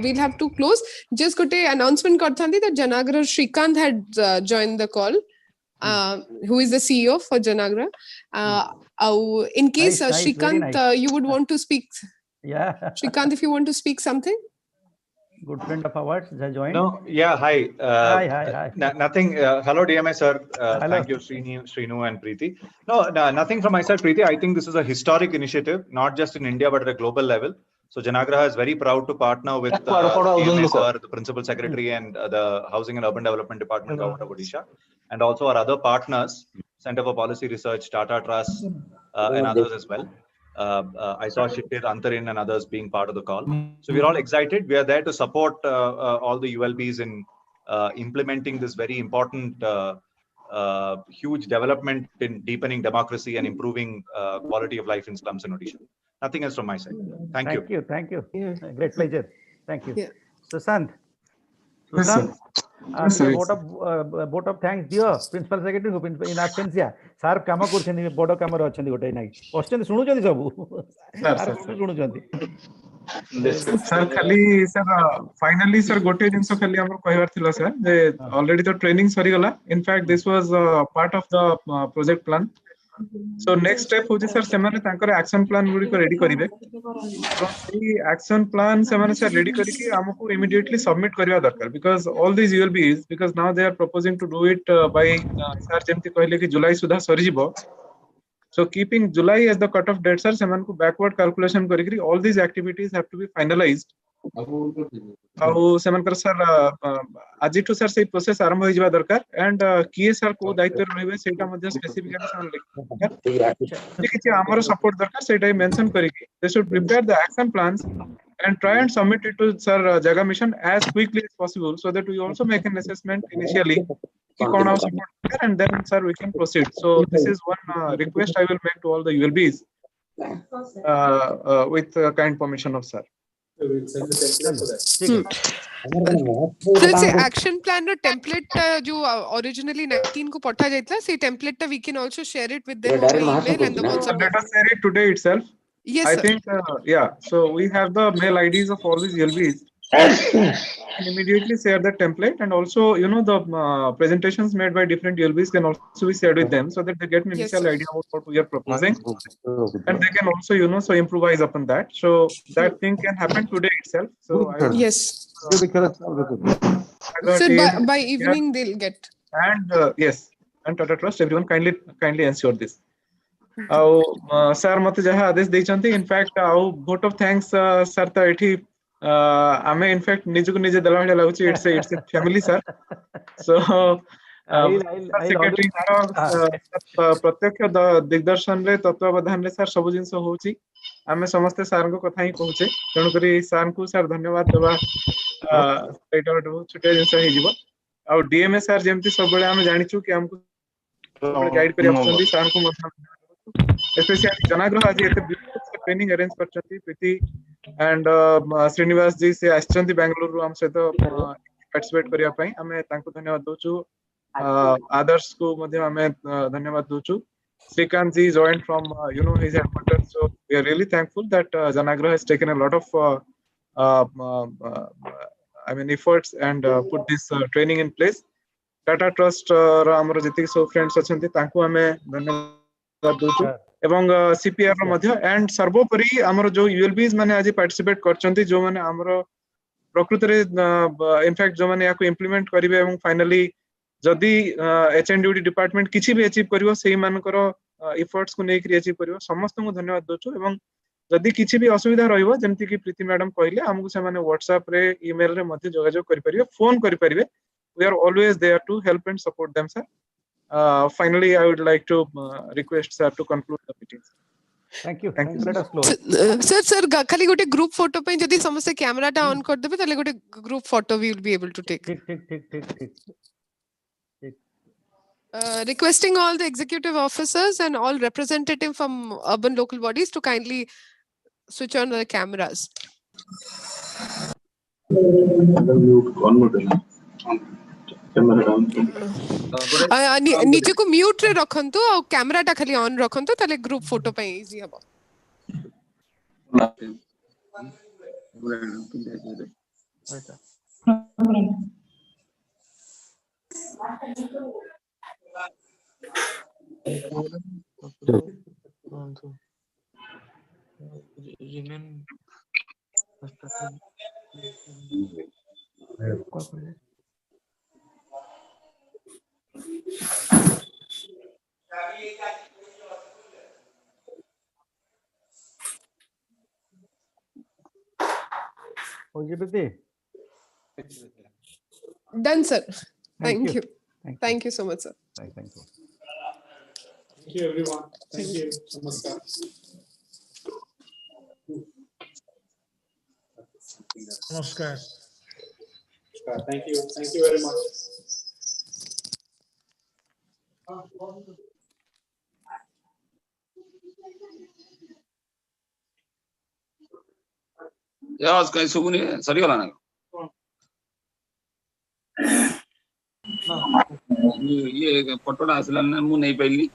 we'll have to close just gote announcement karthandi that Janagra Shrikant had joined the call who is the CEO for Janagra in case nice, Shrikant nice. you would want to speak yeah Shrikant if you want to speak something good friend of ours has joined no yeah hi hi nothing hello DMA sir hello. Thank you Srinu and Preeti no nothing from my side Preeti I think this is a historic initiative not just in India but at a global level so Janagraha is very proud to partner with DMA sir the principal secretary and the housing and urban development department government of Odisha and also our other partners Center for Policy Research Tata Trust and others as well I saw Shittir, Antarin and others being part of the call. So we're all excited. We are there to support all the ULBs in implementing this very important, huge development in deepening democracy and improving quality of life in slums in Odisha. Nothing else from my side. Thank you. Thank you. Great pleasure. Thank you. Yeah. Sushant. Yes, sir. vote of thanks दियो principal secretary को इन absentia sir काम करछन बड़ काम रे अछन गोटे नै question सुनु जंदी सब सर सुनु जंदी सर खाली सर फाइनली सर गोटे जिंस खाली हमर कहबार थिला सर जे ऑलरेडी तो ट्रेनिंग सरी गला in fact this was part of the project plan so next step होची सर सेमाने तांकर एक्शन प्लान गुडी को रेडी करिवे ई एक्शन प्लान सेमाने सर रेडी करी कि हमको इमीडिएटली सबमिट करबा दरकार because all this ULBs because now they are proposing to do it by sir जेमति कहले कि जुलाई सुधा सरी जिवो so keeping July as the cut off date sir seman ko backward calculation kari all these activities have to be finalized ଆଉ ସେମାନଙ୍କର sir ଆଜିଠୁ sir ସେଇ process ଆରମ୍ଭ ହେଇଯିବା ଦରକାର and କିଏ ସାର୍ କୋଉ ଦାୟିତ୍ୱରେ ରହିବେ ସେଇଟା ମଧ୍ୟ ସ୍ପେସିଫିକାଲି ସେମାନେ ଲେଖିବେ କିଛି ଆମର ସପୋର୍ଟ ଦରକାର ସେଇଟା ମେନସନ କରିକି they should prepare the action plans and try and submit it to sir Jaga Mission as quickly as possible so that we also make an assessment initially ki kaun our support and then sir we can proceed so this is one request I will make to all the ULBs with kind permission of sir We'll send the template for that. So it's a action plan or template जो originally 19 को पठा जाता है template we can also share it with them on the email and the WhatsApp. Let us share it today itself. Yes, I sir. think yeah. So we have the mail IDs of all these LBs. Can immediately share the template, and also the presentations made by different LBs can also be shared with them so that they get an initial idea about what we are proposing, and they can also so improvise upon that. So that thing can happen today itself. So I will, yes. So by evening they'll get. And yes, and Tata Trust, everyone kindly ensure this. Sir मते जहाँ आदेश देइचंती, in fact vote of thanks sir तो एठी आमे in fact निज को निजे दला भले लागुची, it's a family sir. So secretary प्रत्यक्ष दिग्दर्शन रे तत्वावधान रे सर सब जिंस होची, आमे समस्त सर को कथा ही कहूचे, तेणु करी सर को सर धन्यवाद देबा एटा छुटे जिंस हे जीवो। आ डीएमए सर जेमती सब बळे आमे जानिचु कि हमको गाइड करी आछंदी, सर को especially Janagraha आज ये ट्रेनिंग अरेंज करचंती प्रीति एंड श्रीनिवास जी से आछंती बेंगलुरु हम सहित पार्टिसिपेट करिया पई हमें तांको धन्यवाद दोचु। आदर्श को मध्ये हमें धन्यवाद दोचु। Srikanth ji joined from his headquarters, so we are really thankful that Janagraha has taken a lot of efforts and put this training in place. Tata Trust रा हमर जति सो फ्रेंड्स अछंती तांको हमें धन्यवाद दोचु एवं सीपीआर रो मध्ये एंड सर्वोपरि हमर जो यूएलबीज माने आज पार्टिसिपेट करचंती, जो माने हमर प्रकृति रे इनफैक्ट जो माने याको इंप्लीमेंट करिवे एवं फाइनली जदी एचएनडीयूडी डिपार्टमेंट किछि भी अचीव करिवो सेही मानकर एफर्ट्स को नेकरी अचीव करिवो। समस्त को धन्यवाद दोचु एवं जदी किछि भी असुविधा रहिवो जेमति कि प्रीति मैडम कहले हमकु से माने व्हाट्सएप रे ईमेल रे मध्ये जोगाजोग करि परिवे, फोन करि परिवे। We are always there to help and support them, sir. Finally, I would like to request sir to conclude the meeting. Thank you. Let us close. Sir, खाली गोटे ग्रुप फोटो पे जदी समस्त camera टा on कर देबे तले गोटे group photo we will be able to take. ठीक. Requesting all the executive officers and all representative from urban local bodies to kindly switch on the cameras. नीचे को म्यूट रे रखंतु और कैमरा टा खाली ऑन रखंतु तले ग्रुप फोटो पे easy हबो। Done, sir. Thank you. Thank you so much, sir. Thank you. Thank you, everyone. Thank you. Namaskar. Namaskar. Thank you. Thank you very much. आज कहीं सुबुनी सरी वाला ना ये फोटोटा आसला ना मु नहीं पाइली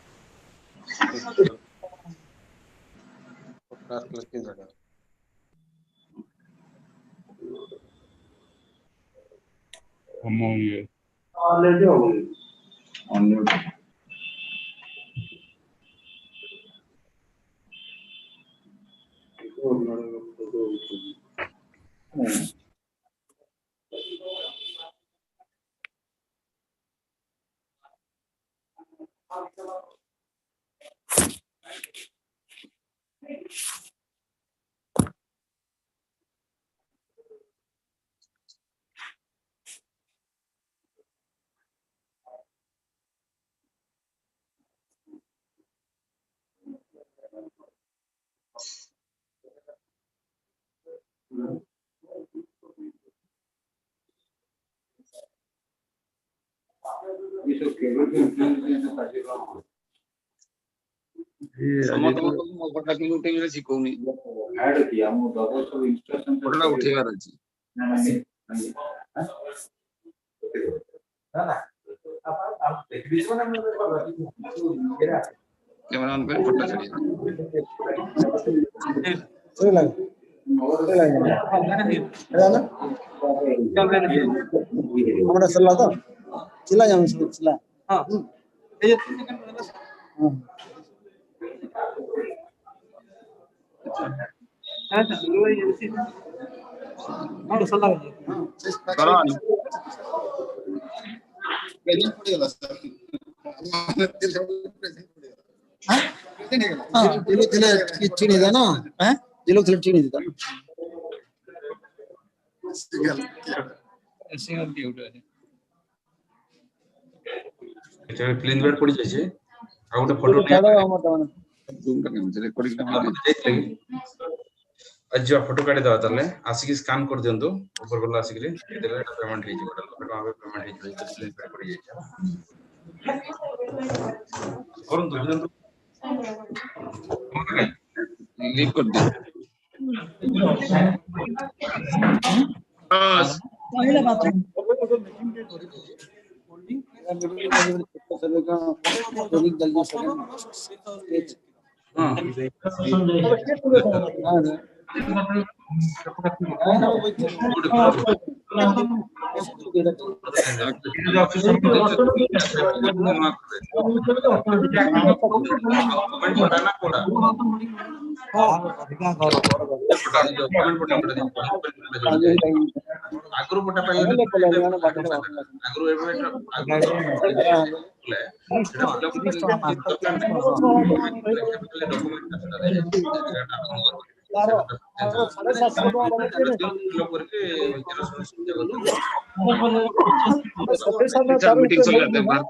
समस्त को मोटा किलो टेंगे सिकोनी ଫଟୋଟା ଉଠେଇବାର ଅଛି। କ୍ୟାମେରା ଅନ୍ କରି ଫଟୋ ଛାଡ଼ିବା। प्लेन बेड पड़ी जाइए आ गोटे फोटो आज फोटो काढी दवा ताले आसिक स्कैन कर दियंतु ऊपर गला आसिक रे देले एटा पेमेंट हे जे गोटे टका पेमेंट हे जे प्लेन बेड पड़ी जाइए करन तो दियंतु लीव कर दे। पहले बात आगुरु पटा पाइले आगुरु मीटिंग चल जाते हैं बाहर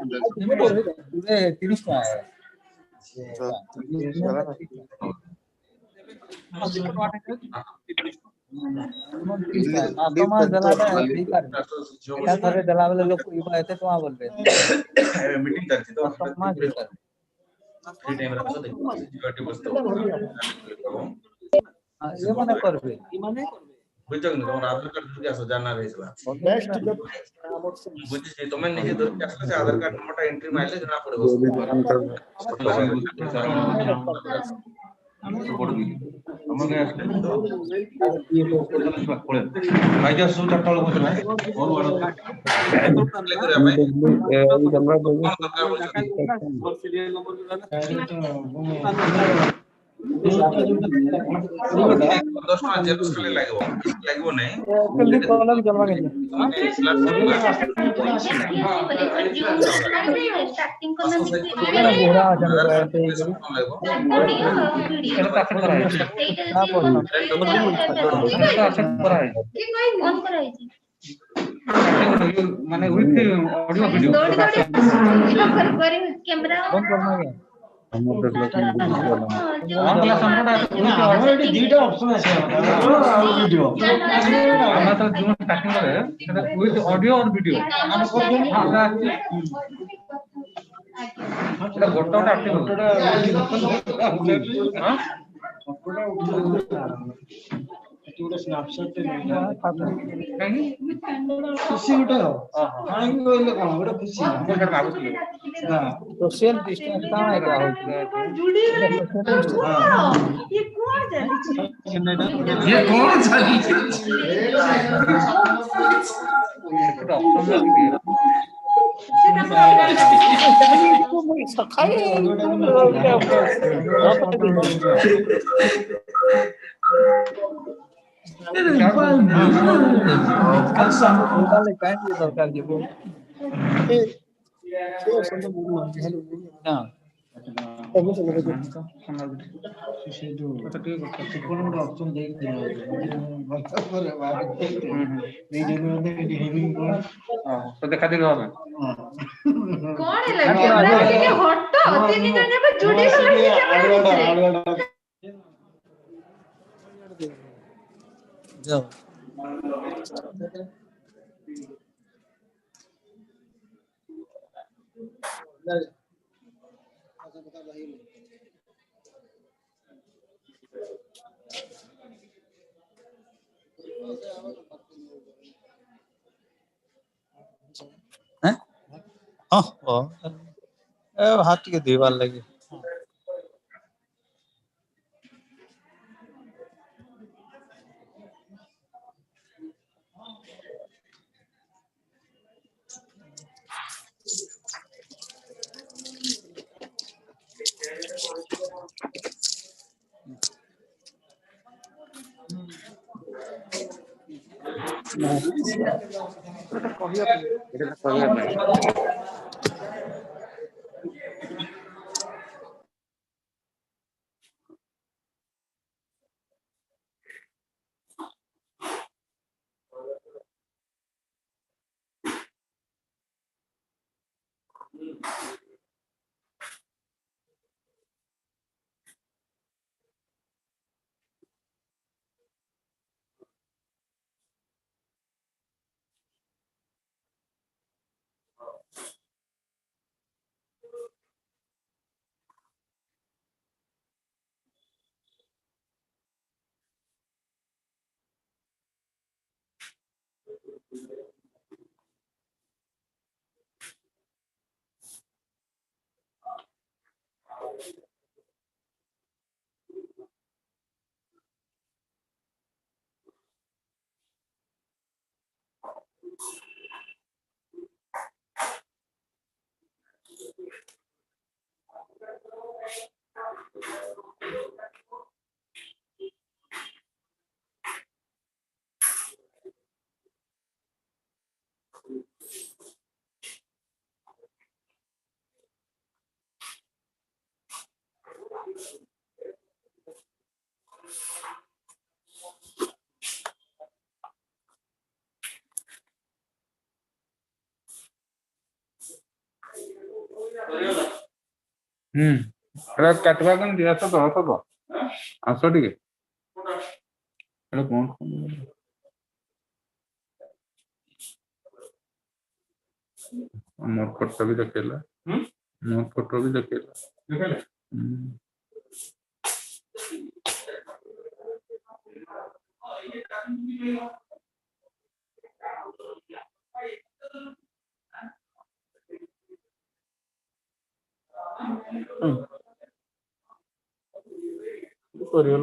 मीटिंग करछि तो फ्री टाइम रे बस देखो जीवाटी बसतो ये माने करबे ई माने बुझजो न तोर आधार कार्ड धरके आसो जानना रहिसला बेस्ट बुझि तमे निजे धरके आसले से आधार कार्ड नंबरटा एंट्री मारले जना पड़बो हमने आसले तो भाई जा सु चट्टा लोग होता है और वाला अप्लाई करे हमें ये नंबर दो सीरियल नंबर दस टका जेरोक्स खाली लागबो नै जल्दी कॉलम जमा के स्टार्टिंग करना घोड़ा जनरेटर पे वीडियो ना बोल ऑन कराई माने विथ ऑडियो वीडियो कैमरा बंद करना है ऑलरेडी दीटा ऑप्शन আছে वीडियो আমরা তো জীবন টাকিং করে উইথ অডিও আর ভিডিও আমরা করব এটা গোটাটা অ্যাক্টিভ হ্যাঁ ଗୋଟେ ସ୍ନାପଶଟ ଖୁସି ଗୋଟେ କାହିଁକି କହିଲେ କଣ ଗୋଟେ ଖୁସି सोशल डिस्टेंस कहाँ है क्या होती है ये कौन चली तो देखा देगा हमें कौन है कैमरा के हटो तीन जन पे जुड़ी गला जाओ हाथ टिके देवार लगे काटवा कौन दिया तो आस टे कौन मोर फोटो भी देखेला मोर फोटो भी देखेला करियो